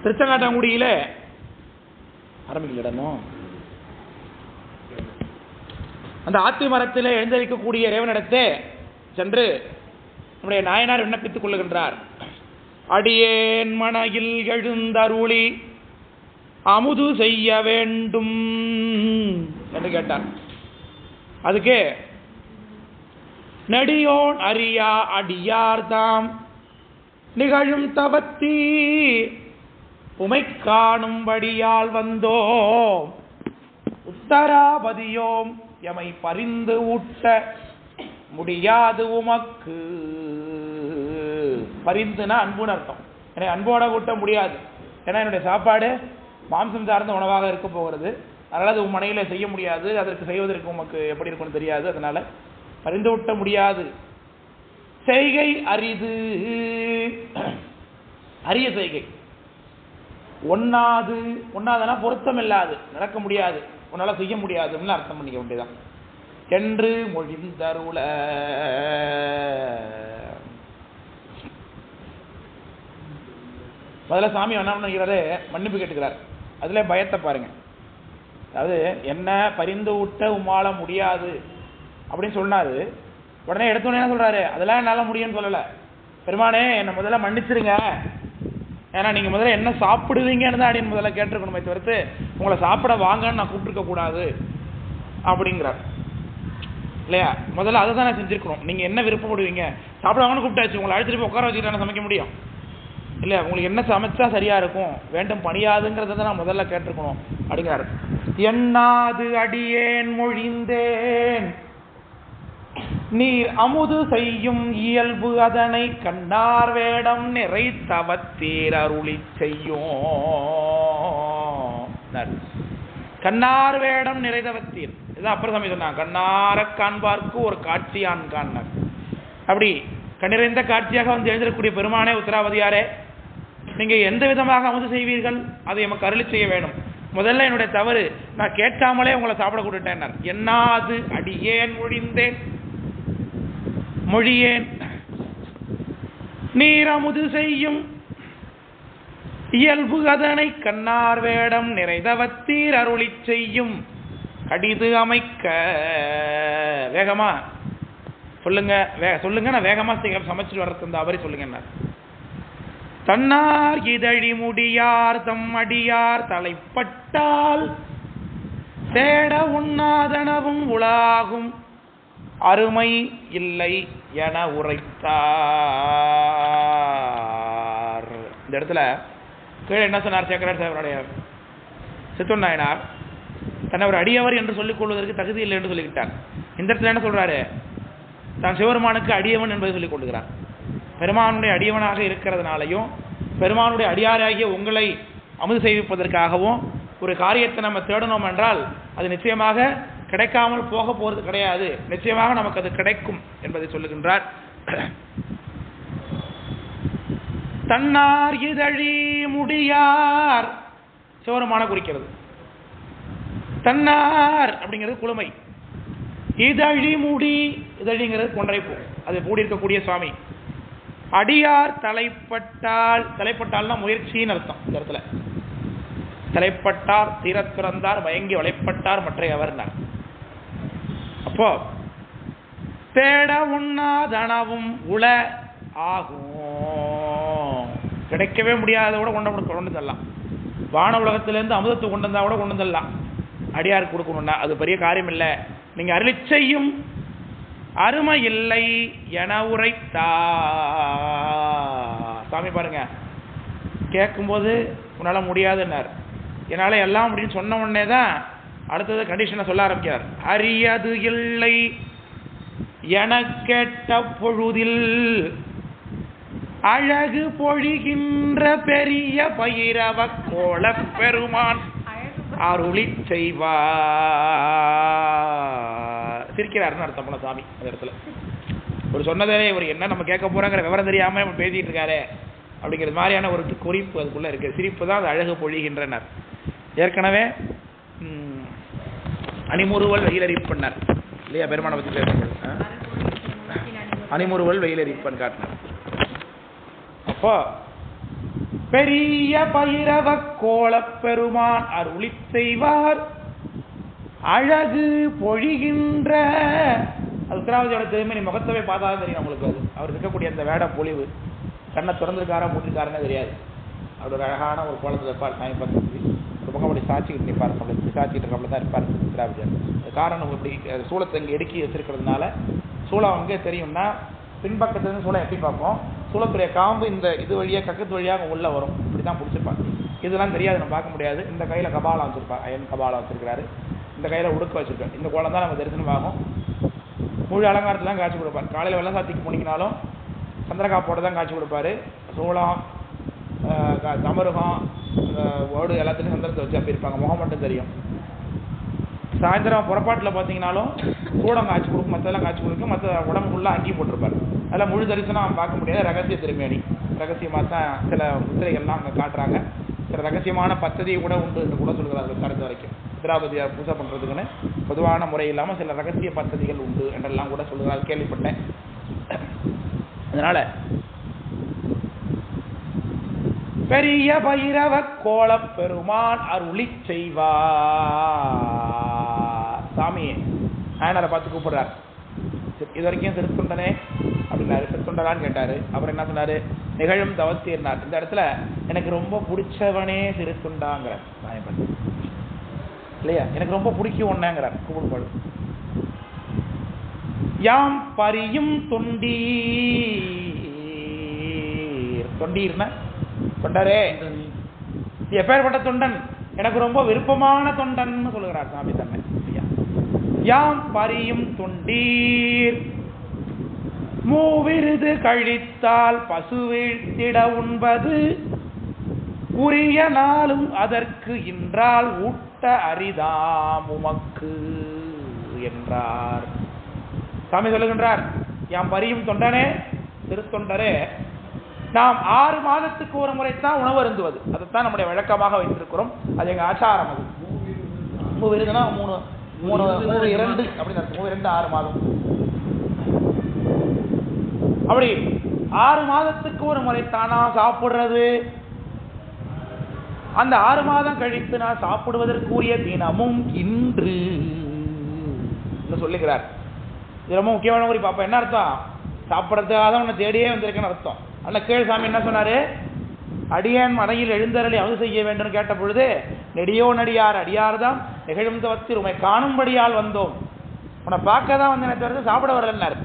திருச்செங்காட்டங்குடியில ஆரம்பிக்கலடமோ அந்த ஆத்தி மரத்திலே எழுந்திருக்கக்கூடிய இறைவனிடத்தே சென்று நம்முடைய நாயனார் விண்ணப்பித்துக் கொள்ளுகின்றார். அடியேன் மனையில் எழுந்தருளி அமுது செய்ய வேண்டும் என்று கேட்டார். அதுக்கு நெடியோன் அறியா அடியார்தாம் நிகழும் தவத்தி உமை காணும்படியால் வந்தோம் உத்தராபதியோம் எமை பரிந்து ஊட்ட முடியாது உமக்கு. பரிந்துனா அன்புன்னு அர்த்தம். எனக்கு அன்போட ஊட்ட முடியாது, ஏன்னா என்னுடைய சாப்பாடு மாம்சம் சார்ந்த உணவாக இருக்க போகிறது. அதனால அது உன் மனையில செய்ய முடியாது, அதற்கு செய்வதற்கு உமக்கு எப்படி இருக்கும்னு தெரியாது, அதனால பரிந்து ஊட்ட முடியாது. செய்கை அரிது, அரிய செய்கை. ஒன்னாது, ஒன்னாதுன்னா பொருத்தம் இல்லாது, நடக்க முடியாது, உன்னால செய்ய முடியாதுன்னு அர்த்தம் பண்ணிக்க வேண்டியதான். என்று மொழிந்தருள முதல்ல சாமி என்ன பண்ணுகிறாரு, மன்னிப்பு கேட்டுக்கிறார். அதுல பயத்தை பாருங்க. அதாவது என்ன பரிந்து ஊட்ட உமாள முடியாது அப்படின்னு சொன்னாரு. உடனே எடுத்தோன்னே என்ன சொல்றாரு, அதெல்லாம் என்னால முடியும்னு சொல்லல. பெருமானே என்னை முதல்ல மன்னிச்சிருங்க, ஏன்னா நீங்க முதல்ல என்ன சாப்பிடுவீங்கன்னு தான் அப்படின்னு முதல்ல கேட்டிருக்கணுமே தவிர்த்து உங்களை சாப்பிட வாங்கன்னு நான் கூப்பிட்டுருக்க கூடாது அப்படிங்கிறார் இல்லையா. முதல்ல அதை தான் நான் செஞ்சிருக்கணும். நீங்க என்ன விருப்பப்படுவீங்க, சாப்பிடுவாங்கன்னு கூப்பிட்டாச்சு, உங்களை அழைச்சிட்டு போய் உட்கார வச்சுக்கிட்டு சமைக்க முடியும் இல்லையா. உங்களுக்கு என்ன சமைச்சா சரியா இருக்கும், வேண்டும் பணியாதுங்கிறத தான் நான் முதல்ல கேட்டிருக்கணும் அப்படிங்கிறாரு. என்னாது அடியேன் மொழிந்தேன் நீர் அமுது செய்யும் இயல்பு அதனை கண்ணார் வேடம் நிறை தவத்தீர் அருளி செய்யும். கண்ணார் வேடம் நிறைதவத்தீர், இதுதான் அப்புறம் சமயம் சொன்னாங்க. கண்ணார காண்பார்க்கு ஒரு காட்சியான் காண்பார். அப்படி கண்ணிறைந்த காட்சியாக வந்து எழுந்திருக்கக்கூடிய பெருமானே உத்தராவதியாரே, நீங்க எந்த விதமாக அமுது செய்வீர்கள் அதை எமக்கு அருளி செய்ய வேணும். முதல்ல என்னுடைய தவறு, நான் கேட்காமலே உங்களை சாப்பிட கூட்டுட்டேன். என்னாது அடியேன் மொழிந்தேன், மொழியேன் நீர் அமுது செய்யும் இயல்பு அதனை கண்ணார் வேடம் நிறைதவத்தீர் அருளி செய்யும். கடிது அமைக்க வேகமா சொல்லுங்க, சொல்லுங்க, நான் வேகமா சமைச்சிட்டு வர்றது இந்த அவரை சொல்லுங்க. என்ன தன்னார் இதழி முடியார் தம் அடியார் தலைப்பட்டால் தேட உண்ணாதனவும் உலாகும் அருமை இல்லை என உரைத்தார். இந்த இடத்துல கீழே என்ன சொன்னார் சேக்கரார் சாஹிபருடைய சித்தூர் நாயனார், தன்னை ஒரு அடியவர் என்று சொல்லிக் கொள்வதற்கு தகுதி இல்லை என்று சொல்லிக்கிட்டார். இந்த இடத்துல என்ன சொல்றாரு, தான் சிவபெருமானுக்கு அடியவன் என்பதை சொல்லிக் கொள்கிறார். பெருமானுடைய அடியவனாக இருக்கிறதுனாலையும் பெருமானுடைய அடியாராகிய உங்களை அமுது செய்விப்பதற்காகவும் ஒரு காரியத்தை நம்ம தேடணும் என்றால் அது நிச்சயமாக கிடைக்காமல் போக போறது கிடையாது, நிச்சயமாக நமக்கு அது கிடைக்கும் என்பதை சொல்லுகின்றார். தன்னார் இதழி முடியார் சிவபெருமான குறிக்கிறது. தன்னார் அப்படிங்கிறது குளுமை, இதழி முடி, இதழிங்கிறது கொன்றைப்பூ, அது மூடி இருக்கக்கூடிய சுவாமி. அடியார் தலைப்பட்டால், தலைப்பட்டால்னா முயற்சின்னு அர்த்தம். இந்த இடத்துல தலைப்பட்டார் தீரத் பிறந்தார் மயங்கி வளைப்பட்டார் மற்றையவர். அப்போ தேட உண்ணாதனவும் உள ஆகும், கிடைக்கவே முடியாத கூட கொண்டு தரலாம். வான உலகத்திலிருந்து அமுதத்தை கொண்டு வந்தா கூட கொண்டு தரலாம். அடியாருக்கு கொடுக்கணும்னா அது பெரிய காரியம் இல்லை. நீங்க அருளி செய்யும் அருமை இல்லை என உரைத்தா. சாமி பாருங்க, கேட்கும்போது உன்னால முடியாதுன்னார், என்னால எல்லாம் அப்படின்னு சொன்ன உடனே தான் அடுத்தது கண்டிஷனை சொல்ல ஆரம்பிக்கிறார். அரியது இல்லை என கேட்ட பொழுதில் அழகு பொழிகின்ற பெரிய பயிரவ கோல பெருமான் அருளி செய்வார். சிரிக்கிறாருன்னு அர்த்தம் பண்ண சாமி. அந்த இடத்துல ஒரு சொன்னதே ஒரு என்ன நம்ம கேட்க போறாங்கிற விவரம் தெரியாம பேசிட்டு இருக்காரு அப்படிங்கிறது மாதிரியான ஒரு குறிப்பு அதுக்குள்ள இருக்கு. சிரிப்பு தான் அது அழகு பொழிகின்றனர். ஏற்கனவே அணிமுறுவல் வெயிலரிப்பண்ணர் இல்லையா, பெருமான பத்தி பேசும்போது அணிமுறுவல் வெயிலரிப்பன் காட்டினார். அப்போ பெரிய பைரவ கோலப் பெருமான் அருளி செய்வார் அழகு பொழிகின்ற. அது உத்தராவதியோட திரும்பி முகத்தவை பார்த்தாலும் தெரியும் உங்களுக்கு. அது அவர் இருக்கக்கூடிய அந்த வேட பொழிவு, கண்ணை திறந்திருக்காரா மூட்டிருக்காருன்னு தெரியாது. அவர் ஒரு அழகான ஒரு கோலத்தில் இருப்பார். சாமி பார்த்து ஒரு முகம் அப்படி சாட்சிக்கிட்டு நிற்பார், சாட்சிக்கிட்டு இருக்கப்பல தான் இருப்பார் உத்தராவதியார். அது காரணம் இப்படி சூளத்தை இங்கே இடுக்கி வச்சிருக்கிறதுனால சூளம் அங்கே தெரியும்னா பின்பக்கத்துலேருந்து சூளம் எப்படி பார்ப்போம், சூளத்துடைய காம்பு இந்த இது வழியாக கக்கத்து வழியாக உள்ளே வரும், இப்படி தான் பிடிச்சிருப்பார். இதெல்லாம் தெரியாது, நம்ம பார்க்க முடியாது. இந்த கையில் கபாலம் வச்சுருப்பார், அயன் கபாலம் வச்சிருக்கிறாரு. இந்த கையில் உடுக்க வச்சுருக்காரு. இந்த கோலம் தான் நம்ம தரிசனம் ஆகும். முழு அலங்காரத்தில் காட்சி கொடுப்பார். காலையில் வெள்ளம் சாத்திக்கு போனீங்கனாலும் சந்திரகாப்போட தான் காட்சி கொடுப்பாரு. சோளம், தமருகம், ஓடு எல்லாத்துலேயும் சந்திரத்தை வச்சு அப்படி இருப்பாங்க. முகம் மட்டும் தெரியும். சாயந்தரம் புறப்பாட்டில் பார்த்தீங்கன்னாலும் சூடம் காட்சி கொடுக்கும், மற்றெல்லாம் காட்சி கொடுக்கும். மற்ற உடம்புக்குள்ளே அங்கி போட்டிருப்பார். அதெல்லாம் முழு தரிசனம் பார்க்க முடியாது. ரகசிய திருமேனி, ரகசியமாக தான் சில முத்திரைகள்லாம் அங்கே காட்டுறாங்க. சில ரகசியமான பத்ததியை கூட உண்டு என்று கூட சொல்கிறார்கள். கருத்து வரைக்கும் உத்திராபதியார் பூஜை பண்ணுறதுக்குன்னு பொதுவான முறை இல்லாமல் சில ரகசிய பத்ததிகள் உண்டு என்றெல்லாம் கூட சொல்கிறார்கள், கேள்விப்பட்டேன். அதனால பெரிய பைரவ கோலப் பெருமான் அருளி செய்வார். சாமியே நாயனாரை பார்த்து கூப்பிடுறார். இது வரைக்கும் திருத்தொண்டனே அப்படின்னாரு. திருத்தொண்டரான்னு கேட்டாரு. அப்புறம் என்ன சொன்னாரு, நிகழும் தவத்தீர்னார். இந்த இடத்துல எனக்கு ரொம்ப பிடிச்சவனே திருத்தொண்டாங்கிறார் நாயப்பன் இல்லையா. எனக்கு ரொம்ப பிடிக்கும் ஒன்னேங்கிறார் கூப்பிடுபாடு. யாம் பரியும் தொண்டீர். தொண்டீர்னா தொண்டரே, எப்பேற்பட்ட தொண்டன், எனக்கு ரொம்ப விருப்பமான தொண்டன் சொல்லுகிறார் சாமி தன்னை. யாம் பரியும் தொண்டீர் மூவிருது கழித்தால் பசு வீழ்த்திட உண்பது உரிய நாளும் அதற்கு இன்றால் ஊட்ட அரிதாம் உமக்கு என்றார். சாமி சொல்லுகின்றார், யாம் பரியும் தொண்டனே, திருத்தொண்டரே, நாம் 6 மாதத்துக்கு ஒரு முறைத்தான் உணவு அருந்துவது. அதைத்தான் நம்முடைய வழக்கமாக வைத்திருக்கிறோம். அது எங்க ஆச்சாரம். அது மூவிருதுனா 3 2 அப்படின்னு அர்த்தம். 2 6 மாதம். அப்படி 6 மாதத்துக்கு ஒரு முறைத்தானா சாப்பிடுறது. அந்த 6 மாதம் கழித்து நான் சாப்பிடுவதற்குரிய தினமும் இன்று சொல்லுகிறார். இது ரொம்ப முக்கியமான ஒரு பாப்பா. என்ன அர்த்தம்? சாப்பிட்றதுக்காக தான் உன்னை தேடியே வந்திருக்கேன்னு அர்த்தம். அந்த கேள் சாமி என்ன சொன்னாரு, அடியேன் மனையில் எழுந்தருளி அது செய்ய வேண்டும் கேட்ட பொழுது, நெடியோ நடியார் அடியார்தான் நிகழும் தவத்தில் உமை காணும்படியால் வந்தோம், உன்னை பார்க்க தான் வந்து எனக்கு வருது, சாப்பிட வரலன்னாரு.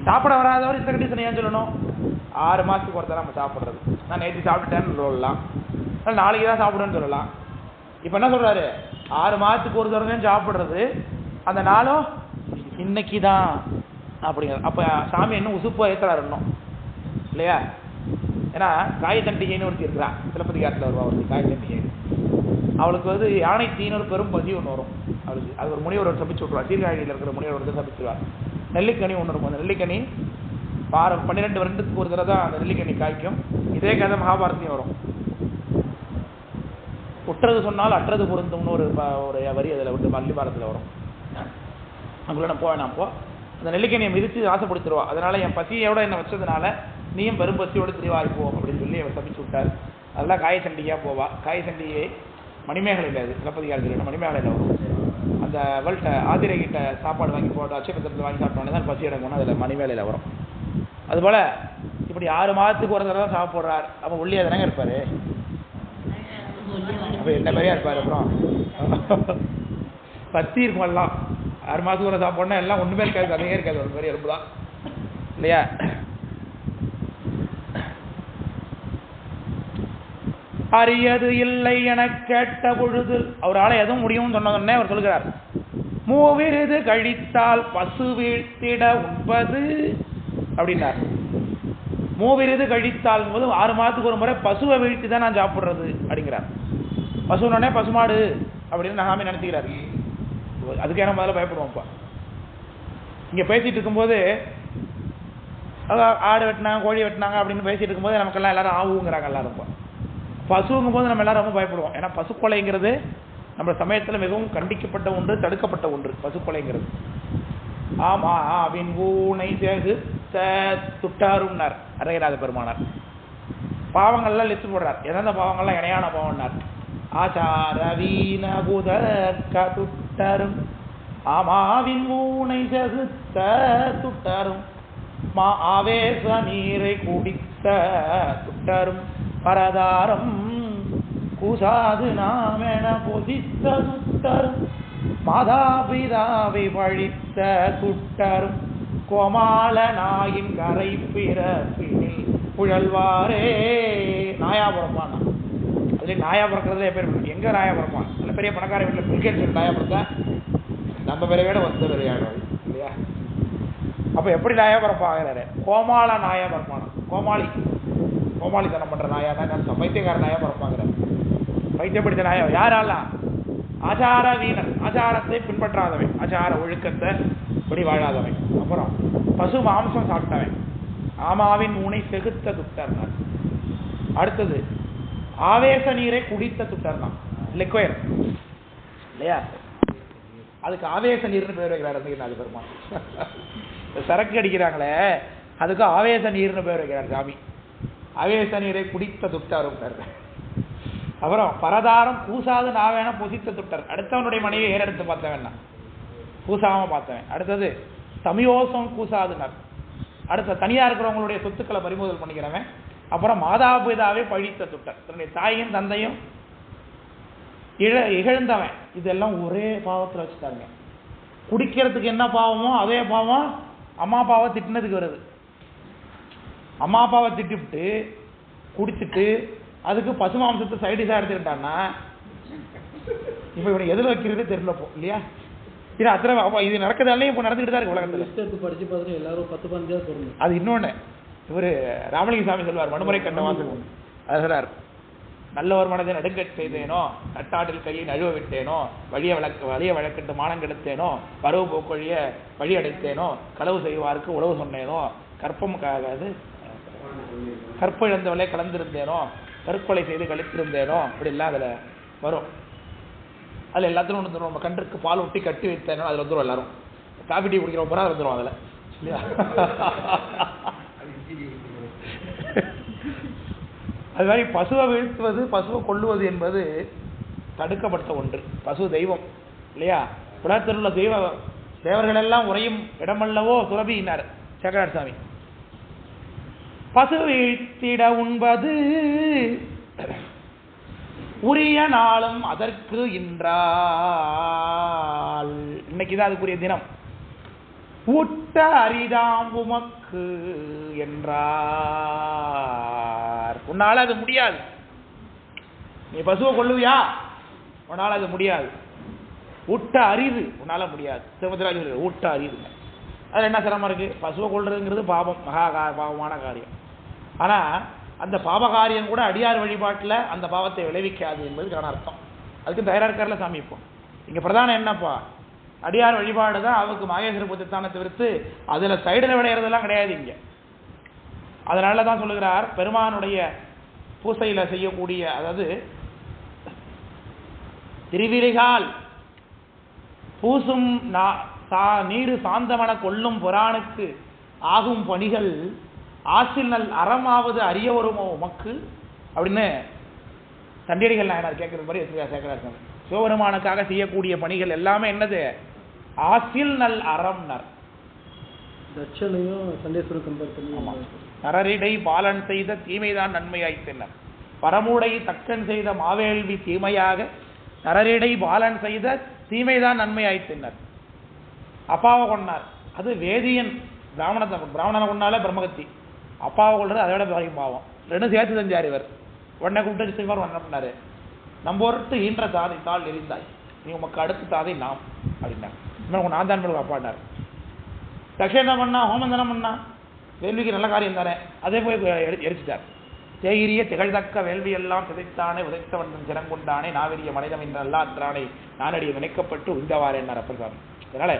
சாப்பிட வராதவர் இந்த கண்டிஷன் ஏன் சொல்லணும்? 6 மாதத்துக்கு ஒருத்தர் நம்ம சாப்பிட்றது. நான் நேற்று சாப்பிட்டுட்டேன்னு சொல்லலாம், நாளைக்கு தான் சாப்பிடுன்னு சொல்லலாம். இப்போ என்ன சொல்றாரு, 6 மாதத்துக்கு ஒரு தடவை சாப்பிட்றது, அந்த நாளும் இன்னைக்கு தான் அப்படிங்கிறது. அப்போ சாமி இன்னும் உசுப்பா ஏற்றுறாரு இன்னும் இல்லையா? ஏன்னா காயத்தண்டிகைன்னு ஒருத்தி இருக்கிறான், சிலப்பதிகாரத்தில் வருவா ஒருத்தி காயத்தண்டிகை. அவளுக்கு வந்து யானை தீனொரு பெரும் பசி ஒன்று வரும் அவளுக்கு. அது ஒரு முனிவர் சபிச்சு விட்டுருவார். சீர்காழியில் இருக்கிற முனிவர் வந்து சபிச்சுருவார். நெல்லிக்கனி ஒன்று இருக்கும். அந்த நெல்லிக்கனி 12 வருடத்துக்கு ஒரு தடவை தான் அந்த நெல்லிக்கனி காய்க்கும். இதே கதை மகாபாரத்தையும் வரும். உற்றது சொன்னால் அற்றது பொருந்தும்னு ஒரு வரி அதில் விட்டு மல்லிபாரத்தில் வரும். அங்குள்ள நான் போவேன். நான் அந்த நெல்லிக்கனியை மிதித்து ஆசைப்படுத்திடுவா. அதனால என் பசியோட என்னை வச்சதுனால நீயும் பெரும் பசியோடு திரிவாய்ப்போம் அப்படின்னு சொல்லி அவர் சபிச்சு விட்டார். அதெல்லாம் காயச்சண்டிகையாக போவா. காயச்சண்டிகை மணிமேகலையில், அது சிலப்பதிகாரத்தில் மணிமேகலையில் வரும். அந்த அவள்கிட்ட ஆதிரை கிட்ட சாப்பாடு வாங்கி போட்டு அச்சபத்திரத்தில் வாங்கி சாப்பிட்டோன்னே தான் பசி எடுக்கணும், அதில் மணிமேலையில் வரும். அதுபோல் இப்படி 6 மாதத்துக்கு ஒரு தடவை தான் சாப்பிட்றார். அப்போ உள்ளே தானங்க இருப்பார். அப்போ என்ன மாதிரியா இருப்பார். அப்புறம் பத்தி இருக்கும் எல்லாம். 6 மாதத்துக்கு ஒரு சாப்பிட்னா எல்லாம் ஒன்றுமே இருக்காது, கதையே இருக்காது, ஒரு மாதிரி எறும்பு தான் இல்லையா? அரியது இல்லை என கேட்ட பொழுது அவரால் எதுவும் முடியும்னு சொன்னதுன்னே அவர் சொல்கிறார். மூவிருது கழித்தால் பசு வீழ்த்திட உண்பது அப்படின்னார். மூவிருது கழித்தால் போது 6 மாதத்துக்கு ஒரு முறை பசுவை வீழ்த்தி தான் நான் சாப்பிட்றது அப்படிங்கிறார். பசுனோடனே பசுமாடு அப்படின்னு நகாமி நினைச்சுக்கிறாரு. அதுக்கு என்ன முதல்ல பயப்படுவோம்ப்பா. இங்கே பேசிட்டு இருக்கும்போது ஆடு வெட்டினாங்க கோழி வெட்டினாங்க அப்படின்னு பேசிட்டு இருக்கும்போது நமக்கெல்லாம் எல்லாரும் ஆகுங்கிறாங்க எல்லாரும். பசுங்கும் போது நம்ம எல்லாரும் ரொம்ப பயப்படுவோம். ஏன்னா பசுக்கொலைங்கிறது நம்ம சமயத்தில் மிகவும் கண்டிக்கப்பட்ட ஒன்று, தடுக்கப்பட்ட ஒன்று பசுக்கொலைங்கிறது. ஆமா ஆவின் ஊனை சேகு துட்டாருன்னார் அரையராத பெருமானார். பாவங்கள்லாம் லிஸ்ட் போடுறார். எந்தெந்த பாவங்கள்லாம் இணையான பாவம்னார். ஆச்சார வீண புதற்க துட்டரும் ஆமாவின் ஊனை சகுத்த துட்டரும் ஆவேச நீரை குடித்த துட்டரும் பரதாரம் கூசாது நாமென பொதித்த துட்டரும் மாதாபிதாவை பழித்த துட்டரும் கோமால நாயின் கரை பிறப்பினில் புழல்வாரே. நாயா பிறப்பானா? அதுலேயும் நாயா பிறக்கிறதுல பேர் எங்கே நாயா பிறப்பான்? நல்ல பெரிய பணக்கார வீட்டில் பிரிகேட் நாயா பிறந்தா நம்ம பிறவியோட வந்து விளையாடுவாங்க இல்லையா? அப்போ எப்படி நாயா பிறப்பாங்கிறாரு? கோமாள நாயா பிறப்பானா? கோமாளித்தனம் பண்ணுற நாயா தான் பைத்தியக்கார நாயா பிறப்பாங்கிறார். பைத்தியம் பிடித்த நாயா யாரெல்லாம்? ஆச்சார வீணன், ஆச்சாரத்தை பின்பற்றாதவன், ஆச்சார ஒழுக்கத்தை படி வாழாதவன். அப்புறம் பசு மாம்சம் சாப்பிட்டவன், ஆமாவின் ஊனை செகுத்த துட்டர்னார். அடுத்தது ஆவேச நீரை குடித்த துட்டர்னா, லிக்வயர் இல்லையா? அதுக்கு ஆவேச நீர்னு பேர் வைக்கிறார் அது பெருமாள். சரக்கு அடிக்கிறாங்களே அதுக்கு ஆவேச நீர்னு பேர் வைக்கிறார் சாமி. ஆவேச நீரை குடித்த துட்டரும். அப்புறம் பரதாரம் கூசாது நாவேன பொதித்த துட்டர், அடுத்தவனுடைய மனைவியை ஏறெடுத்து பார்த்தவன், கூசாம பார்த்தவன். அடுத்தது சமயோசம் கூசாதுனர், அடுத்த தனியா இருக்கிறவங்களுடைய சொத்துக்களை பறிமுதல் பண்ணிக்கிறவன். அப்புறம் மாதாபிதாவே பழித்த துட்டர், தன்னுடைய தாயும் தந்தையும் இகழ்ந்தவன். இதெல்லாம் ஒரே பாவத்தில் வச்சுட்டாங்க. குடிக்கிறதுக்கு என்ன பாவமோ அதே பாவம் அம்மா அப்பாவை திட்டினதுக்கு வருது. அம்மா அப்பாவை திட்டிவிட்டு குடிச்சிட்டு அதுக்கு பசுமாம்சத்தை சைடிஷாக எடுத்துக்கிட்டான்னா இப்போ இவனை எதில் வைக்கிறது தெரியலப்போ இல்லையா? இது அத்தனை இது நடக்கிறதாலே இப்போ நடந்துக்கிட்டு தான் இருக்கு உலகத்தில். படிச்சு பார்த்துட்டு எல்லாரும் 10-15 சொல்லணும். அது இன்னொன்று இவர் ராமலிங்க சாமி சொல்வார், மனுமுறை கண்டவாசகம். அது சொல்றார், நல்ல ஒரு மனதை நடுங்கச் செய்தேனோ, நட்டாட்டில் கையை நழுவ விட்டேனோ, வழிய வழக்கிட்டு மானம் கெடுத்தேனோ, பருவ போக்கொழிய வழி அடைத்தேனோ, களவு செய்வாருக்கு உழவு சொன்னேனோ, கற்ப இழந்தவளை கலந்திருந்தேனோ, கற்கொலை செய்து கழித்திருந்தேனோ, அப்படி இல்லை அதில் வரும். அதில் எல்லாத்திலும் ஒன்று நம்ம கன்றுக்கு பால் ஊட்டி கட்டி வைத்தேனோ அதில் வந்துடும். எல்லாரும் காஃபி டீ குடிக்கிறோம் போகிறோம், அது வந்துடும் அதில் இல்லையா? அது மாதிரி பசுவை வீழ்த்துவது, பசுவை கொள்ளுவது என்பது தடுக்கப்பட்ட ஒன்று. பசு தெய்வம் இல்லையா? உலகத்தில் உள்ள தேவர்கள் எல்லாம் உறையும் இடமல்லவோ சுரபியினார் சேகரார் சாமி. பசு வீழ்த்திட உண்பது உரிய நாளும் அதற்கு இன்றால், இன்னைக்குதான் அதுக்குரிய தினம். ஊட்ட அரிதாம் உமக்கு என்றார். உன்னால அது முடியாது. நீ பசுவை கொள்ளுவியா? உன்னால அது முடியாது. ஊட்ட அரிது, உன்னால முடியாது. திருமதிராஜ் ஊட்ட அரிது. அதில் என்ன சிரமம் இருக்கு? பசுவை கொள்றதுங்கிறது பாவம், பாவமான காரியம். ஆனா அந்த பாவகாரியம் கூட அடியார் வழிபாட்டில் அந்த பாவத்தை விளைவிக்காது என்பதுக்கான அர்த்தம். அதுக்கு தயாரா இருக்கார்ல சாமி. இப்போ இங்க பிரதானம் என்னப்பா? அடியார் வழிபாடு தான் அவருக்கு மாகேஸ்வர புத்தித்தானத்தை தவிர்த்து அதுல சைடில் விளையிறதெல்லாம் கிடையாது இங்க. அதனால தான் சொல்லுகிறார், பெருமானுடைய பூசையில செய்யக்கூடிய, அதாவது திருவிழிகால் பூசும் நீரு சாந்தமன கொள்ளும் புராணுக்கு ஆகும் பணிகள் ஆசில் நல் அறமாவது அறிய வருமோ உமக்கு அப்படின்னு தண்டியடிகள் நாயனார் கேட்கறது மாதிரி சேர்க்கிறார். சிவபெருமானுக்காக செய்யக்கூடிய பணிகள் எல்லாமே என்னது? ஆசில் நல் அறம்னர். நரரிடை பாலன் செய்த தீமைதான் நன்மையாய்த்தனர். பரமுடை தக்கன் செய்த மாவேள்வி தீமையாக நரரிடை பாலன் செய்த தீமைதான் நன்மையாய்த்தனர். அப்பாவை கொண்டார், அது வேதியன். பிராமணனை கொண்டாலே பிரம்மகத்தி. அப்பாவை கொள்றது அதை விட பெரிய பாவம். ரெண்டும் சேர்த்து செஞ்சார் இவர். உடனே கூப்பிட்டு சிவர் என்ன பண்ணாரு? நம்பொருட்டு ஈன்ற தாதை தாள் எரிந்தாய், நீ உமக்கு அடுத்த தாதை நாம் அப்படின்னார். உங்க நான் தான் அப்பாண்டார். தக்ஷணம் பண்ணா, ஹோமந்தனம் பண்ணா, வேள்விக்கு நல்ல காரியம் தானே, அதே போய் எரிச்சிட்டார். தேகிரிய திகழ்தக்க வேள்வி எல்லாம் சிதைத்தானே உதைத்தவன் சிறங்குண்டானே நாவெறிய மனிதம் என்ற அல்லாற்றானே நானடிய நினைக்கப்பட்டு உந்தவாறு என்னார் அப்பர் சாமி. அதனால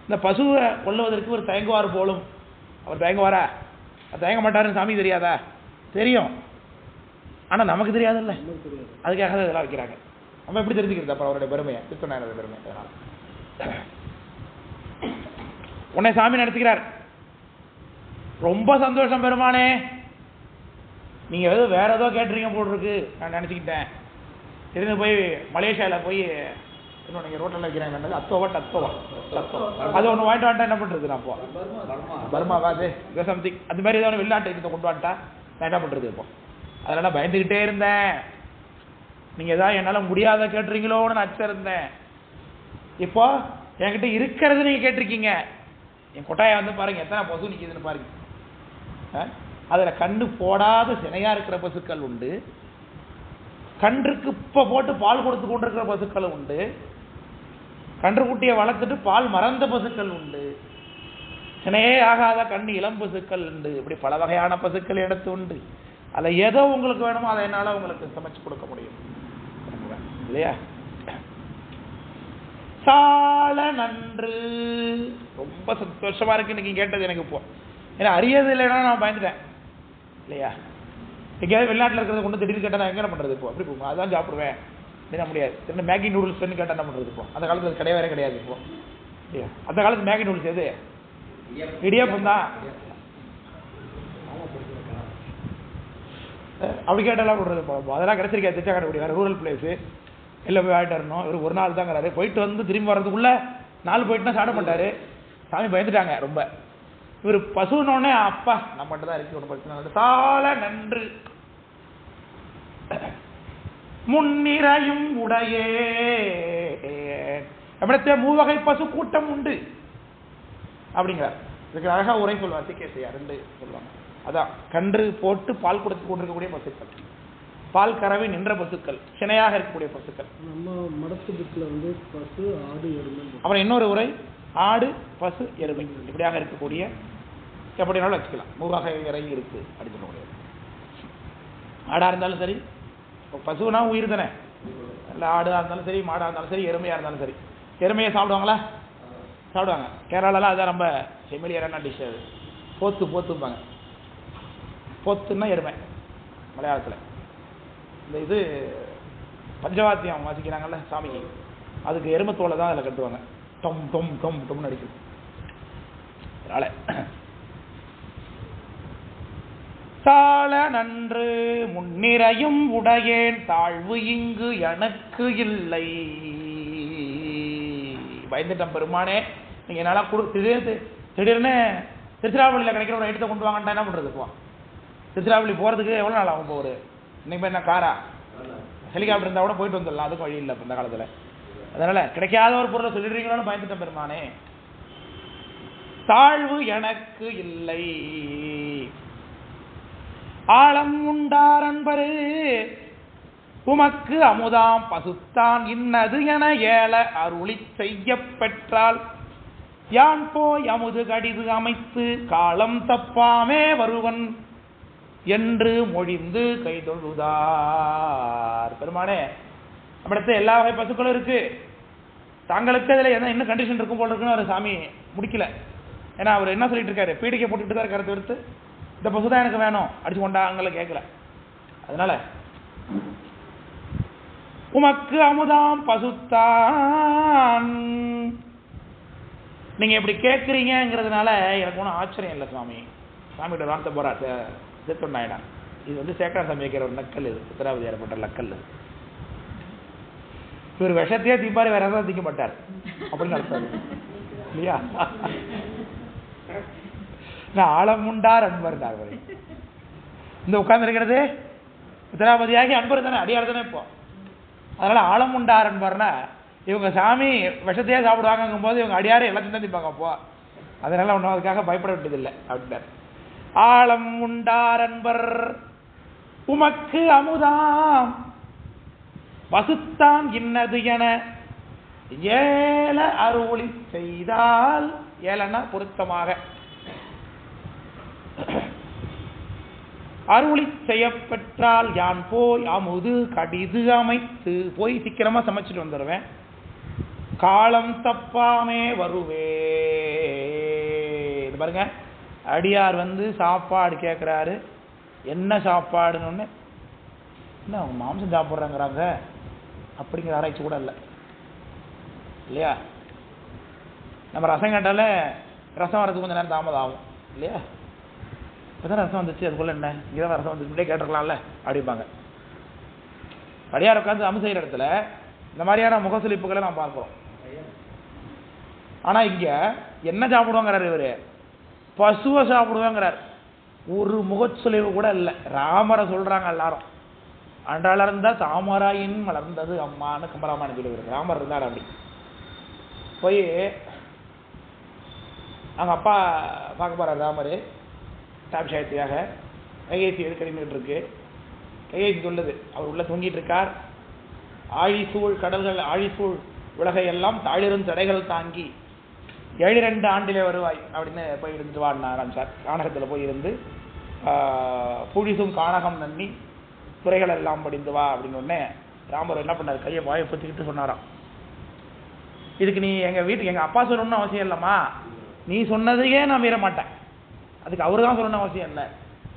இந்த பசுவை கொள்ளுவதற்கு ஒரு தயங்குவார் போலும். அவர் தயங்குவாரா? தயங்க மாட்டாருன்னு சாமி தெரியாதா? தெரியும். ஆனா நமக்கு தெரியாதுல்ல, அதுக்காக இதெல்லாம் வைக்கிறாங்க. நம்ம எப்படி தெரிஞ்சுக்கிறது அப்புறம் அவருடைய பெருமையை, திருத்தொண்டாயிரம் பெருமை? அதனால உன்னை சாமி நடத்துகிறார். ரொம்ப சந்தோஷம் பெருமானே, நீங்கள் எதுவும் வேறு ஏதோ கேட்டுறீங்க போட்டிருக்கு நான் நினச்சிக்கிட்டேன். திடீர்னு போய் மலேசியாவில் போய் இன்னும் நீங்கள் ரோட்டில் வைக்கிறாங்க என்னது அத்தோவா டத்தோவா அது ஒன்று வாங்கிட்டு வந்துட்டா என்ன பண்ணுறது? நான் இப்போ பர்மா காது சம்திங் அது மாதிரி ஏதோ ஒன்று வெளிநாட்டு இதை கொண்டு வந்துட்டா நான் என்ன பண்ணுறது? இப்போ அதனால் பயந்துக்கிட்டே இருந்தேன். நீங்கள் எதாவது என்னால் முடியாத கேட்டுறீங்களோன்னு நான் அச்சம் இருந்தேன். இப்போ என்கிட்ட இருக்கிறது நீங்கள் கேட்டிருக்கீங்க. என் கொட்டாயை வந்து பாருங்கள் எத்தனை பசு நிற்கிதுன்னு பாருங்க. அதில் கண்ணு போடாத சினையாக இருக்கிற பசுக்கள் உண்டு, கன்றுக்கு இப்போ போட்டு பால் கொடுத்து கொண்டிருக்கிற பசுக்கள் உண்டு, கன்றுக்குட்டியை வளர்த்துட்டு பால் மறந்த பசுக்கள் உண்டு, சினையே ஆகாத கண் இளம் பசுக்கள் உண்டு. இப்படி பல வகையான பசுக்கள் எடுத்து உண்டு. அதில் எதோ உங்களுக்கு வேணுமோ அதை என்னால் உங்களுக்கு சமைச்சு கொடுக்க முடியும் இல்லையா? சால நன்று ரொம்ப சந்தோஷமா இருக்கு இன்னைக்கு கேட்டது எனக்கு. இப்போ ஏன்னா அறியது இல்லைன்னா நான் பயந்துட்டேன் இல்லையா? எங்கேயாவது வெளிநாட்டில் இருக்கிறத கொண்டு திடீர்னு கேட்டால் நான் என்ன பண்ணுறது? இப்போ அப்படி போகும் அதான் சாப்பிடுவேன் என்ன முடியாது. என்ன மேகி நூடுல்ஸ் கேட்டால் என்ன பண்ணுறது? இப்போ அந்த காலத்தில் கிடையவே கிடையாது. இப்போ இல்லையா? அந்த காலத்து மேகி நூடுல்ஸ் எது? இடியாப்பம் தான். அப்படி கேட்டாலாம் விடுறது. இப்போ அதெல்லாம் கிடைச்சிருக்கா? திச்சா கடைப்பிடி வேறு ரூரல் பிளேஸு இல்லை போய் ஆகிட்டு வரணும். இவர் ஒரு நாள் தாங்கிறாரு. போயிட்டு வந்து திரும்பி வர்றதுக்குள்ளே நாள் போயிட்டுனா சாப்பிட மாட்டார். சாமி பயந்துட்டாங்க ரொம்ப. இவர் பசுனோடனே அப்பா நம்ம மட்டும் தான் இருக்கு ஒன்று பிரச்சனை. சால நன்று முன்னிறையும் உடையே அப்படியே மூவகை பசு கூட்டம் உண்டு அப்படிங்கிறார். இதுக்கு அழகா உரை சொல்லுவார் திகேசையா. ரெண்டு சொல்லுவாங்க. அதான் கன்று போட்டு பால் கொடுத்து கொண்டிருக்கக்கூடிய பசுக்கள், பால் கறவை நின்ற பசுக்கள், சினையாக இருக்கக்கூடிய பசுக்கள். நம்ம மடத்து புக்கில் வந்து பசு ஆடு எருமை. அப்புறம் இன்னொரு உரை ஆடு பசு எருமை இப்படியாக இருக்கக்கூடிய எப்படினாலும் வச்சுக்கலாம். மூவகை இறை இருக்கு அப்படின்னு சொல்ல முடியாது. ஆடா இருந்தாலும் சரி, பசுனா உயிர் தானே. இல்லை ஆடாக இருந்தாலும் சரி, மாடாக இருந்தாலும் சரி, எருமையாக இருந்தாலும் சரி. எருமையை சாப்பிடுவாங்களா? சாப்பிடுவாங்க. கேரளாலாம் அதான் ரொம்ப ஃபெமிலியரான டிஷ். அது போத்துப்பாங்க. போத்துன்னா எருமை மலையாளத்தில். இந்த இது பஞ்சவாத்தியம் வாசிக்கிறாங்கல்ல சாமிக்கு, அதுக்கு எருமத்தோலை தான் அதில் கட்டுவாங்க. டொம் டொம் டொம் டொம்னு அடிக்கும். அதனால சால நன்று முன்னிறையும் உடையேன் தாழ்வு இங்கு எனக்கு இல்லை. பயந்துட்டம் பெருமானே, நீங்க என்னால திடீர்னு திருச்சிராப்பள்ளியில் கிடைக்கிற ஒரு ஐட்டத்தை கொண்டு வாங்கட்டா என்ன பண்றது? இப்போ திருச்சிராப்பள்ளி போறதுக்கு எவ்வளவு நாள் ஆகும்? போகுது இன்னைக்கு என்ன காரா ஹெலிகாப்டர் இருந்தால் கூட போயிட்டு வந்துடலாம். அதுக்கும் வழி இல்லை இந்த காலத்தில். அதனால கிடைக்காத ஒரு பொருளை சொல்லிடுறீங்களோன்னு பயந்துட்டேன் பெருமானே. தாழ்வு எனக்கு இல்லை. ஆழம் உண்டார் அன்பரு உமக்கு அமுதாம் பசுத்தான் இன்னது என ஏல அருளி செய்ய பெற்றால் யான் போய் அமுது கடிது அமைத்து காலம் தப்பாமே வருவன் என்று மொழிந்து கைதொழுதார். பெருமானே, நம்மிடத்துல எல்லா வகை பசுக்களும் இருக்கு. தாங்களுக்கு அதில் என்ன கண்டிஷன் இருக்கும் போல இருக்குன்னு அவர் சாமி முடிக்கல. ஏன்னா அவர் என்ன சொல்லிட்டு இருக்காரு? பீடிக்கை போட்டுட்டு தான் கருத்து எடுத்து இந்த பசு தான் எனக்கு வேணும் அடிச்சு கொண்டாங்கள கேட்கல. அதனால உமக்கு அமுதாம் பசுத்தான் நீங்க இப்படி கேட்குறீங்கிறதுனால எனக்கு ஒன்றும் ஆச்சரியம் இல்லை சுவாமி. சாமிகிட்ட வார்த்தை போறா செத்துண்டாயிடா. இது வந்து சேக்கரா சாமி வைக்கிற ஒரு நக்கல். இது சித்திராவதி ஏற்பட்ட நக்கல். இவர் விஷத்தையே தீப்பாரு வேற ஏதாவது திக்க மாட்டார் அப்படின்னு அர்த்தம் இல்லையா? நான் ஆழமுண்டார் அன்பர் இந்த உட்கார்ந்து இருக்கிறது சித்திராபதியாகி அன்பர் தானே, அடியார் தானே இப்போ. அதனால ஆழமுண்டார் அன்பர்னா இவங்க சாமி விஷத்தையே சாப்பிடுவாங்கும் போது இவங்க அடியாரே எல்லாத்தையும் தான் திப்பாங்க அப்போ. அதனால ஒன்றும் அதுக்காக பயப்பட வேண்டியதில்லை அப்படின்னார். ஆழம் உண்டார் அன்பர் உமக்கு அமுதாம் பசுத்தான் இன்னது என ஏல அருளி செய்தால், ஏலன்னா பொருத்தமாக அருளி செய்யப்பெற்றால் யான் போய் அமுது கடிது அமைத்து போய் சீக்கிரமா சமைச்சிட்டு வந்துடுவேன். காலம் தப்பாமே வருவே. இது பாருங்க, அடியார் வந்து சாப்பாடு கேட்குறாரு. என்ன சாப்பாடுன்னு என்ன அவங்க மாம்சம் சாப்பிட்றாங்கிறாங்க அப்படிங்கிற ஆராய்ச்சி கூட இல்லை இல்லையா? நம்ம ரசம் கேட்டாலே ரசம் வரதுக்கு கொஞ்சம் நேரம் தாமதம் ஆகும் இல்லையா? இப்போதான் ரசம் வந்துச்சு, அதுக்குள்ள என்ன இங்கே தான் ரசம் வந்துச்சு கேட்டிருக்கலாம்ல அப்படிம்பாங்க. அடியார் உட்காந்து அமு செய்கிற இடத்துல இந்த மாதிரியான முகசுளிப்புகளை நாம் பார்க்கிறோம். ஆனால் இங்கே என்ன சாப்பிடுவாங்கிறார் இவர்? பசுவை சாப்பிடுவாங்கிறார். ஒரு முகச்சுளிவு கூட இல்லை. ராமரை சொல்கிறாங்க எல்லாரும். அன்றளர்ந்த தாமராயின் மலர்ந்தது அம்மான்னு கம்பராமாயணம் சொல்லுவார். ராமர் இருந்தார். அப்படி போய் அவங்க அப்பா பார்க்க போகிறார் ராமர் டாபிஷாயத்தியாக. கையேசி எடுக்கடிட்டு இருக்கு. கையேசி சொல்லுது, அவர் உள்ள தூங்கிட்டு இருக்கார். ஆழிசூழ் கடல்கள் ஆழிசூழ் உலகையெல்லாம் தாழிரும் தடைகள் தாங்கி 72 ஆண்டிலே வருவாய் அப்படின்னு போய் இருந்துட்டு வாடின ஆரம்பிச்சார். கானகத்தில் போய் இருந்து புழிசும் கானகம் நன்னி துறைகள் எல்லாம் படிந்து வா அப்படின்னு உடனே ராமர் என்ன பண்ணார்? கையை வாயை பற்றிக்கிட்டு சொன்னாராம், இதுக்கு நீ எங்கள் வீட்டுக்கு எங்கள் அப்பா சொல்லணும்னு அவசியம் இல்லைம்மா, நீ சொன்னதையே நான் மீற மாட்டேன், அதுக்கு அவரு தான் சொல்லணும்னு அவசியம் இல்லை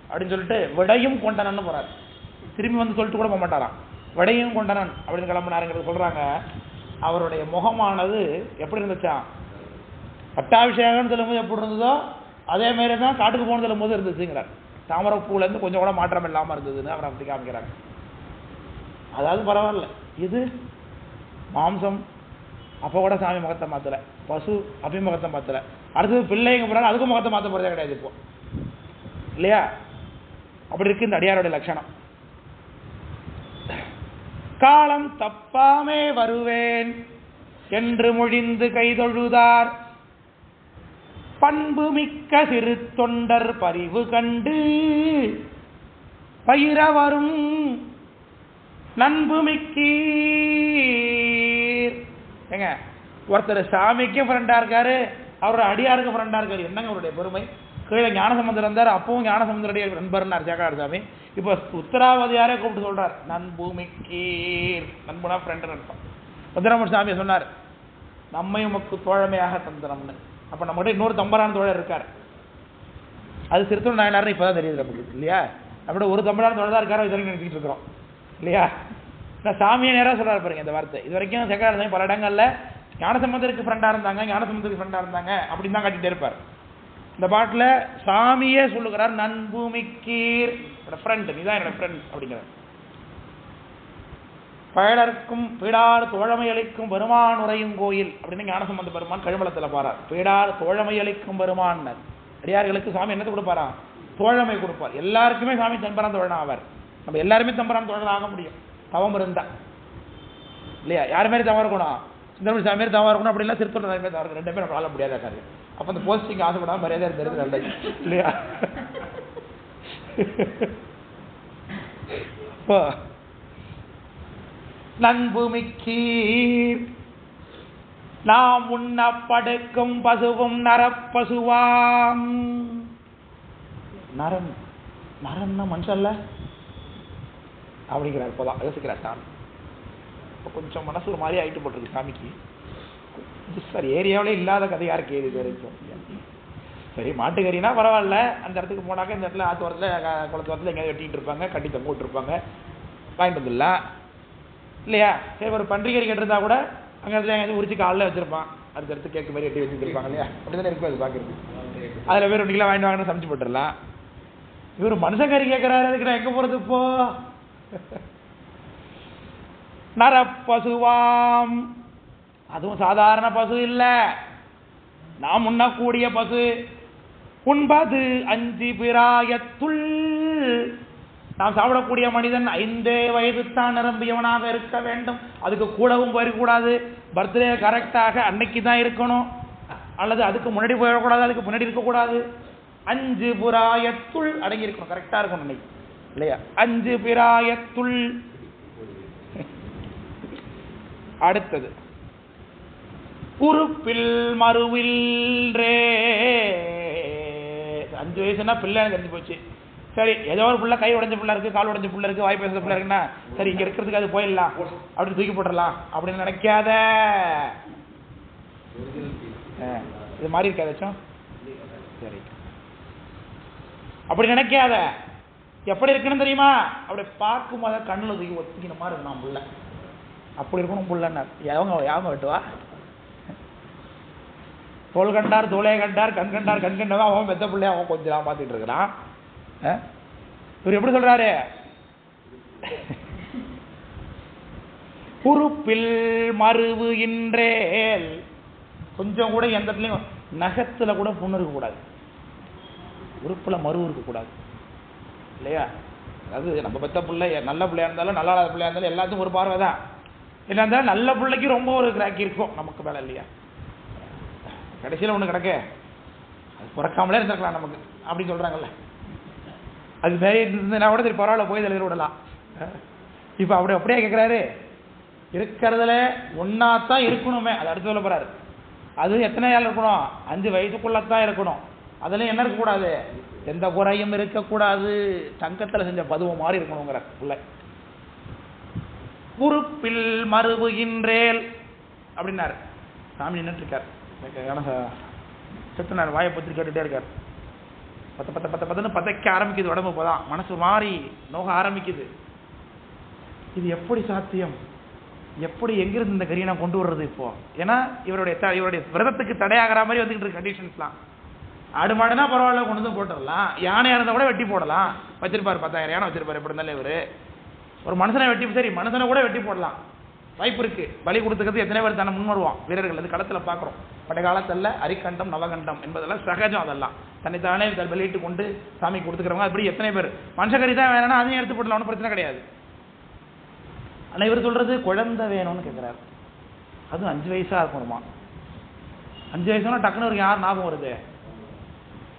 அப்படின்னு சொல்லிட்டு விடையும் கொண்டனன்னு போறாரு. திரும்பி வந்து சொல்லிட்டு கூட போக மாட்டாராம். விடையும் கொண்டனன் அப்படின்னு கிளம்பினாருங்கிறது சொல்றாங்க. அவருடைய முகமானது எப்படி இருந்துச்சா? பட்டாபிஷேகம்னு சொல்லும்போது எப்படி இருந்ததோ அதே மாதிரி தான் காட்டுக்கு போகணும் சொல்லும் போது இருந்துச்சுங்கிறார். தாமரைப்பூலேருந்து கொஞ்சம் கூட மாற்றம் இல்லாமல் இருந்ததுன்னு அவர் அப்படி காமிக்கிறாங்க. அதாவது பரவாயில்ல, இது மாம்சம் அப்போ கூட சாமி முகத்தை மாற்றலை, பசு அப்பயும் முகத்தை மாற்றலை, அடுத்தது பிள்ளைங்க போகிறாங்க அதுக்கும் முகத்தை மாற்ற போகிறதே கிடையாது இப்போ, இல்லையா? அப்படி இருக்கு இந்த அடியாருடைய லட்சணம். காலம் தப்பாமே வருவேன் என்று மொழிந்து கைதொழுதார் பண்பு மிக்க சிறு தொண்டர் பரிவு கண்டு பயிர வரும் நண்பு மிக்கீர். ஏங்க, ஒருத்தர் சாமிக்கு ஃப்ரெண்டா இருக்காரு, அவரோட அடியாருக்கு ஃப்ரெண்டா இருக்காரு. என்னங்க அவருடைய பெருமை! கீழே ஞானசம்பந்தர் இருந்தார், அப்பவும் ஞானசம்பந்தருடைய நண்பர்னார் சேக்காடு சாமி. இப்போ உத்தராவதியாரே கூப்பிட்டு சொல்றார் நண்பு மிக்கீர். நண்புனா ஃப்ரெண்டு அர்த்தம். உத்தராமர் சாமியை சொன்னார் நம்மை உமக்கு தோழமையாக தந்தனம்னு. அப்போ நம்மகிட்ட இன்னொரு தம்பரான தோழர் இருக்கார். அது சிறுத்தூர் நாயனார்னு இப்போதான் தெரியுது நமக்கு, இல்லையா? நம்மகிட்ட ஒரு தம்பரான தோழர் தான் இருக்காரோ இது வரைக்கும் நினைச்சிட்டு இருக்கிறோம், இல்லையா? நான் சாமியை நேராக சொல்றாரு பாருங்க இந்த வார்த்தை. இது வரைக்கும் சேக்காடு சாமி பல இடங்கள்ல ஞானசம்பந்தருக்கு ஃப்ரெண்டா இருந்தாங்க, ஞானசம்பந்தருக்கு ஃப்ரெண்டா இருந்தாங்க அப்படின்னு தான் காட்டிகிட்டே இருப்பார். இந்த பாட்டில் சாமியே சொல்லுகிறார் நண்பு மிக்கீர், ஃப்ரெண்ட், நீதான் என்னோட ஃப்ரெண்ட் அப்படிங்கிறார். பழர்க்கும் பீடார் தோழமை அளிக்கும் பெருமான் உரையும் கோயில் அப்படின்னு ஞானசம்பந்த பெருமான் கழுமலத்தில் பாரார். பீடார் தோழமை அளிக்கும் பெருமான் அடியார்களுக்கு சாமி என்னத்தை கொடுப்பாரா? தோழமை கொடுப்பார். எல்லாருக்குமே சாமி தம்பரான் தோழனா ஆவார். நம்ம எல்லாருமே தம்பரான் தோழன் ஆக முடியும் தவம் இருந்தா, இல்லையா? யார் மாரி தவம் இருக்கணும்? சுந்தரமணி சாமி மாரி தவம் இருக்கணும் அப்படின்னா சிறுத்தூர் சாமி தவறு இருக்கணும். 2 பேரும் நம்ம ஆள முடியாத காரியம். அப்போ அந்த போஸ்டிங் ஆசைப்படாம மரியாதை இருந்தது நல்லது, இல்லையா? இப்போ நண்பு மிக்கீர் நாம் உண்ணப்படுக்கும் பசுவும் நரப்பசுவாம். நரன் நரன்னா மனுஷன்ல அப்படிங்கிறார். இப்போதான் யோசிக்கிறார் சாமி. இப்போ கொஞ்சம் மனசு ஒரு மாதிரி ஆயிட்டு போட்டிருக்கு சாமிக்கு. சார் ஏரியாவிலே இல்லாத கதை யாருக்கு ஏறி வரைக்கும். சரி, மாட்டுக்கறினா பரவாயில்ல, அந்த இடத்துக்கு போனாக்க இந்த இடத்துல ஆத்தோரத்தில் குளத்தோரத்தில் எங்கேயாவது வெட்டிகிட்டு இருப்பாங்க, கட்டி தொங்க விட்டுருப்பாங்க, வாங்கிட்டு வந்துடலாம், இல்லையா? சரி, ஒரு பன்றிக்கறி கட்டிருந்தா கூட அங்கே இடத்துல எங்கேயாவது உரிச்சு காலில் வச்சிருப்பான், அடுத்த இடத்து கேட்க மாதிரி வெட்டி வச்சுருப்பாங்க, இல்லையா? அப்படி தானே இருக்கும் அது பார்க்குறது. அதில் பேர் 2 கிலோ வாங்கிட்டு வாங்கினா சமைச்சு போட்டுடலாம். இவர் மனுஷன் கறி கேட்குறாரு, அதுக்கு நான் எங்கே போகிறது இப்போ? நரப்பசுவாம், அதுவும் சாதாரண பசு இல்லை, நாம் உண்ணக்கூடிய பசு. உண்பது 5 பிராயத்துள், நாம் சாப்பிடக்கூடிய மனிதன் 5 வயது தான் நிரம்பியவனாக இருக்க வேண்டும். அதுக்கு கூடவும் போயிடக்கூடாது. பர்த்டே கரெக்டாக அன்னைக்கு தான் இருக்கணும், அல்லது அதுக்கு முன்னாடி போயிடக்கூடாது, அதுக்கு முன்னாடி இருக்கக்கூடாது. 5 பிராயத்துள் அடங்கி இருக்கணும், கரெக்டா இருக்கணும் அன்னைக்கு, இல்லையா? 5 பிராயத்துள். அடுத்தது உறுப்பில் மறுவில் 5 வயசுனா பிள்ளை தெரிஞ்சு போச்சு. சரி, ஏதோ ஒரு பிள்ளை கை உடைஞ்ச பிள்ளை இருக்கு, கால் உடைஞ்ச பிள்ளை இருக்கு, வாய் பேசுற பிள்ளை இருக்குன்னா சரி இங்க இருக்கிறதுக்கு அது போயிடலாம் அப்படின்னு தூக்கி போட்டுடலாம் அப்படின்னு நினைக்காத. இது மாதிரி இருக்காதாச்சும் சரி, அப்படி நினைக்காத. எப்படி இருக்குன்னு தெரியுமா? அப்படி பார்க்கும் போத கண்ணில் தூக்கி ஒத்திக்கிற மாதிரி இருக்கணும் புள்ள, அப்படி இருக்கணும் புள்ளன்னா. யாவங்க வெட்டுவா? தோல் கண்டார் தோலே கண்டார் கண் கண்டார் கண் கண்டவா அவன் பெத்த பிள்ளைய அவன் கொஞ்சம் பார்த்துட்டு இருக்கிறான். இவர் எப்படி சொல்றாரு? உறுப்பில் மருவு இன்றேல், கொஞ்சம் கூட எந்த இடத்துலையும் நகத்துல கூட புண்ணு இருக்கக்கூடாது, உறுப்புல மருவு இருக்கக்கூடாது இல்லையா? அதாவது நம்ம பெத்த பிள்ளை நல்ல பிள்ளையா இருந்தாலும் நல்லா பிள்ளையா இருந்தாலும் எல்லாத்துக்கும் ஒரு பார்வை தான். என்ன இருந்தாலும் நல்ல பிள்ளைக்கு ரொம்ப ஒரு கிராக்கி இருக்கும் நமக்கு மேல இல்லையா? கடைசியில் ஒன்று கிடக்க அது பிறக்காமலே இருந்திருக்கலாம் நமக்கு அப்படின்னு சொல்றாங்கல்ல. அது நிறைய இருந்ததுன்னா கூட சரி பரவாயில்ல போய் தலைவர் விடலாம். இப்போ அப்படியே கேட்குறாரு, இருக்கிறதுல ஒன்னாத்தான் இருக்கணுமே, அது அடுத்து சொல்ல போறாரு. அது எத்தனை நாள் இருக்கணும்? 5 வயசுக்குள்ளத்தான் இருக்கணும். அதுல என்ன இருக்கக்கூடாது? எந்த குறையும் இருக்கக்கூடாது, தங்கத்தில் செஞ்ச பதுவம் மாதிரி இருக்கணுங்கிற பிள்ளை. உறுப்பில் மருவுகின்றேல் அப்படின்னாரு. சாமி நின்றுட்டு இருக்கார், செத்துனார், வாயை பற்றி கேட்டுட்டே இருக்கார். பத்து பதைக்க ஆரம்பிக்குது உடம்பு. போதான் மனசு மாறி நோக ஆரம்பிக்குது. இது எப்படி சாத்தியம்? எப்படி எங்கிருந்து இந்த கரியை நான் கொண்டு வர்றது இப்போ? ஏன்னா இவருடைய விரதத்துக்கு தடையாகிற மாதிரி வந்துகிட்டு இருக்கு கண்டிஷன்ஸ்லாம். ஆடு மாடுனா பரவாயில்ல, கொண்டு வந்து போட்டுடலாம். யானையா இருந்தால் கூட வெட்டி போடலாம். வச்சிருப்பாரு 10,000 யானை வச்சிருப்பாரு. எப்படி இருந்தாலும் இவரு ஒரு மனுஷனை வெட்டி, சரி மனுஷனை கூட வெட்டி போடலாம், வாய்ப்பு இருக்கு. பலி கொடுத்துக்கிறது எத்தனை பேர் தானே முன் வருவான் வீரர்கள். அது களத்தில் பார்க்குறோம். படை காலத்தில் அரிக்கண்டம் நவகண்டம் என்பதெல்லாம் சகஜம். அதெல்லாம் தன்னைத்தானே வெளியிட்டு கொண்டு சாமி கொடுத்துக்கிறவங்க அப்படி எத்தனை பேர். மனுஷக்கறி தான் வேணும்னா அதையும் எடுத்து போடலாம், ஒன்றும் பிரச்சனை கிடையாது. ஆனால் இவர் சொல்றது குழந்தை வேணும்னு கேட்குறாரு. அதுவும் 5 வயசா இருக்கணுமா? 5 வயசுனா டக்குன்னு ஒரு யார் ஞாபகம் வருது?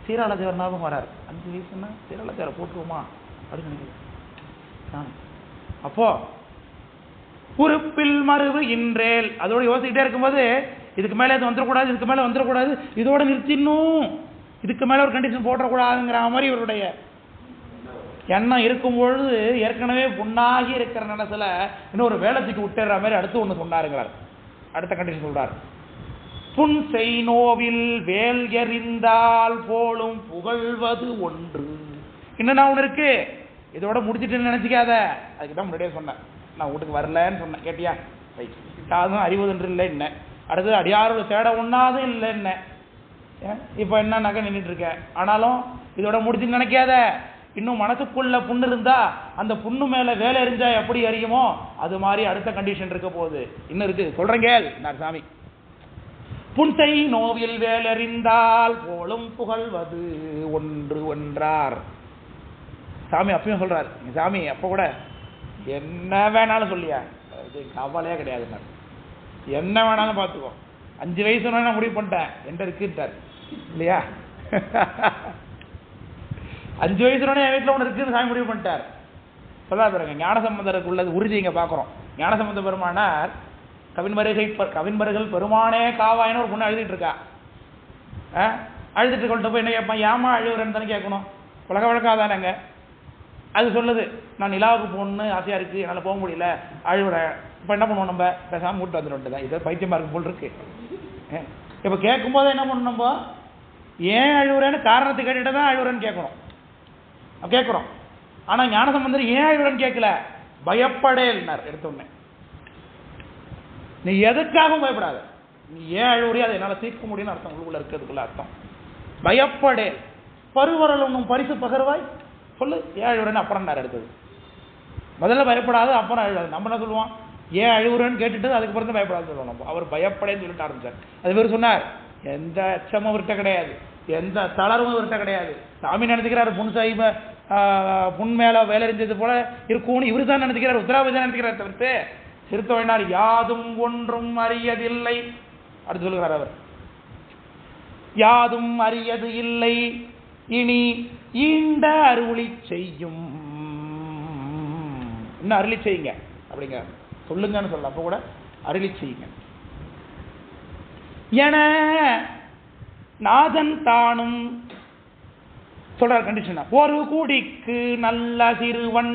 சீராள தேவர் ஞாபகம் வராரு. 5 வயசுன்னா சீராள தேவரை போட்டுருவோமா அப்படின்னு நினைக்கிறேன். அப்போ உறுப்பில் மருவு இன்றேல், அதோட யோசிக்கிட்டே இருக்கும்போது இதுக்கு மேலே இது வந்துடக்கூடாது, இதுக்கு மேலே வந்துடக்கூடாது, இதோட நிறுத்திடணும், இதுக்கு மேலே ஒரு கண்டிஷன் போடக்கூடாதுங்கிற மாதிரி இவருடைய எண்ணம் இருக்கும் பொழுது ஏற்கனவே புண்ணாகி இருக்கிற நினைச்சல இன்னொரு வேலத்துக்கு விட்டுற மாதிரி அடுத்து ஒன்று சொன்னாருங்கிறார். அடுத்த கண்டிஷன் சொல்றார். புன் செய் நோவில் வேல் எறிந்தால் போலும் புகழ்வது ஒன்று. இன்னும் ஒன்று இருக்கு, இதோட முடிச்சுட்டு நினைச்சிக்காத. அதுக்கு தான் முன்னாடியே சொன்னேன், நான் வீட்டுக்கு வரலன்னு சொன்னேன். கேட்டியா? அதுவும் அறிவதென்று இல்லை என்ன, அடுத்தது அடியாரோட தேட ஒன்றாதும் இல்லை என்ன. இப்போ என்ன நகை நின்றுட்டு இருக்கேன், ஆனாலும் இதோட முடிச்சுன்னு நினைக்காத. இன்னும் மனசுக்குள்ள புண்ணு இருந்தா அந்த புண்ணு மேல வேலை எறிஞ்சா எப்படி அறியுமோ அது மாதிரி அடுத்த கண்டிஷன் இருக்க போகுது. இன்னும் இருக்கு, சொல்றேங்க சாமி. புன்சை நோவில் வேலறிந்தால் போலும் புகழ்வது ஒன்று ஒன்றார். சாமி அப்பயும் சொல்றாரு. சாமி அப்ப கூட என்ன வேணாலும் சொல்லியா, கவலையே கிடையாது, என்ன வேணாலும் பார்த்துக்கோ. 5 வயசு நான் முடிவு பண்ணிட்டேன் என்ற இருக்குட்டார் இல்லையா? 5 வயசுல என் வீட்டில் ஒன்று இருக்குன்னு சாமி முடிவு பண்ணிட்டார். சொல்லா பாருங்க, ஞானசம்பந்தருக்கு உள்ளது உறுதி இங்கே பார்க்குறோம். ஞானசம்பந்த பெருமானார் கவின்மருகள் பெருமானே காவாயின்னு ஒரு பொண்ணு அழுதுட்டு இருக்கா. அழுதுட்டு கொண்டு போய் என்ன கேட்பான், ஏமா அழுகுறேன்னு தானே கேட்கணும், உலக வழக்காதானங்க. அது சொல்லுது, நான் நிலாவுக்கு போகணுன்னு ஆசையாக இருக்குது, என்னால் போக முடியல, அழுகுறேன். இப்போ என்ன பண்ணுவோம், நம்ம பேசாமல் மூட்டு வந்துட்டு தான், இதை பைத்தியமாக இருக்கும் போல் இருக்கு. இப்போ கேட்கும்போது என்ன பண்ணணும், நம்ம ஏன் அழுகுறேன்னு காரணத்தை கேட்டுட்டு தான் அழுகுறேன்னு கேட்குறோம். ஆனால் ஞானசம்பந்தர் ஏன் அழுகுறேன்னு கேட்கல, பயப்படேன்னார் எடுத்தோடனே. நீ எதுக்காகவும் பயப்படாத, நீ ஏன் அழுகுறியோ அதை என்னால் தீர்க்க முடியும்னு அர்த்தம். உங்களுக்குள்ள இருக்கிறதுக்குள்ள அர்த்தம் பயப்படே. பருவரல் ஒன்றும் பரிசு பகர்வாய் சொல்லு, ஏன் அழுகுறேன்னு அப்புறம் நேரம் எடுத்தது. முதல்ல பயப்படாது, அப்புறம் அழுகாது. நம்ம என்ன சொல்லுவோம், ஏன் அழுகுறேன்னு கேட்டுட்டு அதுக்கப்புறம் தான் பயப்படாது சொல்லுவோம். நம்ம அவர் பயப்படேன்னு சொல்லிட்டு ஆரம்பிச்சார். அது பேர் சொன்னார், எந்த அச்சமும் விட்ட கிடையாது, எந்த தளர்வும் விட்ட கிடையாது. சாமி நினைச்சுக்கிறாரு புண் மேல வேலறிஞ்சது போல இருக்கும்னு இவரு தான் நினைச்சுக்கிறார், உத்தராபதி நினைச்சுக்கிறார். தவிர்த்து சிறுத்தொழினார் யாதும் ஒன்றும் அறியதில்லை. அடுத்து சொல்லுகிறார் அவர், யாதும் அறியது இல்லை இனி ஈண்ட அருளி செய்யும். இன்னும் அருளி செய்யுங்க அப்படிங்க, சொல்லுங்கன்னு சொல்ல, அப்ப கூட அருளி செய்யுங்க என நாதன் தானும் சொல்றார். கண்டிஷன், ஒரு குடிக்கு நல்ல சிறுவன்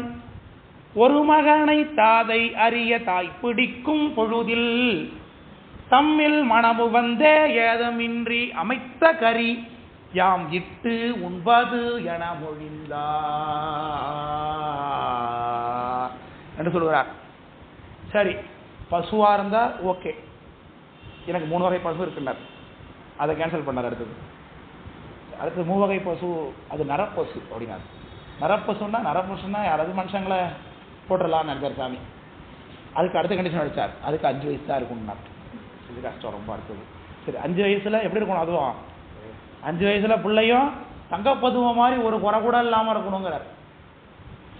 ஒரு மகனை தாதை அறிய தாய் பிடிக்கும் பொழுதில் தம்மில் மனமு வந்தே ஏதமின்றி அமைத்த கறி யாம் இட்டு உண்பது என மொழிந்தார் என்று சொல்கிறார். சரி, பசுவா இருந்தா ஓகே, எனக்கு 3 வகை பசு இருக்குன்னார், அதை கேன்சல் பண்ணார். அடுத்தது 3 வகை பசு, அது நரப்பசு அப்படின்னாரு. நரப்பசுன்னா யாராவது மனுஷங்களை போட்டுடலாம்னு நினைச்சார் சாமி. அதுக்கு அடுத்த கண்டிஷன் அடித்தார், அதுக்கு 5 வயசு தான் இருக்கும்னா. இது கஷ்டம் ரொம்ப அடுத்தது. சரி 5 வயசில் எப்படி இருக்கணும்? அதுவும் 5 வயசில் பிள்ளையும் தங்கப்பதுவம் மாதிரி ஒரு குறை கூட இல்லாமல் இருக்கணுங்கிறார்.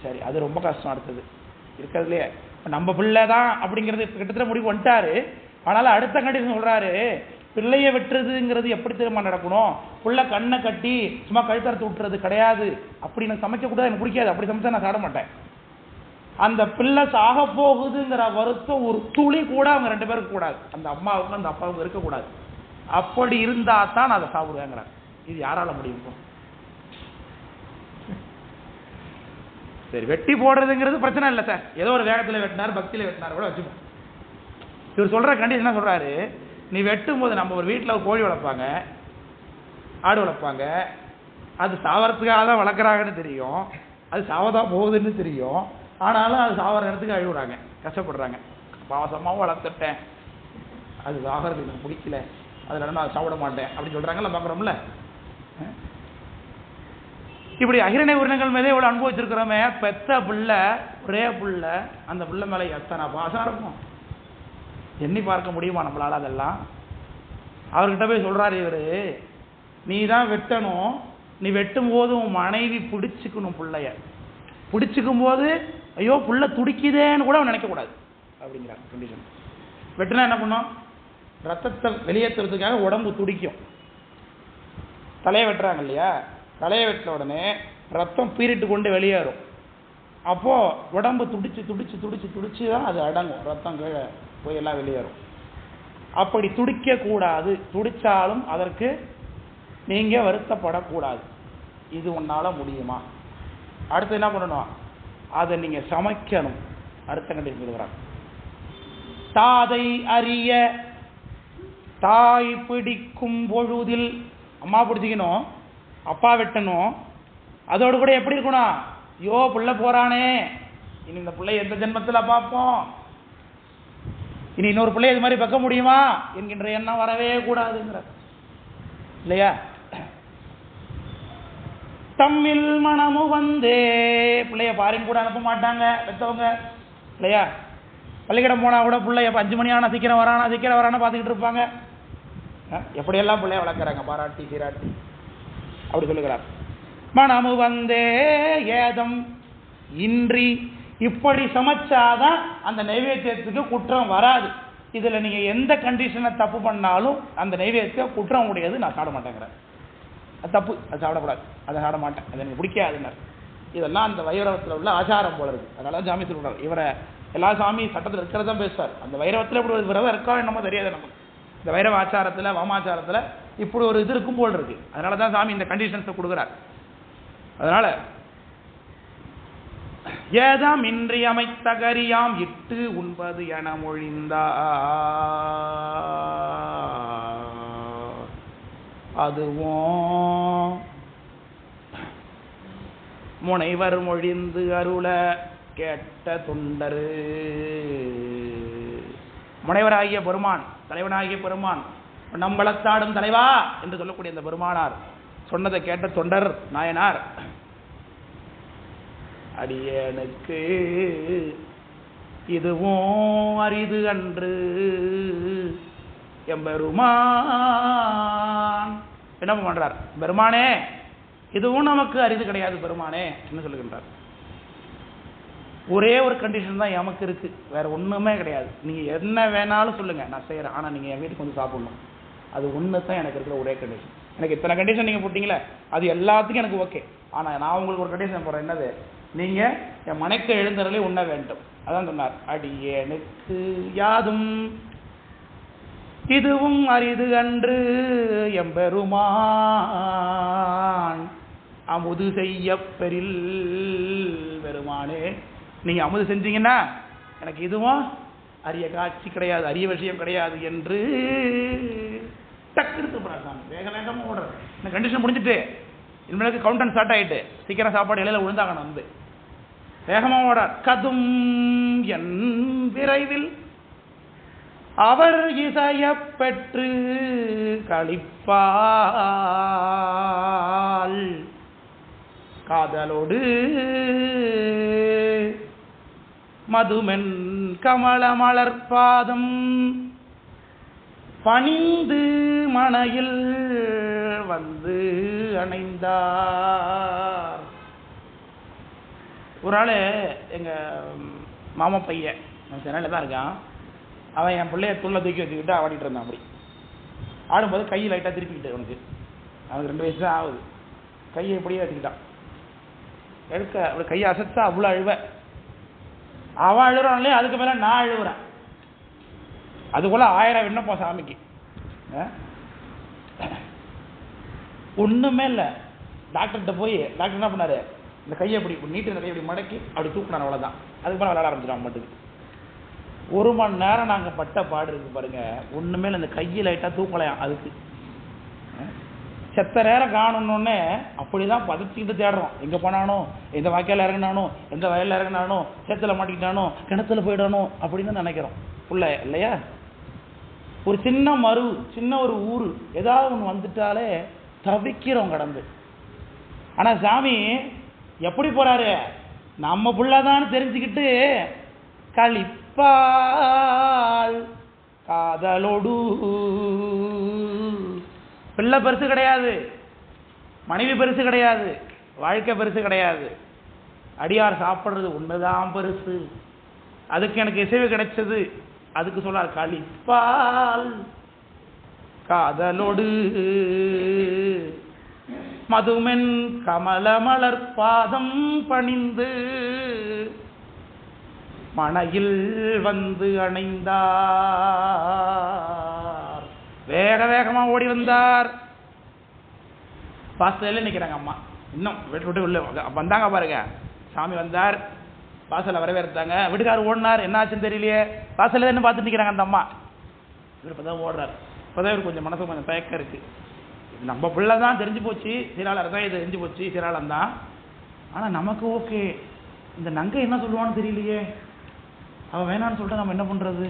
சரி அது ரொம்ப கஷ்டம். அடுத்தது இருக்கிறதுலையே நம்ம பிள்ளை தான் அப்படிங்கிறது கிட்டத்தட்ட முடிவு வந்துட்டாரு. ஆனாலும் அடுத்த கண்டிஷன் சொல்கிறாரு, பிள்ளையை வெட்டுறதுங்கிறது எப்படி திரும்ப நடக்கணும்? பிள்ளை கண்ணை கட்டி சும்மா கழுத்தறுத்து விட்டுறது கிடையாது. அப்படி எனக்கு சமைக்கக்கூடாது, எனக்கு பிடிக்காது. அப்படி சமைச்சா நான் சாப்பிட மாட்டேன். அந்த பிள்ளை சாக போகுதுங்கிற வருத்தம் ஒரு துளி கூட அவங்க 2 பேருக்கு கூடாது. அந்த அம்மாவுக்கும் அந்த அப்பாவுக்கும் இருக்கக்கூடாது. அப்படி இருந்தா தான் நான் அதை சாப்பிடுவேங்கிறார். இது யாரால முடியும்? சரி வெட்டி போடுறதுங்கிறது பிரச்சனை இல்லை சார், ஏதோ ஒரு வேகத்தில் வெட்டினார், பக்தியில் வெட்டினார் கூட வச்சுப்போம். இவர் சொல்ற கண்டிஷன் என்ன சொல்றாரு, நீ வெட்டும் போது நம்ம ஒரு வீட்டில் ஒரு கோழி வளர்ப்பாங்க, ஆடு வளர்ப்பாங்க, அது சாவறதுக்காக தான் வளர்க்குறாங்கன்னு தெரியும், அது சாவதான் போகுதுன்னு தெரியும். ஆனாலும் அது சாவர நேரத்துக்கு அழுகுறாங்க, கஷ்டப்படுறாங்க. பாவசமாகவும் வளர்த்துட்டேன், அது ஆகிறதுக்கு எனக்கு பிடிக்கல, அதில் நான் அதை சாப்பிட மாட்டேன் அப்படின்னு சொல்கிறாங்கல்ல, பார்க்குறோம்ல. இப்படி அகிரணை உயிரினங்கள் மேலே இவ்வளோ அனுபவிச்சிருக்கிறோமே, பெத்த பிள்ளை ஒரே பிள்ளை, அந்த பிள்ளை மேலே எத்தனை பாசம் இருக்கும் எண்ணி பார்க்க முடியுமா நம்மளால? அதெல்லாம் அவர்கிட்ட போய் சொல்கிறாரு இவர், நீ தான் வெட்டணும், நீ வெட்டும் போது உன் மனைவி பிடிச்சிக்கணும், பிள்ளைய பிடிச்சிக்கும் போது ஐயோ புள்ள துடிக்குதேன்னு கூட அவன் நினைக்கக்கூடாது அப்படிங்கிறார் கண்டிஷன். வெட்டினா என்ன பண்ணும்? ரத்தத்தை வெளியேற்றுறதுக்காக உடம்பு துடிக்கும். தலையை வெட்டுறாங்க இல்லையா, தலையை வெட்டின உடனே ரத்தம் பீரிட்டு கொண்டு வெளியேறும். அப்போது உடம்பு துடிச்சு துடிச்சு துடிச்சு துடிச்சு தான் அது அடங்கும், ரத்தம் கீழே போய் எல்லாம் வெளியேறும். அப்படி துடிக்கக்கூடாது, துடித்தாலும் அதற்கு நீங்கள் வருத்தப்படக்கூடாது. இது உன்னால் முடியுமா? அடுத்து என்ன பண்ணணும்? அதை நீங்கள் சமைக்கணும். அடுத்த கண்டிப்பாக சொல்கிறாங்க, தாதை அறிய தாய் பிடிக்கும் பொழுதில், அம்மா பிடிச்சிக்கணும், அப்பா வெட்டணும். அதோடு கூட எப்படி இருக்கணும்? ஐயோ பிள்ளை போறானே, இனி இந்த பிள்ளை எந்த ஜென்மத்தில் பார்ப்போம், இனி இன்னொரு பிள்ளை இது மாதிரி பார்க்க முடியுமா என்கின்ற எண்ணம் வரவே கூடாதுங்கிற இல்லையா? தம்மில் மனமு வந்தே, பிள்ளைய பாரின் கூட அனுப்ப மாட்டாங்க பெற்றவங்க இல்லையா? பள்ளிக்கூடம் போனால் கூட பிள்ளை 5 மணி ஆனால் சீக்கிரம் வரானா பார்த்துக்கிட்டு இருப்பாங்க. எப்படியெல்லாம் பிள்ளைய வளர்க்குறாங்க, பாராட்டி சீராட்டி அப்படி சொல்லுகிறார். மனமு வந்தே ஏதம் இன்றி, இப்படி சமைச்சாதான் அந்த நைவேத்தியத்துக்கு குற்றம் வராது. இதில் நீங்கள் எந்த கண்டிஷனை தப்பு பண்ணாலும் அந்த நைவேத்தியம் குற்றம் உடையது, நான் சாப்பிட மாட்டேங்கிறேன், அது தப்பு, அது சாப்பிடக்கூடாது, அதை சாப்பிட மாட்டேன், அது எனக்கு பிடிக்காதுன்னார். இதெல்லாம் அந்த வைரவத்தில் உள்ள ஆச்சாரம் போல இருக்குது. அதனால சாமி சொல்கிறார், இவரை எல்லா சாமி சட்டத்தில் இருக்கிறதான் பேசுவார். அந்த வைரவத்தில் இப்படி ஒரு விரதம் இருக்கா என்னமோ தெரியாது நமக்கு. இந்த வைரவ ஆச்சாரத்தில் வாமாச்சாரத்தில் இப்படி ஒரு இது இருக்கும் போல் இருக்கு. அதனால தான் சாமி இந்த கண்டிஷன்ஸை கொடுக்குறார். அதனால ஏதாம் இன்றி அமைத்த கரியாம் இட்டு உண்பது என மொழிந்தா, அதுவும் முனைவர் மொழிந்து அருள கேட்ட தொண்டரு. முனைவராகிய பெருமான், தலைவனாகிய பெருமான், நம்பளத்தாடும் தலைவா என்று சொல்லக்கூடிய இந்த பெருமானார் சொன்னதை கேட்ட தொண்டர் நாயனார், அடியேனுக்கு இதுவும் அரிது அன்று எம்பெருமான். என்ன பண்றார்? பெருமானே இதுவும் நமக்கு அரிது கிடையாது பெருமானே என்ன சொல்லுகின்றார். ஒரே ஒரு கண்டிஷன் தான் நமக்கு இருக்கு, வேற ஒண்ணுமே கிடையாது. நீங்க என்ன வேணாலும் சொல்லுங்க, நான் செய்யறேன், ஆனா நீங்க என் வீட்டுக்கு வந்து சாப்பிடணும். அது ஒன்று தான் எனக்கு இருக்கிற ஒரே கண்டிஷன். எனக்கு இத்தனை கண்டிஷன் நீங்க போட்டீங்களே, அது எல்லாத்துக்கும் எனக்கு ஓகே. ஆனா நான் உங்களுக்கு ஒரு கண்டிஷன் போடுறேன், என்னது? நீங்க என் மனைக்கு எழுந்தருளே உண்ண வேண்டும். அதான் சொன்னார், அடியேனுக்கு யாதும் இதுவும் அரிது அன்று எம்பெருமான் அமுது செய்ய பெரில். பெருமானே நீங்க அமுது செஞ்சீங்கன்னா எனக்கு இதுவும் அரிய காட்சி கிடையாது, அரிய விஷயம் கிடையாது என்று டக்குன்னு சாமி வேக வேகமாக ஓடுறது. இந்த கண்டிஷன் முடிஞ்சுட்டு இனிமேலுக்கு கவுண்டன் ஸ்டார்ட் ஆகிட்டு சீக்கிரம் சாப்பாடு இலையில விழுந்தாங்க வந்து வேகமாக ஓட. கதும் என் விரைவில் அவர் இசைய பெற்று கழிப்பால் காதலோடு மதுமென் கமல மலர்பாதம் பணிந்து மனையில் வந்து அணைந்தார். ஒரு ஆள் எங்கள் மாமா பையன் சென்னையில் தான் இருக்கான். அவன் என் பிள்ளைய துள்ள தூக்கி வச்சுக்கிட்டு ஆடிட்டு இருந்தான். அப்படி ஆடும்போது கையை லைட்டாக திருப்பிக்கிட்டு அவனுக்கு 2 வயசு தான் ஆகுது. கையை இப்படியே வச்சுக்கிட்டான். எடுக்க அப்படி கையை அசைச்சா அவ்வளோ அழுவ. அவன் அழுறான்லே, அதுக்கு மேலே நான் அழுவுறேன். அதுக்குள்ள 1000 விண்ணப்பம் சாமிக்கு. ஒன்றுமே இல்லை. டாக்டர்கிட்ட போய் டாக்டர் என்ன பண்ணாரு, இந்த கையை இப்படி நீட்டு, இந்த கையை இப்படி மடக்கி அப்படி தூக்கினார். அவ்வளோதான். அதுக்கு மேலே விளையாட ஆரம்பிச்சிடும் மட்டுக்கு. 1 மணி நேரம் நாங்கள் பட்ட பாடு இருக்கு பாருங்க. ஒன்றுமே இல்லை, இந்த கையை லைட்டாக தூக்கலையாம். அதுக்கு செத்த நேரம் காணணுன்னே அப்படி தான் பதச்சிக்கிட்டு தேடுறோம். எங்கே போனானோ, எந்த வாய்க்கால் இறங்கினானோ, எந்த வயலில் இறங்கினானோ, சேத்துல மாட்டிக்கிட்டானோ, கிணத்துல போயிடானோ அப்படின்னு நினைக்கிறோம். புள்ள இல்லையா, ஒரு சின்ன மறு, சின்ன ஒரு ஊர் ஏதாவது ஒன்று வந்துட்டாலே தவிக்கிறோம் கடந்து. ஆனால் சாமி எப்படி போறாரு, நம்ம புள்ளதான்னு தெரிஞ்சுக்கிட்டு களிப்பால் காதலோடு. பிள்ளை பெருசு கிடையாது, மனைவி பெருசு கிடையாது, வாழ்க்கை பெருசு கிடையாது. அடியார் சாப்பிட்றது ஒண்ணுதான் பெருசு. அதுக்கு எனக்கு இசைவு கிடைச்சது. அதுக்கு சொல்றார் களிப்பால் காதலோடு மதுமென் கமல மலர் பாதம் பணிந்து மனையில் வந்து அணைந்தார். வேக வேகமா ஓடி வந்தார். வாசல்ல நிக்கிறாங்க அம்மா. இன்னும் விட்டு விட்டு உள்ள வந்தாங்க பாருங்க. சாமி வந்தார், வாசல்ல வரவேற்றாங்க. வீட்டுக்காரர் ஓடினார், என்ன ஆச்சுன்னு தெரியலையே. வாசல்ல என்ன பார்த்துட்டு நிக்கிறாங்க அந்த அம்மா. இவர் இப்பதான் ஓடுறாரு. இப்பதான் இவர் கொஞ்சம் மனசு கொஞ்சம் தயக்கம் இருக்கு. நம்ம பிள்ளை தான் தெரிஞ்சு போச்சு, சீராளர் தான் இது தெரிஞ்சு போச்சு, சீராளம் தான். ஆனா நமக்கு ஓகே, இந்த நங்கை என்ன சொல்லுவான்னு தெரியலையே. அவன் வேணான்னு சொல்லிட்டு நம்ம என்ன பண்றது?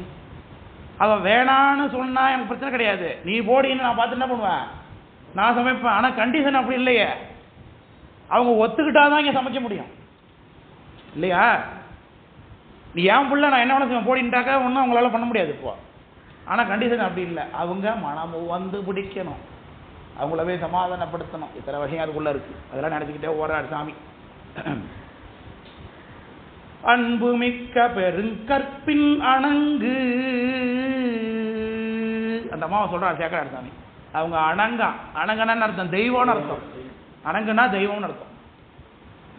அவன் வேணான்னு சொன்னா எனக்கு பிரச்சனை கிடையாது, நீ போடின்னு நான் பார்த்து என்ன பண்ணுவேன், நான் சமைப்பேன். ஆனா கண்டிஷன் அப்படி இல்லையே. அவங்க ஒத்துக்கிட்டாதான் இங்க சமைக்க முடியும் இல்லையா? நீ ஏன் புள்ள நான் என்ன வேணா போடின்ட்டாக்க ஒன்றும் அவங்களால பண்ண முடியாது இப்போ. ஆனா கண்டிஷன் அப்படி இல்லை. அவங்க மனமும் வந்து பிடிக்கணும், அவங்களவே சமாதானப்படுத்தணும். இத்தனை விஷயம் அதுக்குள்ள இருக்கு. அதெல்லாம் நினைச்சுக்கிட்டே ஓடுறாரு சாமி. அன்பு மிக்க பெருங்கற்பின் அணங்கு, அந்த அம்மாவை சொல்றாரு சேக்கரார் சாமி. அவங்க அணங்கா, அணங்கன்னு அர்த்தம் தெய்வம்னு அர்த்தம். அணங்குனா தெய்வம்னு அர்த்தம்.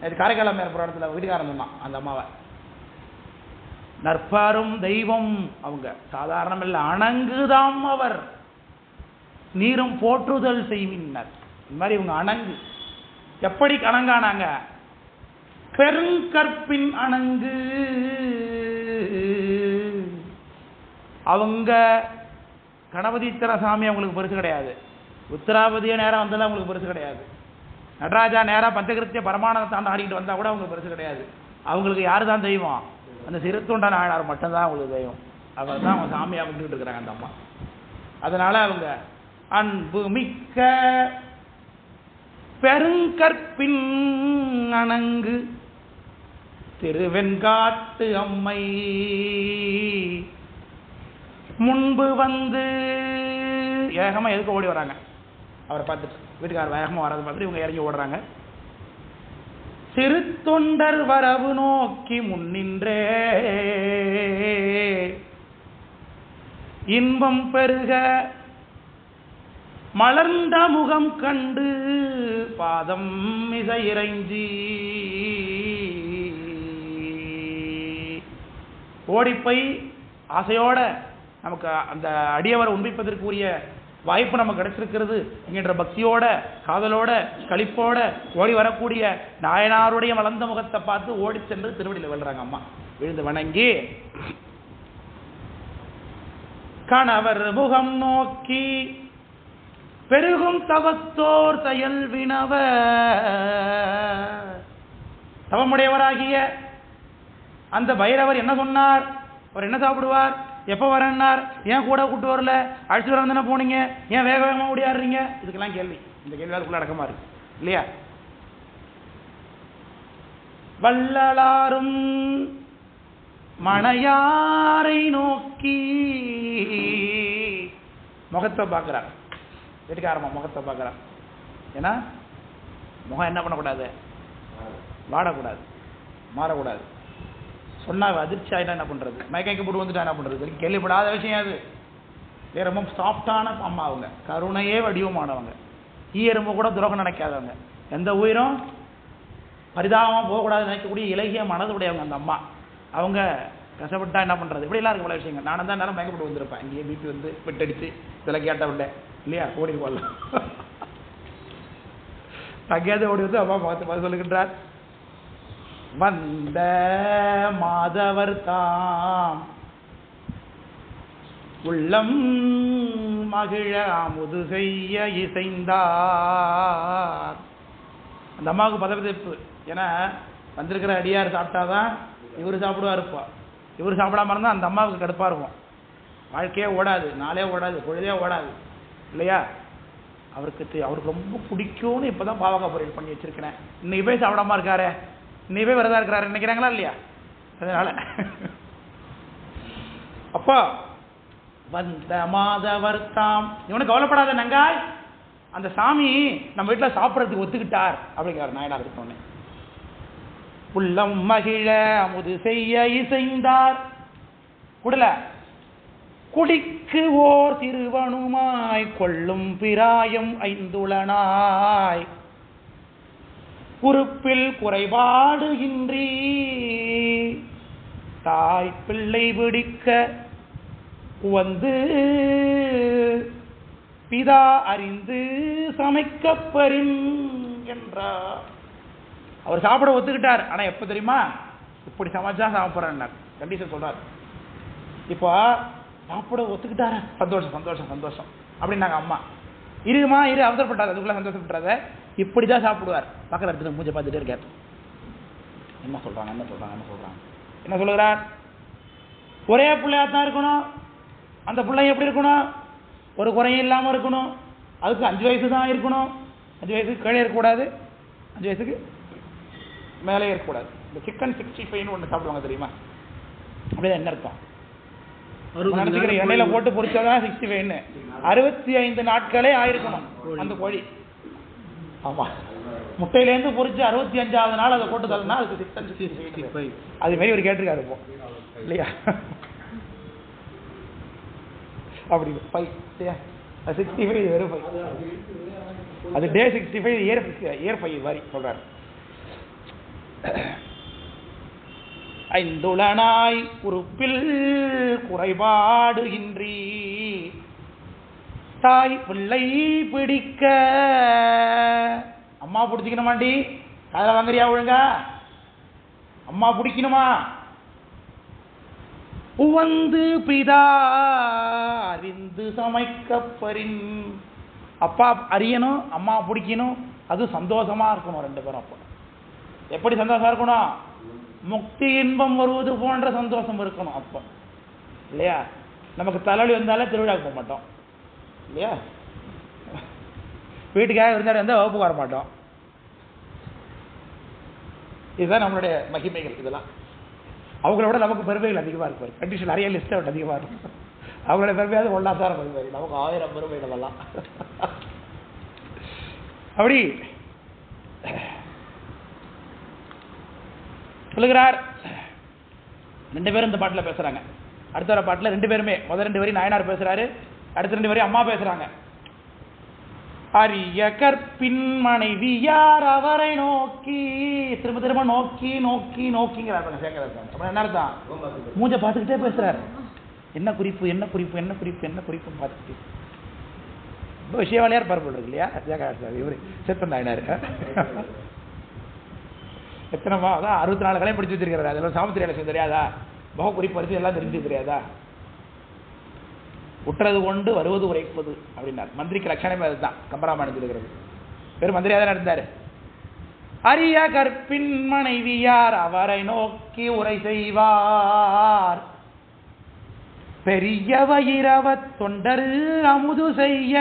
இது காரைக்காலம் மேற்புறத்துல வீட்டுக்காரன் சொன்னான் அந்த அம்மாவை. நற்பாரும் தெய்வம் அவங்க, சாதாரணம் இல்லை, அணங்குதாம் அவர் நீரும் போற்றுதல் செய்வினர். இந்த மாதிரி இவங்க அணங்கு. எப்படி அணங்கானாங்க? பெருங்கற்பின் அணங்கு. அவங்க கணபதீஸ்வர சாமி அவங்களுக்கு பெருசு கிடையாது, உத்தராபதிய நேரம் வந்தெல்லாம் அவங்களுக்கு பெருசு கிடையாது, நடராஜா நேரம் பஞ்சகிருத்திய பரமானந்தாண்டு ஆடிக்கிட்டு வந்தா கூட அவங்களுக்கு பெருசு கிடையாது. அவங்களுக்கு யாரு தான் தெய்வம்? அந்த சிறுத்தொண்ட நாயனார் மட்டும்தான் அவங்களுக்கு தெய்வம். அவர் தான் அவங்க சாமியா கும்பிட்டு இருக்கிறாங்க அந்த அம்மா. அதனால அவங்க அன்பு மிக்க பெருங்கற்பின் அணங்கு திருவெண்காட்டு அம்மை முன்பு வந்து வேகமா எதுக்கு ஓடி வராங்க அவரை பார்த்துட்டு. வீட்டுக்காரர் வேகமா வராது பார்த்துட்டு இவங்க இறங்கி ஓடுறாங்க. சிறு தொண்டர் வரவு நோக்கி முன்னின்றே இன்பம் பெருக மலர்ந்த முகம் கண்டு பாதம் மிக இறைஞ்சி ஓடிப்போய் ஆசையோட நமக்கு அந்த அடியவரை உண்பிப்பதற்குரிய வாய்ப்பு நமக்கு கிடைச்சிருக்கிறது என்கின்ற பக்தியோட, காதலோட, களிப்போட ஓடி வரக்கூடிய நாயனாருடைய வளர்ந்த முகத்தை பார்த்து ஓடி சென்று திருவடியில் விழுறாங்க அம்மா. விழுந்து வணங்கி கணவர் முகம் நோக்கி பெருகும் தவத்தோர் செயல் வினவ, தவமுடையவராகிய அந்த பைரவர் என்ன சொன்னார், அவர் என்ன சாப்பிடுவார், எப்போ வரன்னார், ஏன் கூட கூட்டு வரல, அழைச்சிட்டு வர தானே போனீங்க, ஏன் வேக வேகமாக ஓடியாடுறீங்க, இதுக்கெல்லாம் கேள்வி. இந்த கேள்வி அதுக்குள்ள அடக்கமா இருக்கு இல்லையா? வள்ளலாரும் மணையாரை நோக்கி முகத்தை பார்க்கிறார். வீட்டுக்காரமா முகத்தை பார்க்கிறார். ஏன்னா முகம் என்ன பண்ணக்கூடாது, வாடக்கூடாது, மாறக்கூடாது. சொன்னா அதிர்ச்சி ஆயிட்டா என்ன பண்றது, மயக்க போட்டு வந்துட்டா என்ன பண்றது, கேள்விப்படாத விஷயம் அது. ரொம்ப சாஃப்டான அம்மா அவங்க, கருணையே வடிவமானவங்க, ஈயெரும்பு கூட துரோகம் நினைக்காதவங்க, எந்த உயிரும் பரிதாபமா போகக்கூடாது நினைக்கக்கூடிய இலகிய மனதுடையவங்க அந்த அம்மா. அவங்க கஷ்டப்பட்டா என்ன பண்றது, இப்படி எல்லாம் இருக்கு பல விஷயங்கள். நானும் தான் நேரம் மயக்கப்பட்டு வந்திருப்பேன், இங்கேயே பிபி வந்து விட்டடிச்சு இதெல்லாம் கேட்ட விட இல்லையா, ஓடி போடலாம். அங்கேயாவது ஓடி வந்து அம்மா பார்த்து சொல்லுகின்றார், வந்த மாதவர் தாம் உள்ளம் மகிழ அமுது செய்ய இசைந்தார். அந்த அம்மாவுக்கு பதவிப்பு. ஏன்னா வந்திருக்கிற அடியார் சாப்பிட்டாதான் இவர் சாப்பிடுவா இருப்பா, இவர் சாப்பிடாம இருந்தால் அந்த அம்மாவுக்கு கடுப்பா இருக்கும். வாழ்க்கையே ஓடாது, நாளே ஓடாது, பொழுதே ஓடாது இல்லையா. அவருக்கு ரொம்ப பிடிக்கும்னு இப்பதான் பாவகா பொரியல் பண்ணி வச்சிருக்கிறேன். இன்னைக்கு போய் சாப்பிடாம இருக்காரு, இன்னைக்கு போய் விரதா இருக்கிறாரு நினைக்கிறாங்களா இல்லையா. அதனால அப்பா வந்த மாதவர் தாம், இவனு கவலைப்படாத நங்காய், அந்த சாமி நம்ம வீட்டுல சாப்பிடறதுக்கு ஒத்துக்கிட்டார் அப்படிங்கிறார் நாயனார். இருக்கோன்னு உள்ளம் மகிழ அமுது செய்ய இசைந்தார். குடல குடிக்கு ஓர் திருவனுமாய் கொள்ளும் பிராயம் ஐந்துளனாய் உறுப்பில் குறைபாடு இன்றி தாய் பிள்ளை பிடிக்க வந்து பிதா அறிந்து சமைக்கப்பெறின் என்றார். அவர் சாப்பிட ஒத்துக்கிட்டார். ஆனா எப்ப தெரியுமா, இப்படி சமைச்சா சாப்பிட்றேன் கண்டிஷன் சொல்றாரு. இப்போ சாப்பிட ஒத்துக்கிட்டார, சந்தோஷம் சந்தோஷம் சந்தோஷம் அப்படின்னாங்க அம்மா. இருமா இரு, அவசரப்பட்டார், அதுக்குள்ள சந்தோஷப்பட்டாத, இப்படிதான் சாப்பிடுவார். பக்கத்துல எடுத்து மூஞ்ச பார்த்துட்டே இருக்கார். என்ன சொல்றாங்க என்ன சொல்றாங்க என்ன சொல்றாங்க என்ன சொல்லுகிறார், ஒரே பிள்ளையாத்தான் இருக்கணும், அந்த பிள்ளை எப்படி இருக்கணும், ஒரு குறையும் இல்லாம இருக்கணும், அதுக்கு 5 வயசு தான் இருக்கணும், 5 வயசுக்கு கீழே இருக்கக்கூடாது, 5 வயசுக்கு மேலே இருக்கக்கூடாது. இந்த சிக்கன் 65 ஒன்று சாப்பிடுவாங்க தெரியுமா, அப்படிதான் என்ன அர்த்தம், எண்ணெயில போட்டு பொரிச்சாதான் 65, 65 நாட்களே ஆயிருக்கணும் அந்த கோழி. ஆமா, முட்டையிலேருந்து பொரிச்சு 65வது நாள் அதை போட்டு தரணும்னா அதுக்கு சிக்கன் 65. அது மாதிரி ஒரு கேட்டிருக்காரு இப்போ இல்லையா. அப்படி 65 வெறும் 5, அது டே 65 இயர் 5 மாதிரி சொல்றாரு. ஐந்துளனாய் உறுப்பில் குறைபாடு இன்றி தாய் பிள்ளை பிடிக்க. அம்மா பிடிச்சிக்கணுமாண்டி, காதல வாங்குறியா ஒழுங்கா, அம்மா பிடிக்கணுமா, உவந்து பிதா அறிந்து சமைக்கப்பரின். அப்பா அறியணும், அம்மா பிடிக்கணும், அது சந்தோஷமா இருக்கணும் 2 பேரும். அப்போ எப்படி சந்தோஷமா இருக்கணும், முக்தி இன்பம் வருவது போன்ற சந்தோஷம் இருக்கணும் அப்போ இல்லையா. நமக்கு தலைவலி வந்தாலே திருவிழாவுக்கு போக மாட்டோம் இல்லையா, வீட்டுக்காக இருந்தாலும் வந்தால் வகுப்புக்கு வர மாட்டோம். இதுதான் நம்மளுடைய மகிமைகள். இதெல்லாம் அவங்கள விட நமக்கு பெருமைகள் அதிகமாக இருப்பார். கண்டிஷன் நிறைய லிஸ்ட் அவுட் அதிகமாக இருக்கும். அவங்களோட பெருமையாவது ஒன்றாத்தார பெருமைகள், நமக்கு 1000 பெருமைகள் எல்லாம். அப்படி சொல்லுகிறார். 2 பேரும் இந்த பாட்டில் பேசுறாங்க. அடுத்த வர பாட்டில் 2 பேருமே, முதல் 2 வரி நாயனார் பேசுறாரு, அடுத்த 2 வரி அம்மா பேசுறாங்க. அரிய கற்பின் மனைவியார் அவரை நோக்கி, திரும்ப திரும்ப நோக்கி நோக்கி நோக்கிங்கிறார். என்ன அர்த்தம், மூஞ்ச பார்த்துக்கிட்டே பேசுறாரு. என்ன குறிப்பு என்ன குறிப்பு என்ன குறிப்பு என்ன குறிப்புன்னு பார்த்துக்கிட்டு ரொம்ப விஷயவாளியார் பரப்பல் இருக்கு இல்லையா. இவரு சேத்தன் நாயனார் எத்தனைமா அதான் 64 கலையும் படிச்சு வச்சிருக்கிறாரு. அதெல்லாம் சாமுத்திரி லட்சம் தெரியாதா, முக குறிப்பு வரிசை எல்லாம் தெரிஞ்சு தெரியாதா. உற்றது கொண்டு வருவது உரைப்பது அப்படின்னார். மந்திரிக்கு லட்சணமே அதுதான் கம்பராமாயணத்தில் இருக்கிறது. பேர் மந்திரியா தான் இருந்தாரு. அரிய கற்பின் மனைவியார் அவரை நோக்கி உரை செய்வார், பெரிய வயிரவ தொண்டரு அமுது செய்ய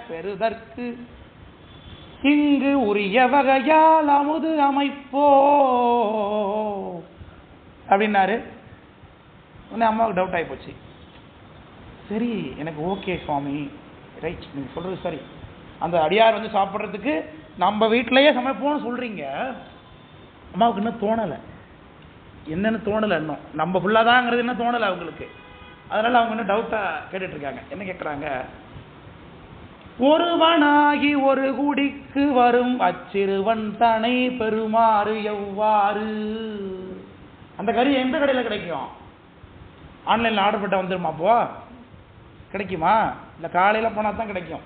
பெறுதற்கு இங்கு உரிய வகையால் அமுது அமைப்போ அப்படின்னாரு. உடனே அம்மாவுக்கு டவுட் ஆகி போச்சு. சரி, எனக்கு ஓகே சுவாமி, ரைட், நீங்க சொல்றது சரி. அந்த அடியார் வந்து சாப்பிட்றதுக்கு நம்ம வீட்டிலேயே சமைப்போம்னு சொல்றீங்க. அம்மாவுக்கு இன்னும் தோணலை, என்னன்னு தோணலை, இன்னும் நம்ம ஃபுல்லாதாங்கிறது என்ன தோணலை அவங்களுக்கு. அதனால அவங்க இன்னும் டவுட்டா கேட்டுட்டு இருக்காங்க. என்ன கேட்குறாங்க? ஒருவனாகி ஒரு குடிக்கு வரும் அச்சிறுவன் தனை பெறுமாறு எவ்வாறு? அந்த கறி எந்த கடையில் கிடைக்கும்? ஆன்லைனில் ஆர்டர் பண்ண வந்துருமா? அப்போ கிடைக்குமா? இல்லை காலையில் போனால் தான் கிடைக்கும்.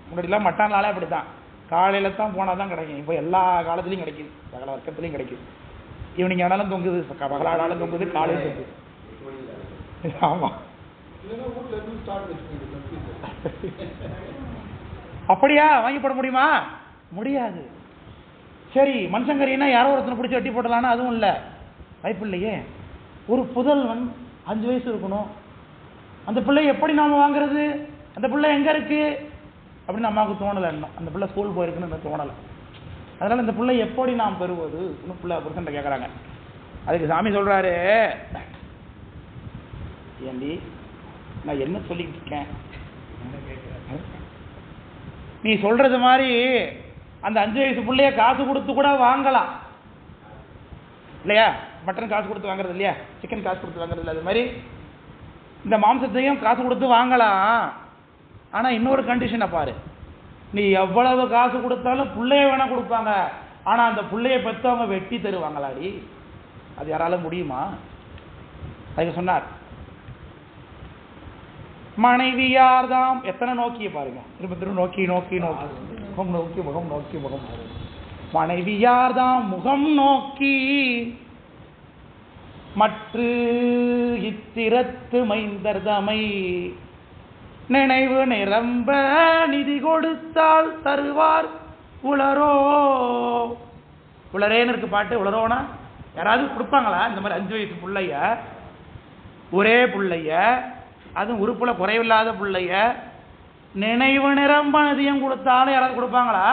முன்னாடிலாம் மட்டானாலே அப்படி தான், காலையில் தான் போனால் தான் கிடைக்கும். இப்போ எல்லா காலத்துலேயும் கிடைக்குது, சகல வர்க்கத்துலேயும் கிடைக்குது. ஈவினிங் ஆனாலும் தொங்குது, பகலானாலும் தொங்குது, காலையில் தொங்குது. ஆமாம், அப்படியா வாங்கி போட முடியுமா? முடியாது. சரி, மனுஷங்கறினா யாரோ ஒருத்தனை பிடிச்சி வெட்டி போடலான்னா அதுவும் இல்லை, வாய்ப்பு இல்லையே. ஒரு புதல்வன் 5 வயசு இருக்கணும், அந்த பிள்ளை எப்படி நாம வாங்குறது? அந்த பிள்ளை எங்க இருக்கு அப்படின்னு அம்மாவுக்கு தோணலை. இன்னும் அந்த பிள்ளை ஸ்கூல் போயிருக்குன்னு தோணலை. அதனால இந்த பிள்ளை எப்படி நாம் பெறுவது? இன்னும் பிள்ளை புருஷன் கேட்குறாங்க. அதுக்கு சாமி சொல்றாரு, ஏண்டி நான் என்ன சொல்லிக்கிட்டு இருக்கேன்? நீ சொல்றது மாதிரி அந்த 5 வயசு பிள்ளைய காசு கொடுத்து கூட வாங்கலாம் இல்லையா? மட்டன் காசு கொடுத்து வாங்குறது இல்லையா, சிக்கன் காசு கொடுத்து வாங்குறது இல்லை, அது மாதிரி இந்த மாம்சத்தையும் காசு கொடுத்து வாங்கலாம். ஆனா இன்னொரு கண்டிஷனை பாரு, நீ எவ்வளவு காசு கொடுத்தாலும் பிள்ளைய வேணா கொடுப்பாங்க, ஆனா அந்த பிள்ளைய பெற்றவங்க வெட்டி தருவாங்களாடி? அது யாரால முடியுமா? அதுக்கு சொன்னார், மனைவியார்தாம். எத்தனை நோக்கிய பாருங்க, திரும்ப நோக்கி நோக்கி நோக்கி, முகம் நோக்கி முகம் நோக்கி முகம். மனைவியார்தாம் முகம் நோக்கி மற்ற இத்திரத்து மைந்தர்தமை நினைவு நிரம்ப நிதி கொடுத்தால் தருவார் உளரோ. உளரேன்னு இருக்கு பாட்டு. உளரோனா யாராவது கொடுப்பாங்களா? இந்த மாதிரி 5 வயசு பிள்ளைய, ஒரே பிள்ளைய, அதுவும் உறுப்புல குறைவில்லாத பிள்ளைய நினைவு நிரம்ப நிதியம் கொடுத்தாலும் யாராவது கொடுப்பாங்களா?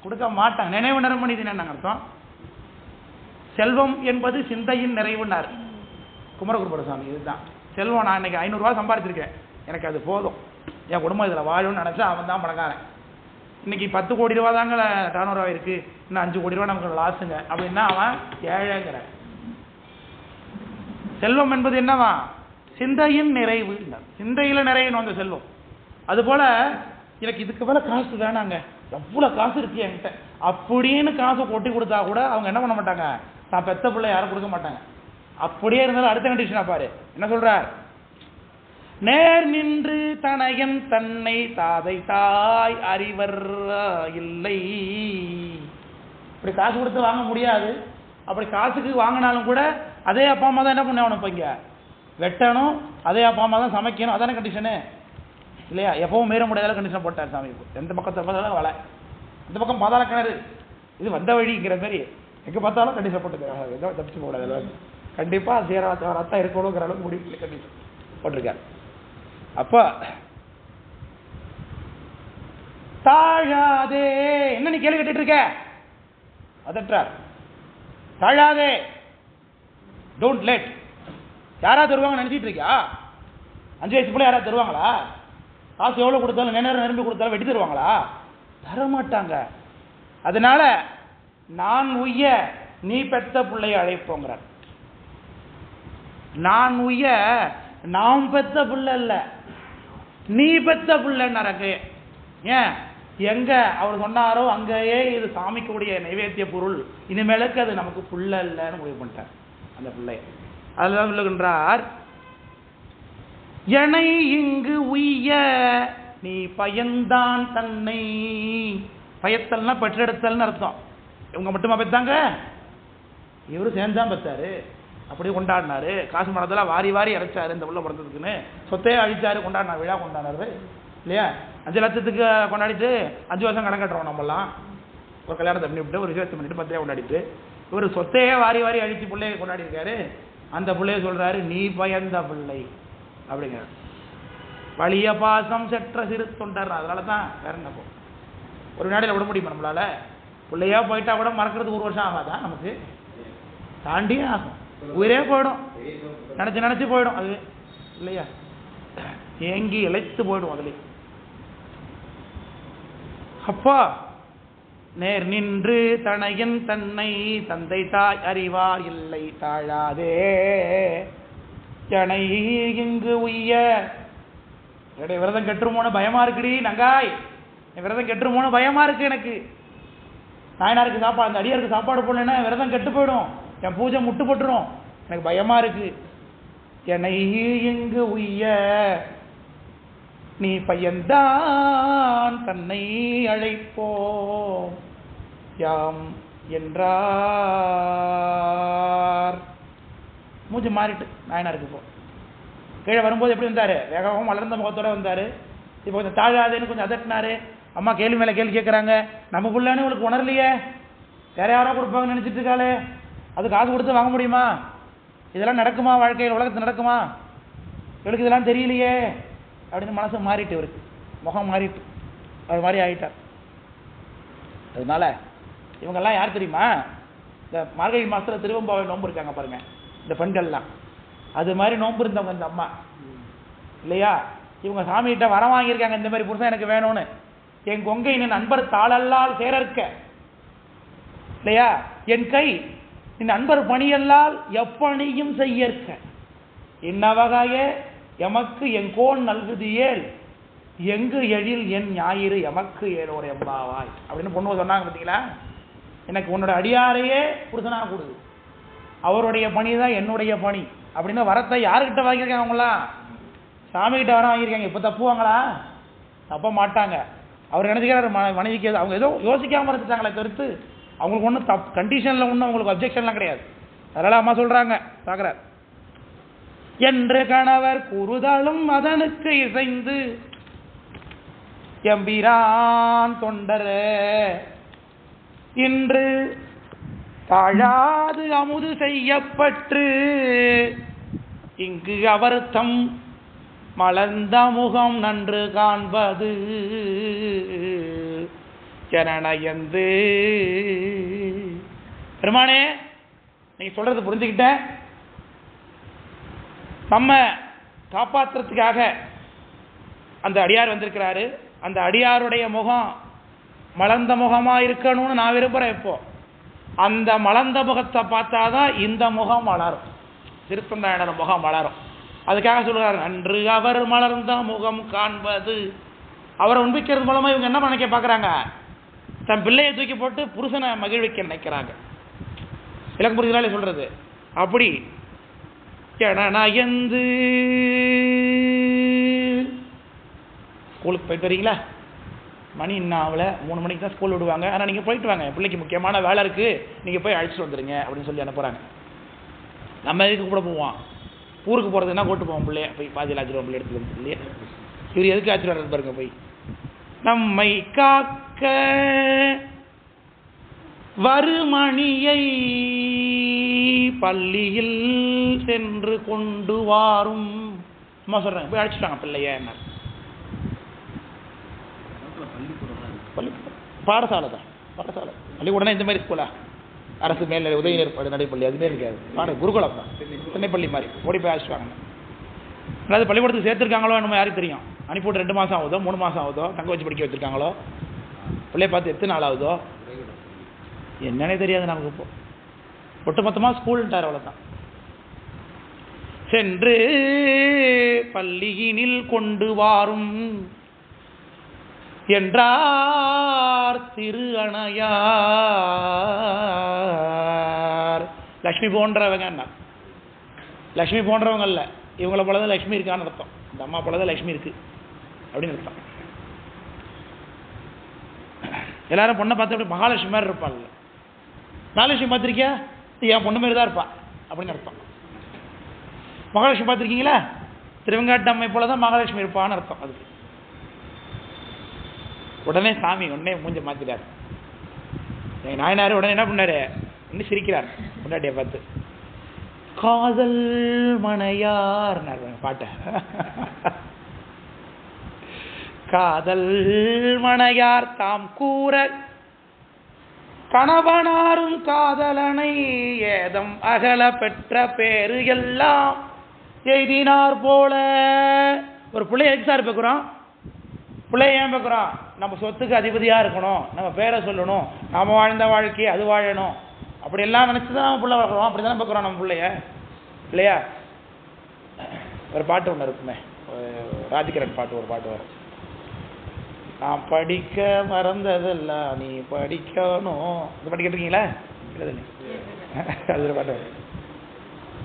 கொடுக்க மாட்டாங்க. நினைவு நிரம்ப நிதி என்ன அர்த்தம்? செல்வம் என்பது சிந்தையின் நிறைவுனார் குமரகுருபர சாமி. இதுதான் செல்வம். நான் இன்னைக்கு 500 ரூபாய் சம்பாதிச்சிருக்கேன், எனக்கு அது போதும், என் குடும்பம் இதில் வாழும்னு நினைச்சா அவன் தான் பணக்காரன். இன்னைக்கு 10 கோடி ரூபா தாங்க டர்ன் ஓவர் இருக்கு, இன்னும் 5 கோடி ரூபா நமக்கு லாஸுங்க அப்படின்னா அவன் ஏழைங்கிற. செல்வம் என்பது என்னவா? சிந்தையின் நிறைவு. சிந்தையில நிறையணும் அந்த செல்வம். அதுபோல எனக்கு இதுக்கு மேல காசு வேணாங்க, எவ்வளவு காசு இருக்கு என்கிட்ட அப்படின்னு காசை கொட்டி கொடுத்தா கூட அவங்க என்ன பண்ண மாட்டாங்க? நான் பெத்த பிள்ளை யாரும் கொடுக்க மாட்டாங்க. அப்படியே இருந்தாலும் அடுத்த கண்டிஷனா பாரு, என்ன சொல்றார்? நேர் நின்று தனையன் தன்னை தாதை தாய் அறிவர் இல்லை. இப்படி காசு கொடுத்து வாங்க முடியாது. அப்படி காசுக்கு வாங்கினாலும் கூட அதே அப்பா அம்மா தான் என்ன பண்ணணும்? இப்போ இங்க வெட்டணும், அதே அப்பா அம்மா தான் சமைக்கணும். அதான கண்டிஷனு இல்லையா? எப்பவும் மீற முடியாத கண்டிஷன் போட்டார் சாமி. எந்த பக்கத்தை பார்த்தாலும் வலை, இந்த பக்கம் பாதாள கிணறு, இது வந்த வழிங்கிற மாதிரி எங்க பார்த்தாலும் கண்டிஷன் போட்டுருக்காங்க. ஏதோ தப்பிச்சு போடாது, கண்டிப்பா ரத்தம் இருக்கணுங்கிற அளவுக்கு முடிவு கண்டிஷன் போட்டிருக்காரு. அப்ப தாழாதே, என்ன நீ கேள்வி கேட்டுட்டு இருக்க? அதற்றார், தாழாதே, டோன்ட் லெட். யாராவது தருவாங்க நினைச்சிட்டு இருக்கியா? 5 வயசு பிள்ளை யாராவது தருவாங்களா? காசு எவ்வளவு கொடுத்தாலும் நேரம் நிரம்பி கொடுத்தாலும் வெட்டி தருவாங்களா? தரமாட்டாங்க. அதனால நான் உய்ய நீ பெத்த பிள்ளைய அழைப்போங்கிறார். நான் உய்ய நாம் பெத்த பிள்ளை இல்ல, நீ பெத்த பிள்ளைன்னாரு. ஏன்? எங்க அவர் சொன்னாரோ அங்கேயே இது சாமிக்குடைய நைவேத்திய பொருள், இனிமேலுக்கு அது நமக்கு புள்ள இல்லைன்னு முடிவு பண்ணிட்டார் அந்த பிள்ளைய. அதுதான் சொல்லுகின்றார், எனை இங்கு உய்ய நீ பயந்தான் தன்னை. பயத்தல்னா பெற்றெடுத்தல்னு அர்த்தம். இவங்க மட்டுமா பெத்தாங்க? இவரு சேர்ந்தான் பெத்தாரு. அப்படியே கொண்டாடினாரு. காசு மரத்தெல்லாம் வாரி வாரி இறைச்சாரு இந்த உள்ள பிறந்ததுக்குன்னு. சொத்தையே அழிச்சாரு, கொண்டாடினார், விழா கொண்டாடினாரு இல்லையா? 5 லட்சத்துக்கு கொண்டாடிட்டு 5 வருஷம் கடன் கட்டுறோம் நம்மலாம். ஒரு கல்யாணத்தை பண்ணிவிட்டு ஒரு விசேஷத்தை பண்ணிட்டு 10 கொண்டாடிட்டு இவர் சொத்தையே வாரி வாரி அழிச்சு பிள்ளைய கொண்டாடி இருக்காரு. அந்த பிள்ளைய சொல்றாரு நீ பயந்த பிள்ளை அப்படிங்கிற. வலிய பாசம் செற்ற சிறு தொண்டர். அதனால தான் வேற என்ன ஒரு வினாடியில் விட முடியுமா நம்மளால? பிள்ளையா போயிட்டா கூட மறக்கிறதுக்கு 1 வருஷம் ஆகாதா? நமக்கு தாண்டியே ஆகும். உயிரே போயிடும், நினச்சி போயிடும் அது இல்லையா? ஏங்கி இழைத்து போயிடும் அதுல. அப்பா நேர் நின்று தனையன் தன்னை தந்தை தாய் அறிவார் இல்லை தாழாதே ஜனை இங்கு உய்ய. என்னுடைய விரதம் கெட்டுருமோன்னு பயமா இருக்குடி நங்காய், என் விரதம் கெட்டுருமோன்னு பயமா இருக்கு எனக்கு. நாயனாருக்கு சாப்பாடு, அந்த அடியாருக்கு சாப்பாடு போடலன்னா விரதம் கெட்டு போயிடும், என் பூஜை முட்டு போட்டுரும், எனக்கு பயமா இருக்கு. என்னை இங்கு உய்ய நீ பையன்தான் தன்னை அழைப்போம் யாம் என்றார். மூஞ்சி மாறிட்டு நாயனாருக்கு. இப்போ கீழே வரும்போது எப்படி வந்தாரு? வேகமாக வளர்ந்த முகத்தோட வந்தாரு. இப்போ கொஞ்சம் தாழாதேன்னு கொஞ்சம் அதட்டினாரு. அம்மா கேள்வி மேலே கேள்வி கேட்குறாங்க. நம்ம பிள்ளைன்னு உங்களுக்கு உணரலையே, வேற யாரோ கொடுப்பாங்கன்னு நினச்சிட்டு இருக்காளே, அது காசு கொடுத்து வாங்க முடியுமா? இதெல்லாம் நடக்குமா வாழ்க்கையில், உலகத்தில் நடக்குமா? இவருக்கு இதெல்லாம் தெரியலையே அப்படின்னு மனசு மாறிட்டு, இவருக்கு முகம் மாறிட்டு அது மாதிரி ஆகிட்டார். அதனால இவங்கெல்லாம் யார் தெரியுமா? இந்த மார்கழி மாதத்தில் திருவம்பாவை நோன்பு இருக்காங்க பாருங்க, இந்த பெண்கள்லாம் அது மாதிரி நோன்பு இருந்தவங்க இந்த அம்மா இல்லையா? இவங்க சாமிகிட்ட வரம் வாங்கியிருக்காங்க, இந்த மாதிரி புருஷன் எனக்கு வேணும்னு. என் கொங்கை நின் நண்பர் தாளல்லால் சேரற்க இல்லையா, என் கை நின் நண்பர் பணியல்லால் எப்பணியும் செய்யற்க, இன்னவகையே எமக்கு என் கோன் நல்குதியேல் எங்கு எழில் என் ஞாயிறு எமக்கு ஏழோர் எம்பாவாய் அப்படின்னு பொண்ணு சொன்னாங்க. பார்த்தீங்களா? எனக்கு உன்னோட அடியாரையே புருஷனாக கொடுது, அவருடைய பணி தான் என்னுடைய பணி அப்படின்னு வரத்தை யாருக்கிட்ட வாங்கியிருக்காங்க? அவங்களாம் சாமிகிட்ட வர வாங்கியிருக்காங்க. இப்போ தப்புவாங்களா? தப்ப மாட்டாங்க. அவர் நினைச்சுக்கிறார் மனைவிக்கு, அவங்க ஏதோ யோசிக்காமல் இருந்துட்டாங்களே தவிர்த்து அவங்களுக்கு ஒன்றும் கண்டிஷனில் ஒன்றும் அவங்களுக்கு அப்ஜெக்ஷன்லாம் கிடையாது. அதனால அம்மா சொல்கிறாங்க, பார்க்குறார் என்று கணவர் கூறுதலும் அதனுக்கு இசைந்து எம்பிரான் தொண்டர இன்று தாழாது அமுது செய்யப்பட்டு இங்கு அவர் தம் மலர்ந்த முகம் நன்று காண்பது ஜனநயந்து. பெருமானே, நீங்க சொல்றது புரிஞ்சுக்கிட்டேன். நம்ம காப்பாற்றுறதுக்காக அந்த அடியார் வந்திருக்கிறாரு. அந்த அடியாருடைய முகம் மலர்ந்த முகமா இருக்கணும்னு நான் விரும்புறேன். இப்போ அந்த மலர்ந்த முகத்தை பார்த்தாதான் இந்த முகம் வளரும், திருத்தந்தாயனர் முகம் வளரும். அதுக்காக சொல்றாரு, அன்று அவர் மலர்ந்த முகம் காண்பது. அவரை உண்பிக்கிறது மூலமா இவங்க என்ன நினைக்க பார்க்குறாங்க? தன் பிள்ளையை தூக்கி போட்டு புருஷனை மகிழ்விக்க நினைக்கிறாங்க. விளக்கு புரிதலாலே சொல்றது. அப்படி நயந்து ஸ்கூலுக்கு போயிட்டு வரீங்களா? மணி இன்னும் ஆகல, 3 மணிக்கு தான் ஸ்கூல் விடுவாங்க. ஆனால் நீங்கள் போயிட்டு வாங்க, பிள்ளைக்கு முக்கியமான வேலை இருக்குது, நீங்கள் போய் அழைச்சிட்டு வந்துடுங்க அப்படின்னு சொல்லி அனுப்புகிறாங்க. நம்ம எதுக்கு கூட போவோம்? ஊருக்கு போகிறதுனா கூட்டு போவோம் பிள்ளைய, போய் பாதியில் ஆச்சிடுவோம் பிள்ளை எடுத்துட்டு இல்லையா? இவர் எதுக்கு ஆச்சிட்டு வர்றது பாருங்க. போய் நம்மை காக்க வருமணியை பள்ளியில் சென்று கொண்டு வாரும். அம்மா சொல்கிறாங்க, போய் அழைச்சிட்டாங்க பிள்ளைய. என்ன பாடசாலை தான், பாடசாலை. பள்ளிக்கூடனா இந்த மாதிரி ஸ்கூலா? அரசு மேல்நிலை உதவிநீர் நடைப்பள்ளி அதுமாரி இருக்காது, குருகுலம் தான், சென்னைப்பள்ளி மாதிரி. ஓடி போய் அழைச்சிட்டாங்க. அதாவது பள்ளிக்கூடத்துக்கு சேர்த்துருக்காங்களோ என்னமோ யாருக்கு தெரியும். அனுப்பிவிட்டு 2 மாதம் ஆகுதோ 3 மாதம் ஆகுதோ, தங்க வச்சு படிக்க வச்சுருக்காங்களோ, பிள்ளைய பார்த்து எத்தனை நாள் ஆகுதோ என்னன்னே தெரியாது நமக்கு. இப்போ ஒட்டுமொத்தமாக ஸ்கூல்ட்டார், அவ்வளோதான். சென்று பள்ளியினில் கொண்டு வாரும் என்றார் திரு அணையார். லக்ஷ்மி போன்றவங்க என்ன? லக்ஷ்மி போன்றவங்க இல்லை, இவங்கள போலதான் லக்ஷ்மி இருக்கான்னு அர்த்தம். இந்த அம்மா போலதான் லக்ஷ்மி இருக்கு அப்படின்னு அர்த்தம். எல்லாரும் பொண்ணை பார்த்து அப்படி மகாலட்சுமி மாதிரி இருப்பாள். மகாலட்சுமி பார்த்துருக்கியா? என் பொண்ணு மாதிரி தான் இருப்பா அப்படின்னு அர்த்தம். மகாலட்சுமி பார்த்துருக்கீங்களா? திருவெங்காட்டு அம்மை போலதான் மகாலட்சுமி இருப்பான்னு அர்த்தம். அதுக்கு உடனே சாமி உடனே மூஞ்ச மாத்திட்டார். எங்க நாயனாரு உடனே என்ன பண்ணாரு? இன்னும் சிரிக்கிறார் பொண்டாட்டியை பார்த்து. காதல் மனையார் பாட்ட காதல் மனையார் தாம் கூற கணவனாரும் காதலனை ஏதம் அகல பெற்ற பேரு எல்லாம் எய்தினார் போல. ஒரு பிள்ளைய எதுக்கு சார் பார்க்குறோம்? பிள்ளைய ஏன் பார்க்குறோம்? நம்ம சொத்துக்கு அதிபதியாக இருக்கணும், நம்ம பேரை சொல்லணும், நாம் வாழ்ந்த வாழ்க்கையை அது வாழணும், அப்படி எல்லாம் நினச்சி தான் நம்ம பிள்ளை வளர்க்குறோம். அப்படி தானே பார்க்குறோம் நம்ம பிள்ளைய, இல்லையா? ஒரு பாட்டு ஒன்று இருக்குமே, ராஜகிரண் பாட்டு, ஒரு பாட்டு வரும், நான் படிக்க மறந்ததெல்லாம் நீ படிக்கணும். அது பாட்டு கேட்டிருக்கீங்களா? அது ஒரு பாட்டு வரும்.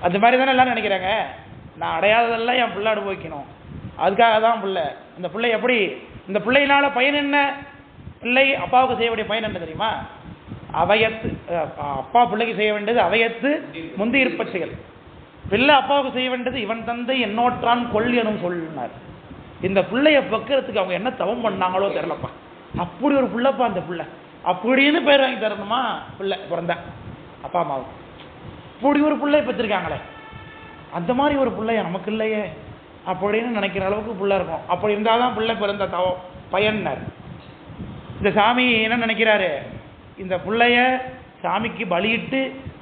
அது மாதிரி தானே எல்லாரும் நினைக்கிறாங்க, நான் அடையாததெல்லாம் என் பிள்ளை அனுபவிக்கணும், அதுக்காக தான் பிள்ளை. இந்த பிள்ளை எப்படி, இந்த பிள்ளையினால பயன் என்ன? பிள்ளை அப்பாவுக்கு செய்ய வேண்டிய பயன் என்ன தெரியுமா? அவையத்து, அப்பா பிள்ளைக்கு செய்ய வேண்டியது அவையத்து முந்தி இருப்ப செயல். பிள்ளை அப்பாவுக்கு செய்ய வேண்டியது இவன் தந்தை என்னோற்றான் கொள் எனும் சொன்னார். இந்த பிள்ளைய பக்கிறதுக்கு அவங்க என்ன தவம் பண்ணாங்களோ தெரியலப்பா, அப்படி ஒரு பிள்ளைப்பா அந்த பிள்ளை அப்படின்னு பேர் வாங்கி தரணுமா? பிள்ளை பிறந்த அப்பா அம்மாவுக்கு அப்படி ஒரு பிள்ளை பெற்றிருக்காங்களே, அந்த மாதிரி ஒரு பிள்ளைய நமக்கு இல்லையே அப்படின்னு நினைக்கிற அளவுக்கு பிள்ளை இருக்கும். அப்படி இருந்தால் தான் பிள்ளை பிறந்த தவம் பயன்னார். இந்த சாமி என்ன நினைக்கிறாரு, இந்த பிள்ளைய சாமிக்கு பலியிட்டு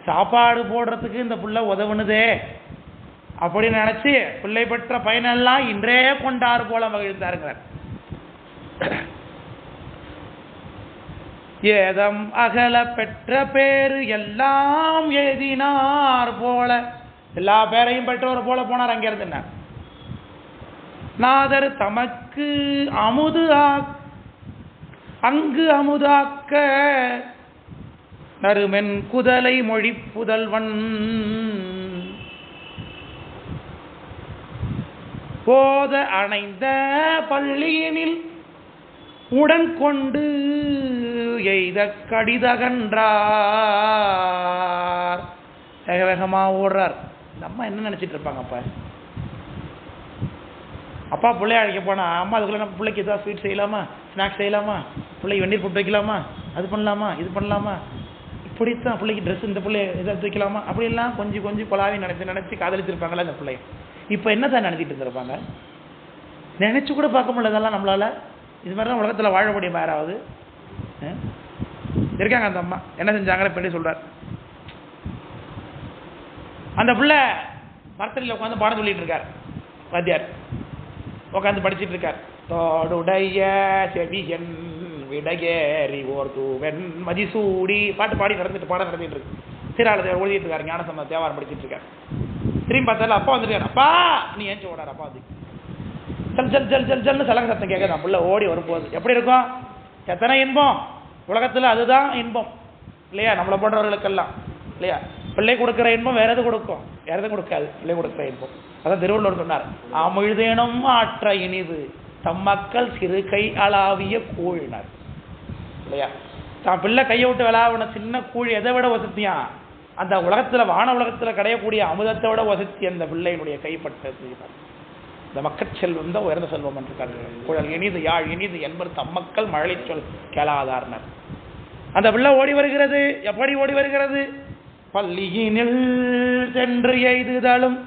சாப்பாடு போடுறதுக்கு இந்த பிள்ளை உதவுனதே அப்படின்னு நினைச்சு பிள்ளை பெற்ற பயனெல்லாம் இன்றே கொண்டாறு போல மகிழ்ந்தாருங்கிறார். ஏதம் அகல பெற்ற பேரு எல்லாம் ஏதினார் போல, எல்லா பேரையும் பெற்றவர் போல போனார். அங்கிருந்து என்ன நாதர் தமக்கு அமுது அங்கு அமுதாக்க நறுமென் குதலை மொழி புதல்வன் போத அணைந்த பள்ளியினில் உடன் கொண்டு எய்த கடிதகன்றார். வேக வேகமா ஓடுறார். இந்த அம்மா என்ன நினைச்சிட்டு இருப்பாங்க? அப்பா பிள்ளைய அழைக்க போனா அம்மா அதுக்குள்ள நம்ம பிள்ளைக்கு ஏதாவது ஸ்வீட் செய்யலாமா, ஸ்நாக்ஸ் செய்யலாமா, பிள்ளைக்கு வெந்நீர் போட்டு வைக்கலாமா, அது பண்ணலாமா, இது பண்ணலாமா, இப்படித்தான் பிள்ளைக்கு ட்ரெஸ் இந்த பிள்ளைய எதாவது வைக்கலாமா, அப்படிலாம் கொஞ்சம் கொஞ்சம் கொலாவி நினைச்சு காதலிச்சிருப்பாங்களா அந்த பிள்ளைய. இப்போ என்ன தான் நினைச்சிட்டு இருந்திருப்பாங்க? நினைச்சு கூட பார்க்க முடியல இதெல்லாம் நம்மளால. இது மாதிரி தான் உலகத்தில் வாழ முடியும் யாராவது இருக்காங்க? அந்த அம்மா என்ன செஞ்சாங்க இப்படி சொல்றார். அந்த பிள்ளை மரத்தடியில் உட்காந்து பாடம் சொல்லிட்டு இருக்கார். வாத்தியார் உட்காந்து படிச்சுட்டு இருக்கார். தோடுடைய செவியன் விடையேறி ஓர் தூவன் மதிசூடி பாட்டு பாடம் நடந்துட்டு இருக்கு. சீராளத்தை எழுதிட்டு இருக்காரு. ஞானசம்பந்த தேவாரம் படிச்சுட்டு இருக்காரு. திரும்பி பார்த்தால அப்பா வந்துருக்காரு. அப்பா நீ ஏஞ்சி ஓடாரு. அப்பா வந்து ஜல் ஜல் ஜல் ஜல் ஜல்னு சலங்க சத்தம் கேட்குது. பிள்ளை ஓடி வரும்போது எப்படி இருக்கும்? எத்தனை இன்பம் உலகத்தில், அதுதான் இன்பம் இல்லையா? நம்மளை போன்றவர்களுக்கெல்லாம் இல்லையா? பிள்ளை கொடுக்குற இன்பம் வேற எது கொடுக்கும்? வேற எதுவும் கொடுக்காது. பிள்ளை கொடுக்குற இன்பம். அதான் திருவள்ளுவர் சொன்னார், அமிழ்தேனும் ஆற்ற இனிது தம் மக்கள் சிறு கை அளாவிய கூழினார் இல்லையா? தான் பிள்ளை கையை விட்டு விளாவின சின்ன கூழ் எதை விட வசதியா? அந்த உலகத்தில், வான உலகத்தில் கிடையக்கூடிய அமுதத்தை விட வசதி அந்த பிள்ளையினுடைய கைப்பற்றது. இந்த மக்கள் செல்வம் தான் உயர்ந்த செல்வம் என்று குழல் இனிது யாழ் இனிது என்பது தம்மக்கள் மழலை சொல் கேளாதார்னர். அந்த பிள்ளை ஓடி வருகிறது. எப்படி ஓடி வருகிறது? பள்ளியினில் சென்று எய்துதலும்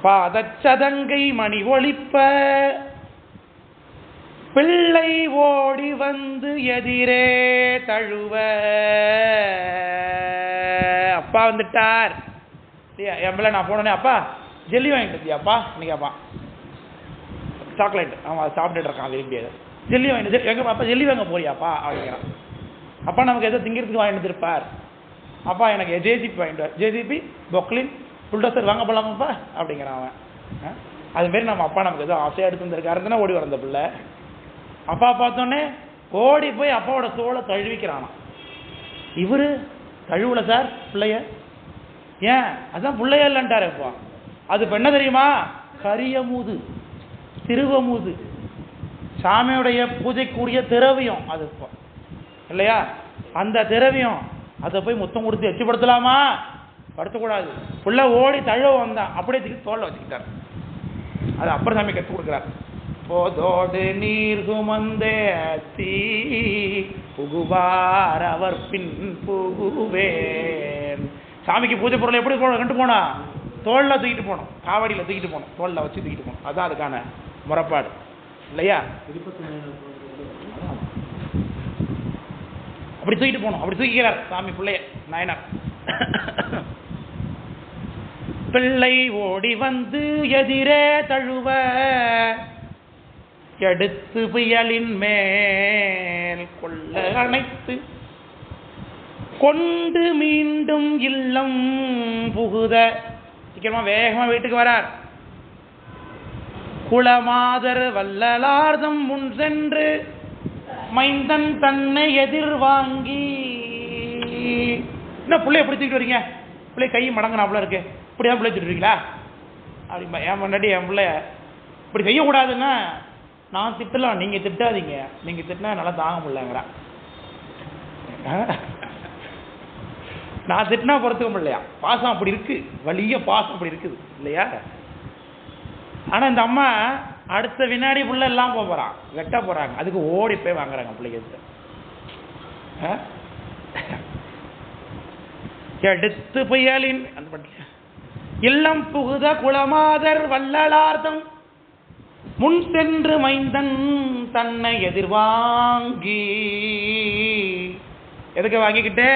பாதச்சதங்கை மணி ஒளிப்ப பிள்ளை ஓடி வந்து எதிரே தழுவ. அப்பா வந்துட்டார். என் பிள்ளை நான் போனேனே, அப்பா ஜெல்லி வாங்கிட்டு இருந்தியாப்பா இன்னைக்கு? சாக்லேட் அவன் சாப்பிட்டுட்டு இருக்கான் விரும்பியது. ஜெல்லி வாங்கிட்டு எங்க அப்பா ஜெல்லி வாங்க போறியாப்பா அப்படிங்கிறான். அப்பா நமக்கு எதோ திங்கிறதுக்கு வாங்கிட்டு இருப்பார். அப்பா எனக்கு ஜேசிபி வாங்கிட்டு, ஜேசிபி பொக்லின் புல்டோசர் வாங்க போகலாமாப்பா அப்படிங்கிறான் அவன். அதுமாரி நம்ம அப்பா நமக்கு எதோ ஆசையாக எடுத்து வந்திருக்காருன்னா ஓடி வந்த பிள்ளை. அப்பா பார்த்தோன்னே ஓடி போய் அப்பாவோட தோலை தழுவிக்கிறானா. இவரு தழுவல சார் பிள்ளைய. ஏன்? அதுதான் பிள்ளைய இல்லைன்ட்டார். அப்பா அது இப்போ என்ன தெரியுமா? கரியமுது, திருவமுது, சாமியுடைய பூஜைக்குரிய திரவியம் அது இப்போ இல்லையா? அந்த திரவியம் அதை போய் முத்தம் கொடுத்து எச்சிப்படுத்தலாமா? படுத்தக்கூடாது. பிள்ளை ஓடி தழுவ வந்தான், அப்படியே தூக்கி தோல்ல வச்சுக்கிட்டார். அது அப்புறம் சாமி கற்றுக் கொடுக்குறார். போதோடு நீர் சுமந்தே தீ புகுவார் அவர் பின் புகுவேன். சாமிக்கு பூஜை பொருளை எப்படி கண்டு போனா? தோல்ல தூக்கிட்டு போகணும், காவடியில் தூக்கிட்டு போகணும், தோல்ல வச்சு தூக்கிட்டு போகணும். அதுதான் அதுக்கான முறைப்பாடு. இல்லையா? அப்படி தூக்கிட்டு போகணும். அப்படி தூக்கிக்கிறார் சாமி பிள்ளைய நாயனார். பிள்ளை ஓடி வந்து எதிரே தழுவ எடுத்து புயலின் மேல் கொள்ள அணைத்து கொண்டு மீண்டும் இல்லம் புகுத. சீக்கிரமா வேகமா வீட்டுக்கு வரார். குளமாதர் வள்ளலார்தம் முன் சென்று மைந்தன் தன்னை எதிர்வாங்கி. என்ன பிள்ளைய எப்படி தூக்கிட்டு வரீங்க? பிள்ளை கை மடங்கினாப்புல இருக்கு, இப்படிதான் பிள்ளை திட்டுறீங்களா அப்படிம்பா. என் முன்னாடி என் பிள்ளை இப்படி செய்யக்கூடாதுன்னா நான் திட்டலாம், நீங்க திட்டாதீங்க, நீங்க திட்டினா நல்லா தாங்க முடியலங்கிறா. நான் திட்டினா பொறுத்துக்க முடியலையா? பாசம் அப்படி இருக்கு, வலிய பாசம் அப்படி இருக்குது இல்லையா? ஆனா இந்த அம்மா அடுத்த வினாடி புள்ள எல்லாம் போறான், வெட்ட போறாங்க, அதுக்கு ஓடி போய் வாங்குறாங்க பிள்ளைங்க. எடுத்து புயலின் இல்லம் புகுத குளமாதர் வள்ளலார்தம் முன் சென்று மைந்தன் தன்னை எதிர்வாங்கி. எதுக்கு வாங்கிக்கிட்டு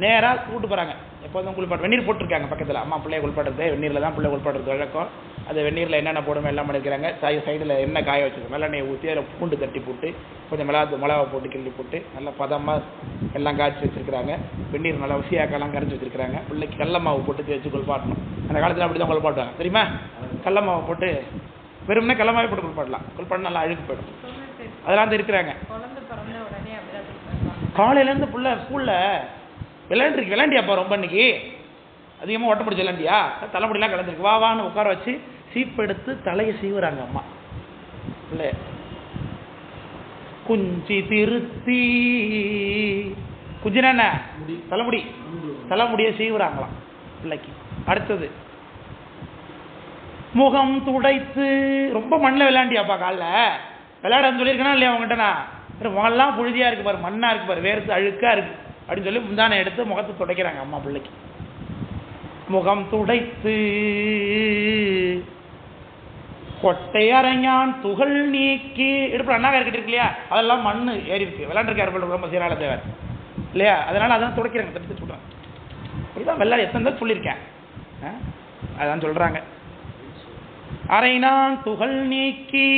நேரா கூட்டு போறாங்க. எப்போதும் குளிப்பாட்டு வெந்நீர் போட்டிருக்காங்க பக்கத்தில். அம்மா பிள்ளைய குளிப்பாட்டுறது வெந்நீரில் தான் பிள்ளை குளிப்பாட்டுறது வழக்கம். அது வெந்நீரில் என்னென்ன போடுமே எல்லாம் பண்ணியிருக்கிறாங்க. சைடில் எண்ணெய் காய வச்சுருக்கோம், நல்லெண்ணெயை ஊற்றி அதில் பூண்டு தட்டி போட்டு கொஞ்சம் மிளகா போட்டு கிள்ளி போட்டு நல்லா பதமாக எல்லாம் காய்ச்சி வச்சுருக்கிறாங்க. வெந்நீர் நல்லா உசியாக்கெல்லாம் கரைச்சி வச்சுருக்கிறாங்க. பிள்ளைக்கு கடல மாவு போட்டு தேய்ச்சி குளிப்பாட்டணும். அந்த காலத்தில் அப்படி தான் குளிப்பாட்டுவாங்க தெரியுமா? கடல மாவு போட்டு வெறும்னே கடல மாவு போட்டு குளிப்பாட்டலாம். குளிப்பாட்டு நல்லா அழுக்கு போயிடும். அதெல்லாம் இருக்கிறாங்க. காலையிலேருந்து பிள்ளை ஸ்கூலில் விளையாண்டியாப்பா ரொம்ப இன்னைக்கு அதிகமாக ஓட்ட முடிச்சு விளையாண்டியா, தலைமுடியெல்லாம் கலந்துருக்கு, வான்னு உட்கார வச்சு சீப்பு எடுத்து தலையை சீவுறாங்க அம்மா பிள்ளை. குஞ்சி திருத்தி, குஞ்சினா என்ன? தலைமுடியை சீவுறாங்களாம் பிள்ளைக்கு. அடுத்தது முகம் துடைத்து, ரொம்ப மண்ணில் விளையாண்டியாப்பா காலில் விளையாடன்னு சொல்லியிருக்கேனா இல்லையா அவங்ககிட்ட? நான் முகம்லாம் புழுதியாக இருக்கு பாரு, மண்ணாக இருக்கு பாரு, வேர்த்து அழுக்காக இருக்கு அப்படின்னு சொல்லி முந்தானை எடுத்து முகத்தை துடைக்கிறாங்க அம்மா பிள்ளைக்கு. முகம் துடைத்து கொட்டை அரைஞான் துகள் நீக்கி, இடுப்பு அண்ணாக இருக்கிட்டு இருக்கு இல்லையா, அதெல்லாம் மண்ணு ஏறி இருக்கு, விளையாண்டுருக்காரு ரொம்ப சீராள தேவர் இல்லையா, அதனால அதான் துடைக்கிறாங்க, தடுத்து சொல்றாங்க. அப்படிதான் வெள்ளாடு எத்தனை தான் சொல்லியிருக்கேன், அதான் சொல்றாங்க. அரைநான் துகள் நீக்கி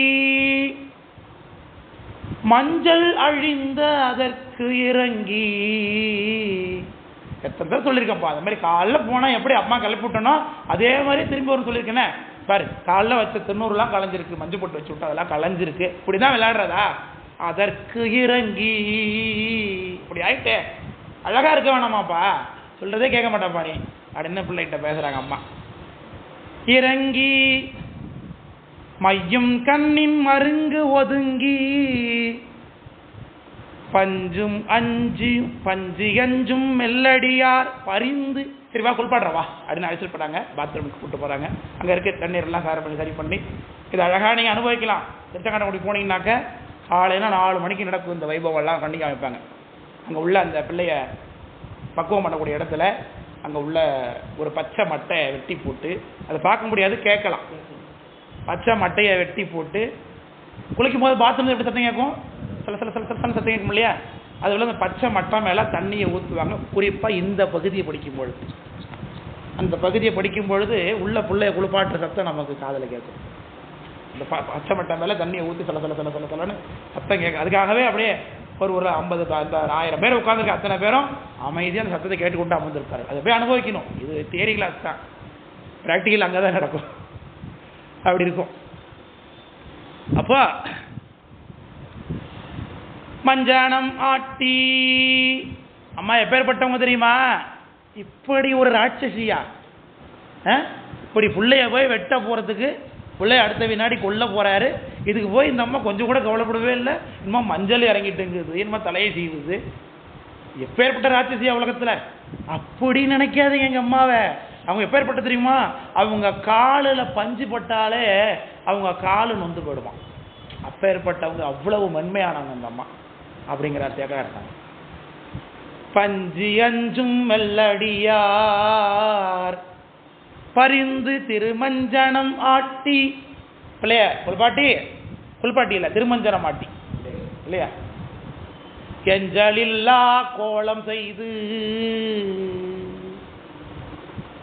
மஞ்சள் அழிந்த அதற்கு இறங்கி. எத்தனை பேர் சொல்லியிருக்கப்பா அந்த மாதிரி காலைல போனா எப்படி அம்மா கிளப்பி விட்டனோ அதே மாதிரி திரும்பி ஒரு சொல்லியிருக்கேனே பாரு, காலைல வச்ச திருநூறுலாம் களைஞ்சிருக்கு, மஞ்சள் போட்டு வச்சு விட்டா அதெல்லாம் களைஞ்சிருக்கு, இப்படிதான் விளையாடுறதா? அதற்கு இறங்கி இப்படி ஆயிட்டே அழகா இருக்க வேணாமாப்பா, சொல்றதே கேட்க மாட்டாப்பா நீ அப்படின்னு பிள்ளைகிட்ட பேசுறாங்க அம்மா. இறங்கி மையும் கண்ணின் மருங்கு ஒதுங்கி பஞ்சும் அஞ்சும் மெல்லடியார் பரிந்து. சரிவா குளிப்பாடுறவா அப்படின்னு அழைச்சிட்டு போறாங்க. பாத்ரூமுக்கு கூப்பிட்டு போறாங்க. அங்க இருக்க தண்ணீர் எல்லாம் சரி பண்ணி இது அழகா நீங்க அனுபவிக்கலாம். திருச்செங்கோட்டை போனீங்கன்னாக்க காலையில 4 மணிக்கு நடக்கும் இந்த வைபவம் எல்லாம் கண்டி காமிப்பாங்க. அங்க உள்ள அந்த பிள்ளைய பக்குவம் பண்ணக்கூடிய இடத்துல அங்க உள்ள ஒரு பச்சை மட்டை வெட்டி போட்டு, அதை பார்க்க முடியாது கேட்கலாம், பச்சை மட்டையை வெட்டி போட்டு குளிக்கும் போது பாத்ரூம் எப்படி சத்தம் கேட்கும், சில சத்தம் கேட்கும் இல்லையா, அதுல அந்த பச்சை மட்டை மேல தண்ணியை ஊற்றுவாங்க. குறிப்பா இந்த பகுதியை படிக்கும் பொழுது, அந்த பகுதியை படிக்கும் பொழுது உள்ள பிள்ளைய குளிப்பாட்டுற சத்தம் நமக்கு காதல கேட்கும். இந்த பச்சை மட்டை மேல தண்ணியை ஊற்றி சொல்லன்னு சத்தம் கேட்கும். அதுக்காகவே அப்படியே ஒரு 50 1000 பேர் உட்காந்துருக்க அத்தனை பேரும் அமைதியான சத்தத்தை கேட்டுக்கொண்டு அமர்ந்திருப்பாரு. அதை போய் அனுபவிக்கணும். இது தியரி கிளாஸ் தான், பிராக்டிக்கல் அங்கதான் நடக்கும். அப்படி இருக்கும். அப்போ மஞ்சானம் ஆட்டி அம்மா எப்பேற்பட்டவங்க தெரியுமா? இப்படி ஒரு ராட்சசியா, இப்படி பிள்ளைய போய் வெட்ட போறதுக்கு, பிள்ளைய அடுத்த வினாடி கொல்ல போறாரு, இதுக்கு போய் இந்த அம்மா கொஞ்சம் கூட கவலைப்படவே இல்லை. இன்னும் மஞ்சள் இறங்கிட்டுங்குது, இன்னும் தலையை செய்யுது. எப்பேற்பட்ட ராட்சசியா உலகத்துல? அப்படி நினைக்காதீங்க எங்க அம்மாவை. அவங்க எப்பேற்பட்ட தெரியுமா? அவங்க காலில் பஞ்சு பட்டாலே அவங்க காலு நொந்து போயிடுவான். அப்பேற்பட்டவங்க, அவ்வளவு மென்மையானவங்க அந்த அம்மா அப்படிங்கிறார் சேகரார். பஞ்சு அஞ்சும் மெல்லடியார் பரிந்து திருமஞ்சனம் ஆட்டி, பிள்ளைய குளிப்பாட்டி குளிப்பாட்டி இல்லை, திருமஞ்சன மாட்டி இல்லையா? கெஞ்சலில்லா கோலம் செய்து,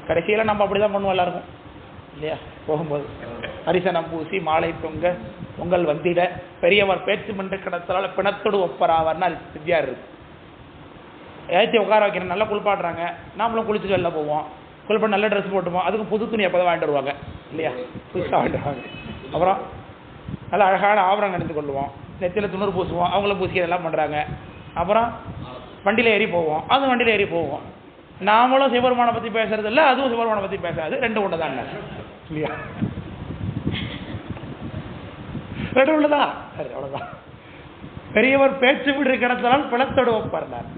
கடைசியில நம்ம அப்படிதான் பண்ணுவோம் எல்லாருக்கும் இல்லையா? போகும்போது அரிசனம் பூசி மாலை தொங்க பொங்கல் வந்திட பெரியவர் பேச்சு மன்ற கிடத்தால பிணத்தோடு ஒப்பராவர்னா வித்தியார் இருக்கு. ஏற்றி உட்கார வைக்கணும், நல்லா குளிப்பாடுறாங்க, நாமளும் குளிச்சுட்டு வெளில போவோம், குளிப்பாட்டு நல்ல ட்ரெஸ் போட்டுப்போம், அதுக்கு புது துணி எப்போதான் வாங்கிட்டு வருவாங்க இல்லையா? புதுசாக வாங்கிட்டு வருவாங்க. அப்புறம் நல்லா அழகான ஆவரம் எடுத்து கொள்ளுவோம், நெத்தியில் துணூறு பூசுவோம், அவங்களும் பூசி எல்லாம் பண்ணுறாங்க. அப்புறம் வண்டியில் ஏறி போவோம், அதுவும் வண்டியில் ஏறி போவோம். நாமளும் சிவபெருமானை பற்றி பேசுறது இல்லை, அதுவும் சிவபெருமானை பற்றி பேசாது, ரெண்டு ஒன்று தான் இல்லையா? ரெண்டு ஒன்று தான், சரி அவ்வளோதான். பெரியவர் பேச்சு விடுற கிடத்தால் பிளத்தோடு ஒப்பார்னார்.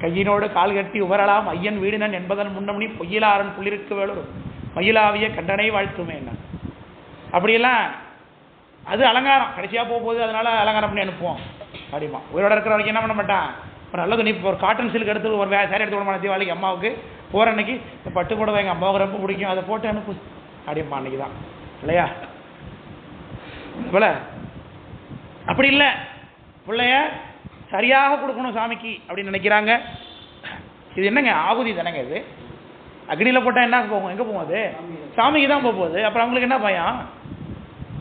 கையினோடு கால் கட்டி உவரலாம் ஐயன் வீடினன் என்பதன் முன்னமணி பொய்யிலாரன் புள்ளிருக்கு வேலூர் மயிலாவிய கண்டனை வாழ்த்துமே என்ன. அப்படியெல்லாம் அது அலங்காரம், கடைசியாக போகும்போது அதனால அலங்காரம் பண்ணி அனுப்புவோம் அப்படிமா. உயிரோட இருக்கிற வரைக்கும் என்ன பண்ண மாட்டான், ஒரு நல்லது நீ இப்போ ஒரு காட்டன் சில்க் எடுத்து ஒரு சேரீ எடுத்து விட மாட்டேன் தீபாவளிக்கு அம்மாவுக்கு போகிற அன்னைக்கு பட்டு கூட எங்கள் அம்மாவுக்கு ரொம்ப பிடிக்கும், அதை போட்டு அனுப்பு அப்படிமா அன்னைக்கு தான் இல்லையா? போல அப்படி இல்லை, பிள்ளைய சரியாக கொடுக்கணும் சாமிக்கு அப்படின்னு நினைக்கிறாங்க. இது என்னங்க ஆகுதி தானேங்க, இது அக்னியில் போட்டால் என்ன போகும், எங்கே போகும், அது சாமிக்கு தான் போகுது. அப்புறம் அவங்களுக்கு என்ன பயம்,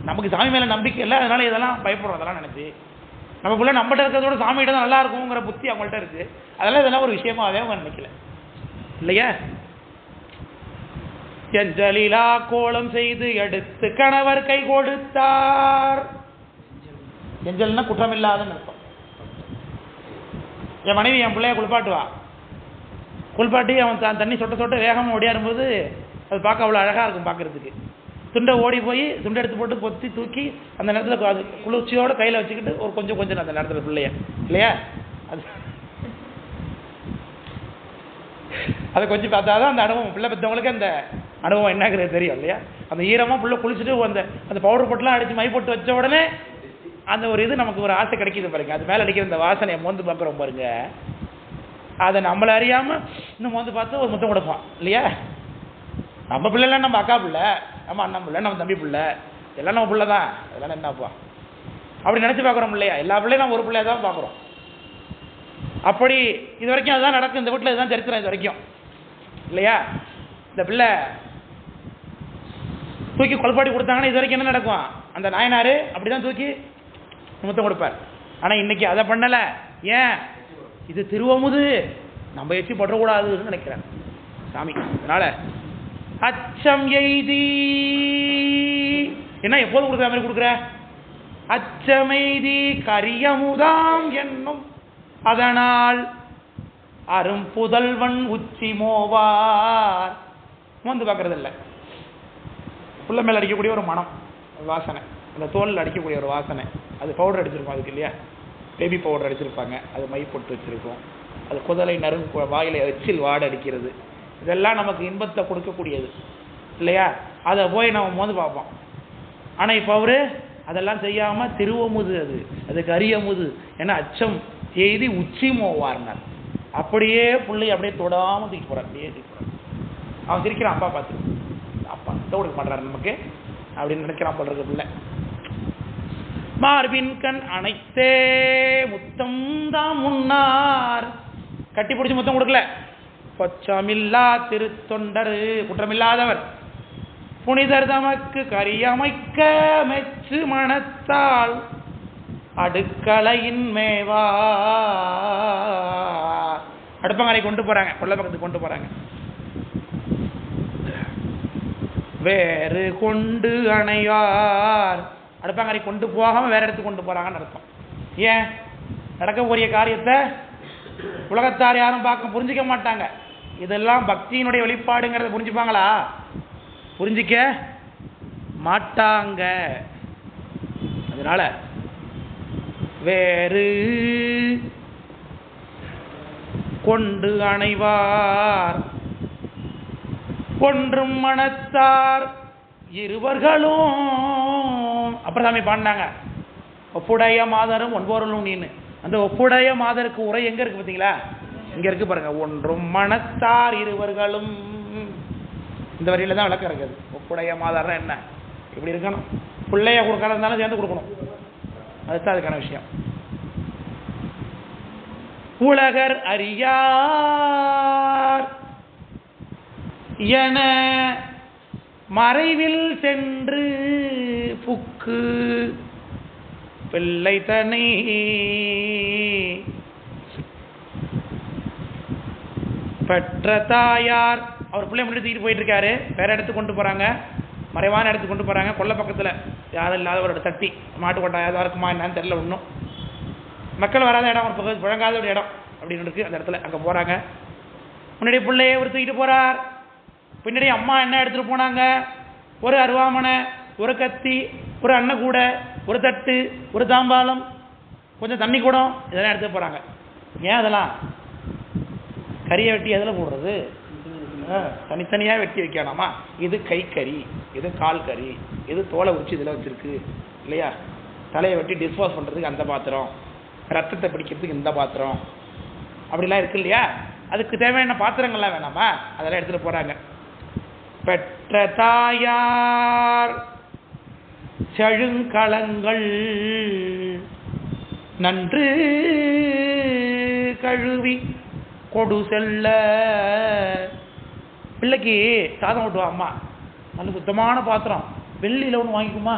நமக்கு சாமி மேலே நம்பிக்கை இல்லை, அதனால இதெல்லாம் பயப்படுறோம். அதெல்லாம் நினச்சி நம்ம பிள்ளை நம்மகிட்ட இருக்கிறதோட சாமிகிட்ட தான் நல்லா இருக்குங்கிற புத்தி அவங்கள்ட்ட இருக்குது. அதெல்லாம் இதெல்லாம் ஒரு விஷயமாவே அவங்க நினைக்கல இல்லையா? செஞ்சலிலா கோலம் செய்து எடுத்து கணவர் கை கொடுத்தார். செஞ்சல்னா குற்றம் இல்லாதன்னு அர்த்தம். என் மனைவி என் பிள்ளைய குளிப்பாட்டுவா, குளிப்பாட்டி அவன் தண்ணி சொட்ட சொட்ட வேகமாக ஓடியாரும்போது அது பார்க்க அவ்வளோ அழகாக இருக்கும் பார்க்குறதுக்கு. துண்டை ஓடி போய் துண்டை எடுத்து போட்டு பொத்தி தூக்கி அந்த நேரத்தில் அது குளிர்ச்சியோட கையில் வச்சுக்கிட்டு ஒரு கொஞ்சம் கொஞ்சம் அந்த நேரத்தில் பிள்ளைய இல்லையா, அது அதை கொஞ்சம் பார்த்தா தான் அந்த அனுபவம், பிள்ளை பெற்றவங்களுக்கு அந்த அனுபவம் என்னங்கிறது தெரியும் இல்லையா? அந்த ஈரமாக பிள்ளை குளிச்சுட்டு அந்த பவுடர் போட்டுலாம் அடித்து மை போட்டு வச்ச உடனே அந்த ஒரு இது நமக்கு ஒரு ஆசை கிடைக்கிது பாருங்க. அது மேலே அடிக்கிற இந்த வாசனையை மோந்து பார்க்குறோம் பாருங்க, அதை நம்மளை அறியாமல் இன்னும் மோந்து பார்த்து ஒரு முத்தம் கொடுப்பான் இல்லையா? நம்ம பிள்ளைலாம் நம்ம அக்கா பிள்ளை, நம்ம அண்ணன் பிள்ளை, நம்ம தம்பி பிள்ளை, எல்லாம் நம்ம பிள்ளை தான், அதெல்லாம் என்னப்பா அப்படி நினச்சி பார்க்குறோம் இல்லையா? எல்லா பிள்ளையும் நம்ம ஒரு பிள்ளைய தான் பார்க்குறோம். அப்படி இது வரைக்கும் அதுதான் நடக்கும் இந்த வீட்டில், இதுதான் சரித்திரம் இது வரைக்கும் இல்லையா? இந்த பிள்ளை தூக்கி கொல்பாடி கொடுத்தாங்கன்னா இது வரைக்கும் என்ன நடக்கும், அந்த நாயனார் அப்படி தான் தூக்கி முத்தம் கொடுப்பார். ஆனால் இன்னைக்கு அதை பண்ணலை. ஏன், இது திருவமுது, நம்ம எச்சி பற்றக்கூடாதுன்னு நினைக்கிறேன் சாமி. அதனால அச்சம் எய்தி என்ன எப்போது கொடுக்குற மாதிரி கொடுக்குற, அச்சமெய்தி கரியமுதாம் என்னும் அதனால் அரும் புதல்வன் உச்சி மோவார். மோந்து பார்க்கறது இல்லை, புள்ள மேல அடிக்கக்கூடிய ஒரு மனம் வாசனை, அந்த தோலில் அடிக்கக்கூடிய ஒரு வாசனை, அது பவுடர் அடிச்சிருக்கும் அதுக்கு இல்லையா, பேபி பவுடர் அடிச்சிருப்பாங்க, அது மை போட்டு வச்சிருக்கோம், அது குதலை நறுங்கு வாயில எச்சில் வாட அடிக்கிறது, இதெல்லாம் நமக்கு இன்பத்தை கொடுக்கக்கூடியது இல்லையா? அதை போய் நம்ம மோந்து பார்ப்போம். ஆனால் இப்போ அவரு அதெல்லாம் செய்யாமல் திருவமுது, அதுக்கு அரியமுது, ஏன்னா அச்சம் எய்தி உச்சி மோவார்னார். அப்படியே பிள்ளை அப்படியே தொடாமல் தூக்கி போகிறார், அப்படியே தூக்கி போகிறார். அவன் சிரிக்கிறான், அப்பா பார்த்து, அப்பா தோடுக்க மாட்டாரு நமக்கு அப்படின்னு நினைக்கிறான் போல இருக்கு பிள்ளை. மார்பின் கண் அனைத்தே முத்தம் தான் முன்னார், கட்டி பிடிச்சி முத்தம் கொடுக்கல. கொச்சமில்லா திருத்தொண்டர், குற்றமில்லாதவர், புனிதர் தமக்கு கரியமைக்க மெச்சு மனத்தால் அடுக்கலையின் மேவா. அடுப்பங்கரை கொண்டு போறாங்க, கொள்ள பக்கத்துக்கு கொண்டு போறாங்க. வேறு கொண்டு அணையார், அடுப்பங்கரை கொண்டு போகாம வேற இடத்துக்கு கொண்டு போறாங்கன்னு அர்த்தம். ஏன், நடக்கக்கூடிய காரியத்தை உலகத்தார் யாரும் பார்க்க புரிஞ்சிக்க மாட்டாங்க. இதெல்லாம் பக்தியினுடைய வெளிப்பாடுங்கிறத புரிஞ்சுப்பாங்களா? புரிஞ்சிக்க மாட்டாங்க. அதனால வேறு கொண்டு அணைவார் ஒன்றும் மனத்தார் இருவர்களும். அப்புறம் சாமி பாடினாங்க, ஒப்புடைய மாதரும் ஒன்பொருளும் நீன்னு. அந்த ஒப்புடைய மாதருக்கு உரை எங்க இருக்கு பார்த்தீங்களா? இங்க இருக்கு பாருங்க, ஒன்றும் மனத்தார் இருவர்களும். இந்த வரியில தான் விளக்கம் இருக்குது. ஒப்புடைய மாதார் என்ன, இப்படி இருக்கணும், பிள்ளைய கொடுக்கறதுனாலும் சேர்ந்து கொடுக்கணும். அதுதான் அதுக்கான விஷயம். உலகர் அறியார் என மறைவில் சென்று புக்கு பிள்ளை தனி பெற்ற தாயார். அவர் பிள்ளை முன்னாடி தூக்கிட்டு போயிட்டு இருக்காரு, வேற இடத்துக்கு கொண்டு போறாங்க, மறைவான இடத்துக்கு கொண்டு போறாங்க. கொல்லை பக்கத்தில் யாரும் இல்லாதவரோட தட்டி மாட்டு கொட்டா யாரும் இருக்குமா என்னன்னு தெரியல. ஒன்றும் மக்கள் வராத இடம், ஒரு பக்கம் புழங்காத ஒரு இடம் அப்படின்னு இருக்கு. அந்த இடத்துல அங்கே போறாங்க. முன்னாடி பிள்ளைய ஒரு தூக்கிட்டு போறார், பின்னாடி அம்மா என்ன எடுத்துட்டு போனாங்க? ஒரு அருவாமனை, ஒரு கத்தி, ஒரு அன்னக்கூடை, ஒரு தட்டு, ஒரு தாம்பாலம், கொஞ்சம் தண்ணி கூடம், இதெல்லாம் எடுத்து போறாங்க. ஏன் அதெல்லாம் கறியை வெட்டி எதில் போடுறது? தனித்தனியாக வெட்டி வைக்கணுமா? இது கை கறி, இது கால் கறி, இது தோலை உரிச்சு இதில் வச்சிருக்கு இல்லையா? தலையை வெட்டி டிஸ்போஸ் பண்ணுறதுக்கு அந்த பாத்திரம், ரத்தத்தை பிடிக்கிறதுக்கு இந்த பாத்திரம், அப்படிலாம் இருக்கு இல்லையா? அதுக்கு தேவையான பாத்திரங்கள்லாம் வேணாமா? அதெல்லாம் எடுத்துகிட்டு போகிறாங்க. பெற்ற தாயார் செழுங்களங்கள் நன்று கழுவி கொடு செல்ல. பிள்ளைக்கு சாதம் ஓட்டுவா அம்மா, நல்ல சுத்தமான பாத்திரம், வெள்ளியில் ஒன்று வாங்கிக்குமா,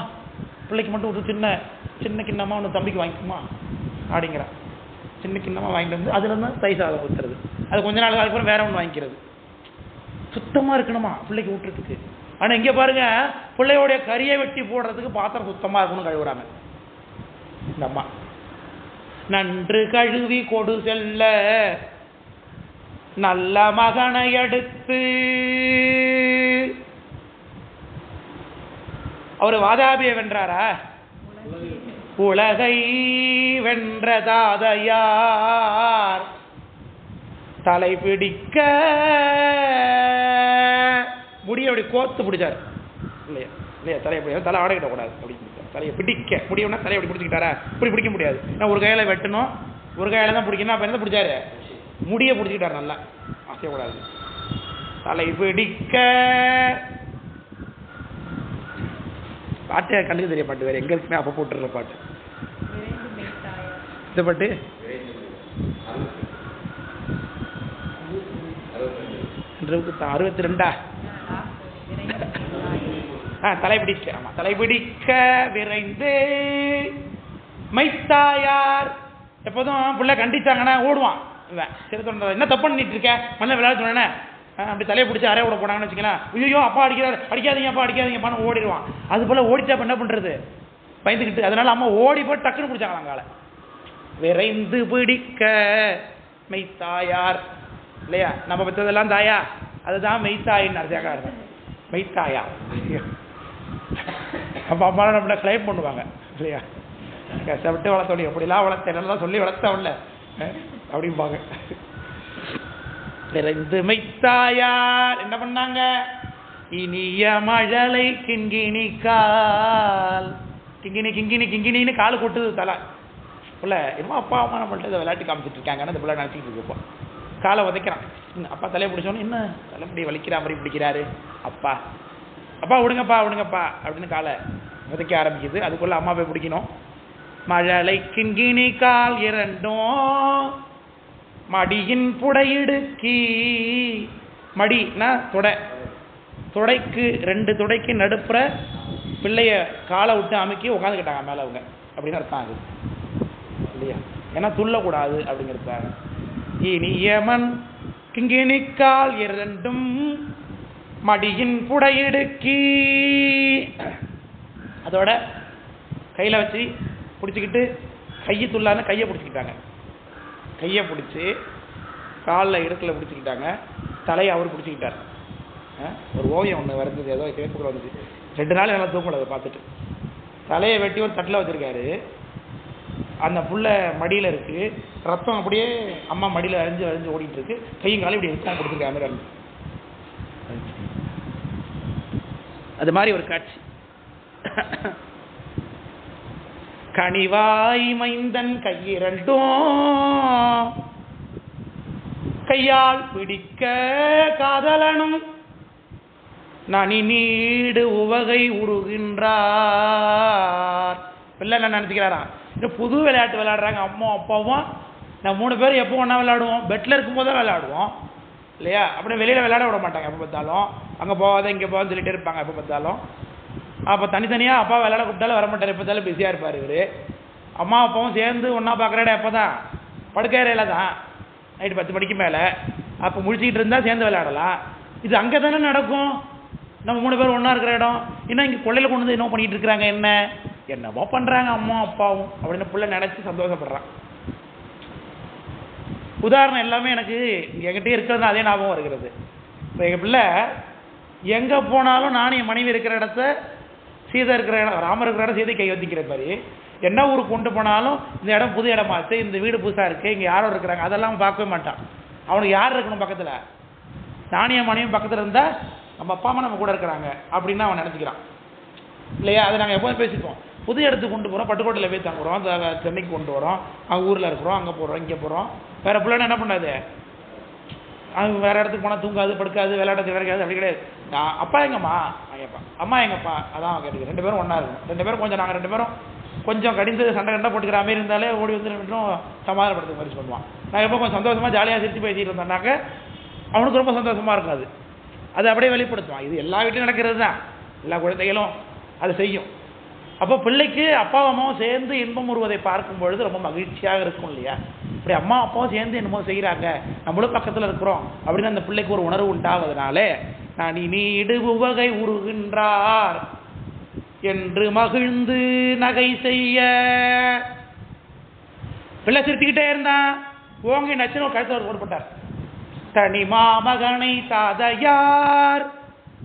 பிள்ளைக்கு மட்டும் ஒரு சின்ன சின்ன கிண்ணமாக ஒன்று தம்பிக்கு வாங்கிக்குமா அப்படிங்கிறான். சின்ன கிண்ணமாக வாங்கிட்டு வந்து அதில் இருந்து தை சாதம் ஊற்றுறது. அது கொஞ்ச நாள் அப்புறம் வேற ஒன்று வாங்கிக்கிறது. சுத்தமாக இருக்கணுமா பிள்ளைக்கு ஊட்டுறதுக்கு. ஆனால் இங்கே பாருங்க, பிள்ளையோடைய கறியை வெட்டி போடுறதுக்கு பாத்திரம் சுத்தமாக இருக்கணும் கழுவுறாங்க இந்த அம்மா. நன்று கழுவி கொடு செல்ல நல்ல மகனை எடுத்து. அவர் வாதாபியை வென்றாரா? உலகை வென்ற தாதையார் தலை பிடிக்க முடிய அப்படி கோத்து பிடிச்சார் இல்லையா? இல்லையா? தலையை பிடிக்க, தலை ஆடையிட கூடாது அப்படின்னு தலையை பிடிக்க முடியும்னா தலையை அப்படி பிடிச்சிக்கிட்டாரா? இப்படி பிடிக்க முடியாது. நான் ஒரு கையில வெட்டணும், ஒரு கையில தான் பிடிக்கணும். அப்ப என்ன பிடிச்சாரு? முடிய பிடிச்சிக்கிட்டாரு, நல்லா அசையக்கூடாது. தலை பிடிக்க பாட்டு கண்ணுக்கு தெரிய பாட்டு, வேற எங்க இருக்குமே அப்ப போட்டுற பாட்டு. இந்த பாட்டு $62 தலைப்பிடிக்க. ஆமா, தலைப்பிடிக்க விரைந்து மைத்தாயார். எப்போதும் பிள்ளை கண்டிச்சாங்கன்னா ஓடுவான். சரி தோன்ற என்ன தப்பு பண்ணிட்டு இருக்க, மண்ண விளையாட சொன்னேன்னு அப்படி தலையை பிடிச்சி அறைய விட போனாங்கன்னு வச்சுக்கலாம். ஐயோ அப்பா அடிக்கிறாரு, அடிக்காதீங்க அப்பா அடிக்காதீங்கப்பான்னு ஓடிடுவான். அது போல ஓடிச்சா என்ன பண்றது? பயந்துக்கிட்டு. அதனால அம்மா ஓடி போய் டக்குன்னு பிடிச்சாங்களாம் காலை. விரைந்து பிடிக்க மெய்த்தாயார் இல்லையா? நம்ம பெற்றதெல்லாம் தாயா, அதுதான் மெய்த்தாயின்னு அர்த்தம். மெய்த்தாயா அப்பா அம்மா நம்மள கிளைம் பண்ணுவாங்க இல்லையா? கஷ்டப்பட்டு வளர்த்தோடி எப்படிலாம் வளர்த்தேன், நல்லா சொல்லி வளர்த்தவல்ல அப்படிம்பாங்க. விரைந்து மெய்த்தாயார் என்ன பண்ணாங்க? இனிய மழலை கிங்கினி கால். கிங்கினி கிங்கினி கிங்கினின்னு காலு கொட்டுது தலை. பிள்ளை என்னமோ அப்பா அம்மா நம்மள்ட்ட இதை விளையாட்டு காமிச்சிட்டு இருக்காங்கன்னு இந்த பிள்ளை நினச்சிட்டு இருக்கு. காலை உதைக்கிறான். அப்பா தலையை பிடிச்சோன்னு என்ன தலைப்படி வலிக்கிறா மாதிரி பிடிக்கிறாரு. அப்பா அப்பா விடுங்கப்பா விடுங்கப்பா அப்படின்னு காலை உதைக்க ஆரம்பிக்குது. அதுக்குள்ள அம்மா போய் பிடிக்கணும். மழலை கிங்கினி கால் இரண்டும் மடியின் புடையிடுக்கி. மடினா தொடை, தொடைக்கு 2 தொடைக்கு நடுப்புற பிள்ளைய காலை விட்டு அமுக்கி உட்காந்துக்கிட்டாங்க மேலே அவங்க அப்படின்னு அர்த்தம் ஆகுது இல்லையா? ஏன்னா துள்ளக்கூடாது அப்படிங்கிறதுக்காக. இனியமன் கிங்கினிக்கால் இரண்டும் மடியின் புடையிடுக்கி. அதோட கையில் வச்சு பிடிச்சிக்கிட்டு கையை துள்ளான்னு கையை பிடிச்சிக்கிட்டாங்க. கையை பிடிச்சி காலில் இடுக்கில் பிடிச்சிக்கிட்டாங்க. தலையை அவர் பிடிச்சிக்கிட்டார். ஒரு ஓவியம் ஒன்று வரைஞ்சது, ஏதோ ஃபேஸ்புக்கில் வந்துச்சு. 2 நாள் நல்லா தூக்கல அதை பார்த்துட்டு. தலையை வெட்டி ஒரு தட்டில் வச்சுருக்காரு. அந்த புள்ள மடியில் இருக்குது, ரத்தம் அப்படியே அம்மா மடியில் அழிஞ்சு அழிஞ்சு ஓடிட்டு இருக்கு. கையும் காலையும் இப்படி எடுத்து கொடுத்துருக்காங்க. அது மாதிரி ஒரு காட்சி. கனிவாய் மைந்தன் கையிரண்டும் கையால் பிடிக்க காதலனும் நனி நீடு உவகை உருகின்றார். பிள்ளை என்ன நினைச்சுக்கிறாரா, இந்த புது விளையாட்டு விளையாடுறாங்க அம்மா அப்பாவும். நான் 3 பேரும் எப்போ ஒன்றா விளையாடுவோம், பெட்டில் இருக்கும்போது தான் விளையாடுவோம் இல்லையா? அப்படியே வெளியில் விளையாட விட மாட்டாங்க எப்போ பார்த்தாலும். அங்கே போகாத இங்கே போகாதுன்னு சொல்லிட்டே இருப்பாங்க எப்போ பார்த்தாலும். அப்போ தனித்தனியாக அப்பா விளையாட கூப்பிட்டாலும் வர மாட்டார், எப்போ பார்த்தாலும் பிஸியாக இருப்பார் இவர். அம்மா அப்பாவும் சேர்ந்து ஒன்றா பார்க்குற இடம் எப்போ தான், படுக்கையறையில் தான், நைட்டு 10 மணிக்கு மேலே. அப்போ முழிச்சிக்கிட்டு இருந்தால் சேர்ந்து விளையாடலாம். இது அங்கே தானே நடக்கும், நம்ம 3 பேர் ஒன்றா இருக்கிற இடம். இன்னும் இங்கே கொள்ளையில் கொண்டு வந்து என்ன பண்ணிகிட்டு இருக்கிறாங்க, என்னமோ பண்ணுறாங்க அம்மா அப்பாவும் அப்படின்னு பிள்ளை நினச்சி சந்தோஷப்படுறான். உதாரணம் எல்லாமே எனக்கு என்கிட்ட இருக்கிறது அதே ஞாபகம் வருகிறது. இப்போ எங்கள் பிள்ளை எங்கே போனாலும் நானும் என் மனைவி இருக்கிற இடத்த, சீதை இருக்கிற இடம், ராமர் இருக்கிற இடம் சீதை கை வத்திக்கிற மாதிரி, என்ன ஊருக்கு கொண்டு போனாலும் இந்த இடம் புது இடமாச்சு, இந்த வீடு புதுசாக இருக்குது, இங்கே யாரும் இருக்கிறாங்க, அதெல்லாம் பார்க்கவே மாட்டான். அவனுக்கு யார் இருக்கணும் பக்கத்தில், நானும் என் மனைவி பக்கத்தில் இருந்தால் நம்ம அப்பா அம்மா நம்ம கூட இருக்கிறாங்க அப்படின்னு அவன் நினச்சிக்கிறான் இல்லையா? அதை நாங்கள் எப்போதும் பேசிப்போம். புது இடத்துக்கு கொண்டு போகிறோம், பட்டுக்கோட்டையில் போய் தங்குறோம், சென்னைக்கு கொண்டு வரோம், அங்கே ஊரில் இருக்கிறோம், அங்கே போகிறோம், இங்கே போகிறோம். வேறு பிள்ளைன்னா என்ன பண்ணாது, அது வேறு இடத்துக்கு போனால் தூங்காது, படுக்காது, விளையாடுறது கிடைக்காது, அப்படி கிடையாது. அப்பா எங்கம்மா எங்கப்பா, அம்மா எங்கப்பா, அதான் அவன் கேட்டுக்கு 2 பேரும் ஒன்றா இருக்கும். 2 பேரும் கொஞ்சம் நாங்கள் 2 பேரும் கொஞ்சம் கடிந்து சண்டை கண்டா போட்டுக்கிற மாதிரி இருந்தாலே ஓடி வந்து நின்றும் சமாதானப்படுத்த மாதிரி சொல்லுவான். நான் எப்போ கொஞ்சம் சந்தோஷமாக ஜாலியாக சிரித்து பேசிகிட்டு இருந்தோம்னாக்க அவனுக்கு ரொம்ப சந்தோஷமாக இருக்கும். அது அப்படியே வெளிப்படுத்துவான். இது எல்லா வீட்லையும் நடக்கிறது தான், எல்லா குழந்தைகளும் அதை செய்யும். அப்போ பிள்ளைக்கு அப்பா அம்மாவும் சேர்ந்து இன்பம் உருவதை பார்க்கும் பொழுது ரொம்ப மகிழ்ச்சியாக இருக்கும் இல்லையா? இப்படி அம்மா அப்பாவும் சேர்ந்து என்னமோ செய்கிறாங்க, நம்மளும் பக்கத்தில் இருக்கிறோம் அப்படின்னு அந்த பிள்ளைக்கு ஒரு உணர்வு உண்டாவதுனால நனி நீடு உவகை உருகின்றார் என்று மகிழ்ந்து நகை செய்ய. பிள்ளை சிரிச்சுக்கிட்டே இருந்தான். ஓங்கி நச்சுன்னு ஒரு கழுத்தில் போட்டுப்பட்டார். தனி மாமகனை தாதையார்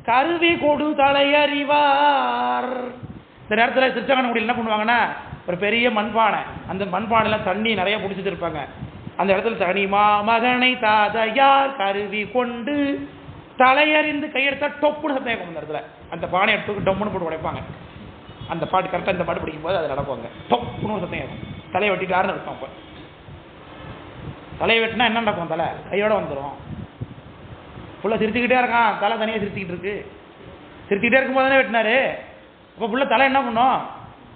கருவி கொடு தலையறிவார். இந்த நேரத்தில் திருச்செங்கோடு என்ன பண்ணுவாங்கன்னா, ஒரு பெரிய மண்பானை, அந்த மண்பானையில் தண்ணி நிறைய பிடிச்சிட்டு இருப்பாங்க. அந்த இடத்துல தனி மாமகனை தாதையார் கருவி கொண்டு தலையறிந்து கையெடுத்தா டொப்புன்னு சத்தம் கேட்கும். அந்த இடத்துல அந்த பானையை டொப்புன்னு போட்டு உடைப்பாங்க. அந்த பாட்டு கரெக்டாக இந்த பாட்டு பிடிக்கும்போது அது நடப்பாங்க. டொப்புன்னு சத்தம் கேட்கும். தலையை வெட்டிட்டாருன்னு இருக்கும். அப்போ தலையை வெட்டினா என்ன நடக்கும், தலை கையோட வந்துடும். புள்ள சிரிச்சுக்கிட்டே இருக்கான், தலை தனியாக சிரிச்சுக்கிட்டு இருக்கு. சிரிச்சுக்கிட்டே இருக்கும்போது தானே வெட்டினாரு. அப்போ புள்ள தலை என்ன பண்ணும்,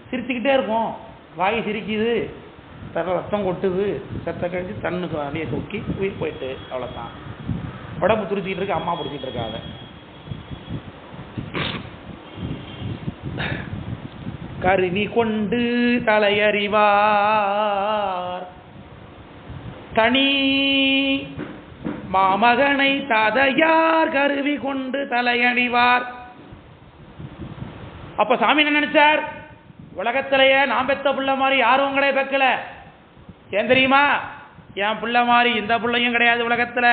சிரிச்சுக்கிட்டே இருக்கும். வாய் சிரிக்குது, தலை ரத்தம் கொட்டுது, செத்த கழிச்சு தண்ணுக்கு அடியை தூக்கி உயிர் போயிட்டு அவ்வளோதான். உடம்பு துடிச்சிக்கிட்டு இருக்கு, அம்மா பிடிச்சிட்டு இருக்காங்க. கருவி கொண்டு தலையறிவார் தனி மாமகனை தாதையார் கருவி கொண்டு தலையணிவார். அப்ப சாமி என்ன நினைச்சார், உலகத்திலேயே நான் பெத்த புள்ள மாதிரி யாரும் கிடையாது பெக்கல. ஏன் தெரியுமா, என் புள்ள மாதிரி இந்த புள்ளையும் கிடையாது உலகத்துல.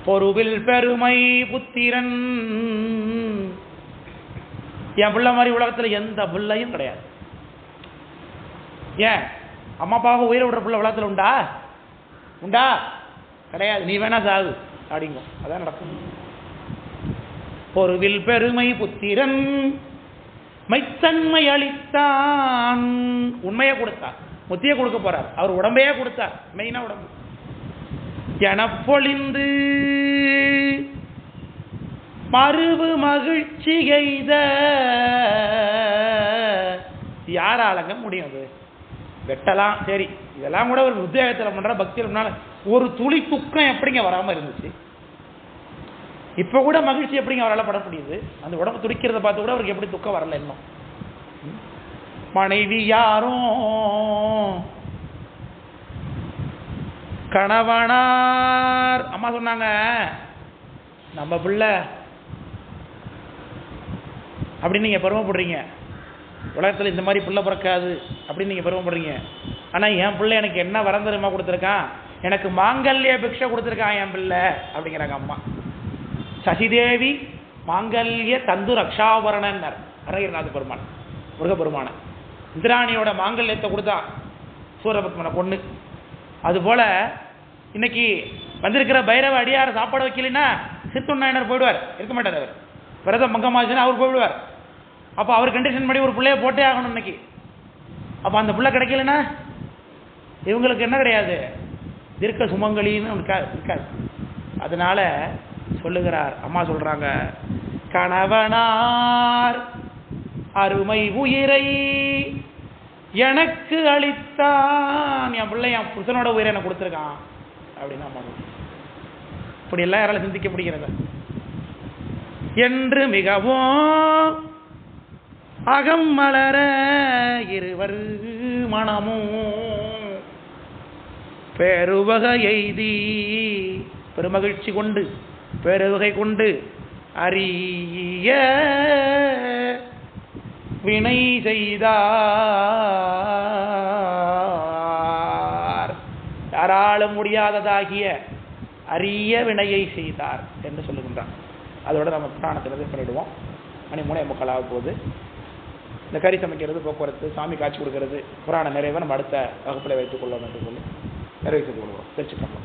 பொருவில் பெருமை புத்திரன், என் பிள்ளை மாதிரி உலகத்துல எந்த பிள்ளையும் கிடையாது. ஏன் அம்மா அப்பாவை உயிரை விடுற பிள்ளை உலகத்துல உண்டா? உண்டா? கிடையாது. நீ வேணா சாகு அப்படிங்கும். அதான் நடக்கும். பொருவில் பெருமை புத்திரன் மைத்தன்மை அளித்தான். உண்மையை கொடுத்தார், முத்தியை கொடுக்க போறார். அவர் உடம்பையே கொடுத்தார், மெயினா உடம்பு. எனப்பொழிந்து மறுவு மகிழ்ச்சி எய்த. யாராலங்க முடியும்? அது வெட்டலாம், சரி, இதெல்லாம் கூட ஒரு உத்தியோகத்தில் பண்ற பக்தியில் ஒரு துளி துக்கம் எப்படிங்க வராம இருந்துச்சு? இப்ப கூட மகிழ்ச்சி எப்படிங்க அவரால் பட முடியுது? அந்த உடம்பு துடிக்கிறத பார்த்து கூட அவருக்கு எப்படி துக்கம் வரல இன்னும்? மனைவி யாரும் கணவனார் அம்மா சொன்னாங்க, நம்ம பிள்ளை அப்படின்னு நீங்க பெருமைப்படுறீங்க, உலகத்தில் இந்த மாதிரி பிள்ளை பிறக்காது அப்படின்னு நீங்க பெருமைப்படுறீங்க. ஆனா என் பிள்ளை எனக்கு என்ன வரம் தெரியுமா கொடுத்துருக்கான், எனக்கு மாங்கல்ய பிக்ஷை கொடுத்துருக்கான் என் பிள்ளை அப்படிங்கிறாங்க அம்மா. சசிதேவி மாங்கல்ய தந்து ரக்ஷாபரணர் அருணகிரிநாத பெருமான், முருகப்பெருமான இந்திராணியோட மாங்கல்யத்தை கொடுத்தா சூரபத்மனை பொண்ணு. அதுபோல இன்னைக்கு வந்திருக்கிற பைரவ அடியார சாப்பாடு வைக்கலன்னா சித்துநாயனர் போயிடுவார், இருக்க மாட்டார். அவர் விரதம் பங்கமாச்சுன்னா அவர் போயிடுவார். அப்போ அவர் கண்டிஷன் படி ஒரு பிள்ளைய போட்டே ஆகணும் இன்னைக்கு. அப்போ அந்த பிள்ளை கிடைக்கலன்னா இவங்களுக்கு என்ன கிடையாது, தீர்க்க சுமங்கலின்னு இருக்காது. அதனால சொல்லுகிறார். அம்மா சொல்றாங்க, கணவனார் அருமை உயிரை எனக்கு அளித்தான், என் பிள்ளை என் புருஷனோட உயிரை எனக்கு கொடுத்துருக்கான் அப்படின்னு அம்மா. இப்படி எல்லாம் யாரால சிந்திக்க முடிகிறது என்று மிகவும் அகம் மலர இருவர் மனமும் பெருவகை எய்தி, பெருமகிழ்ச்சி கொண்டு பெருவகை கொண்டு அரிய வினை செய்தார், யாராலும் முடியாததாகிய அரிய வினையை செய்தார் என்று சொல்லுகின்றார். அதோட நம்ம புராணத்தில் பண்ணிடுவோம். மணி 3:45 ஆக போகுது. இந்த கறி சமைக்கிறது, போக்குவரத்து, சாமி காட்சி கொடுக்கறது, புராண நிறைவை நம்ம அடுத்த வகுப்பில் வைத்துக் கொள்ளணும் என்று சொல்லி நிறைவு செய்து கொள்வோம். தெரிச்சுக்கலாம்.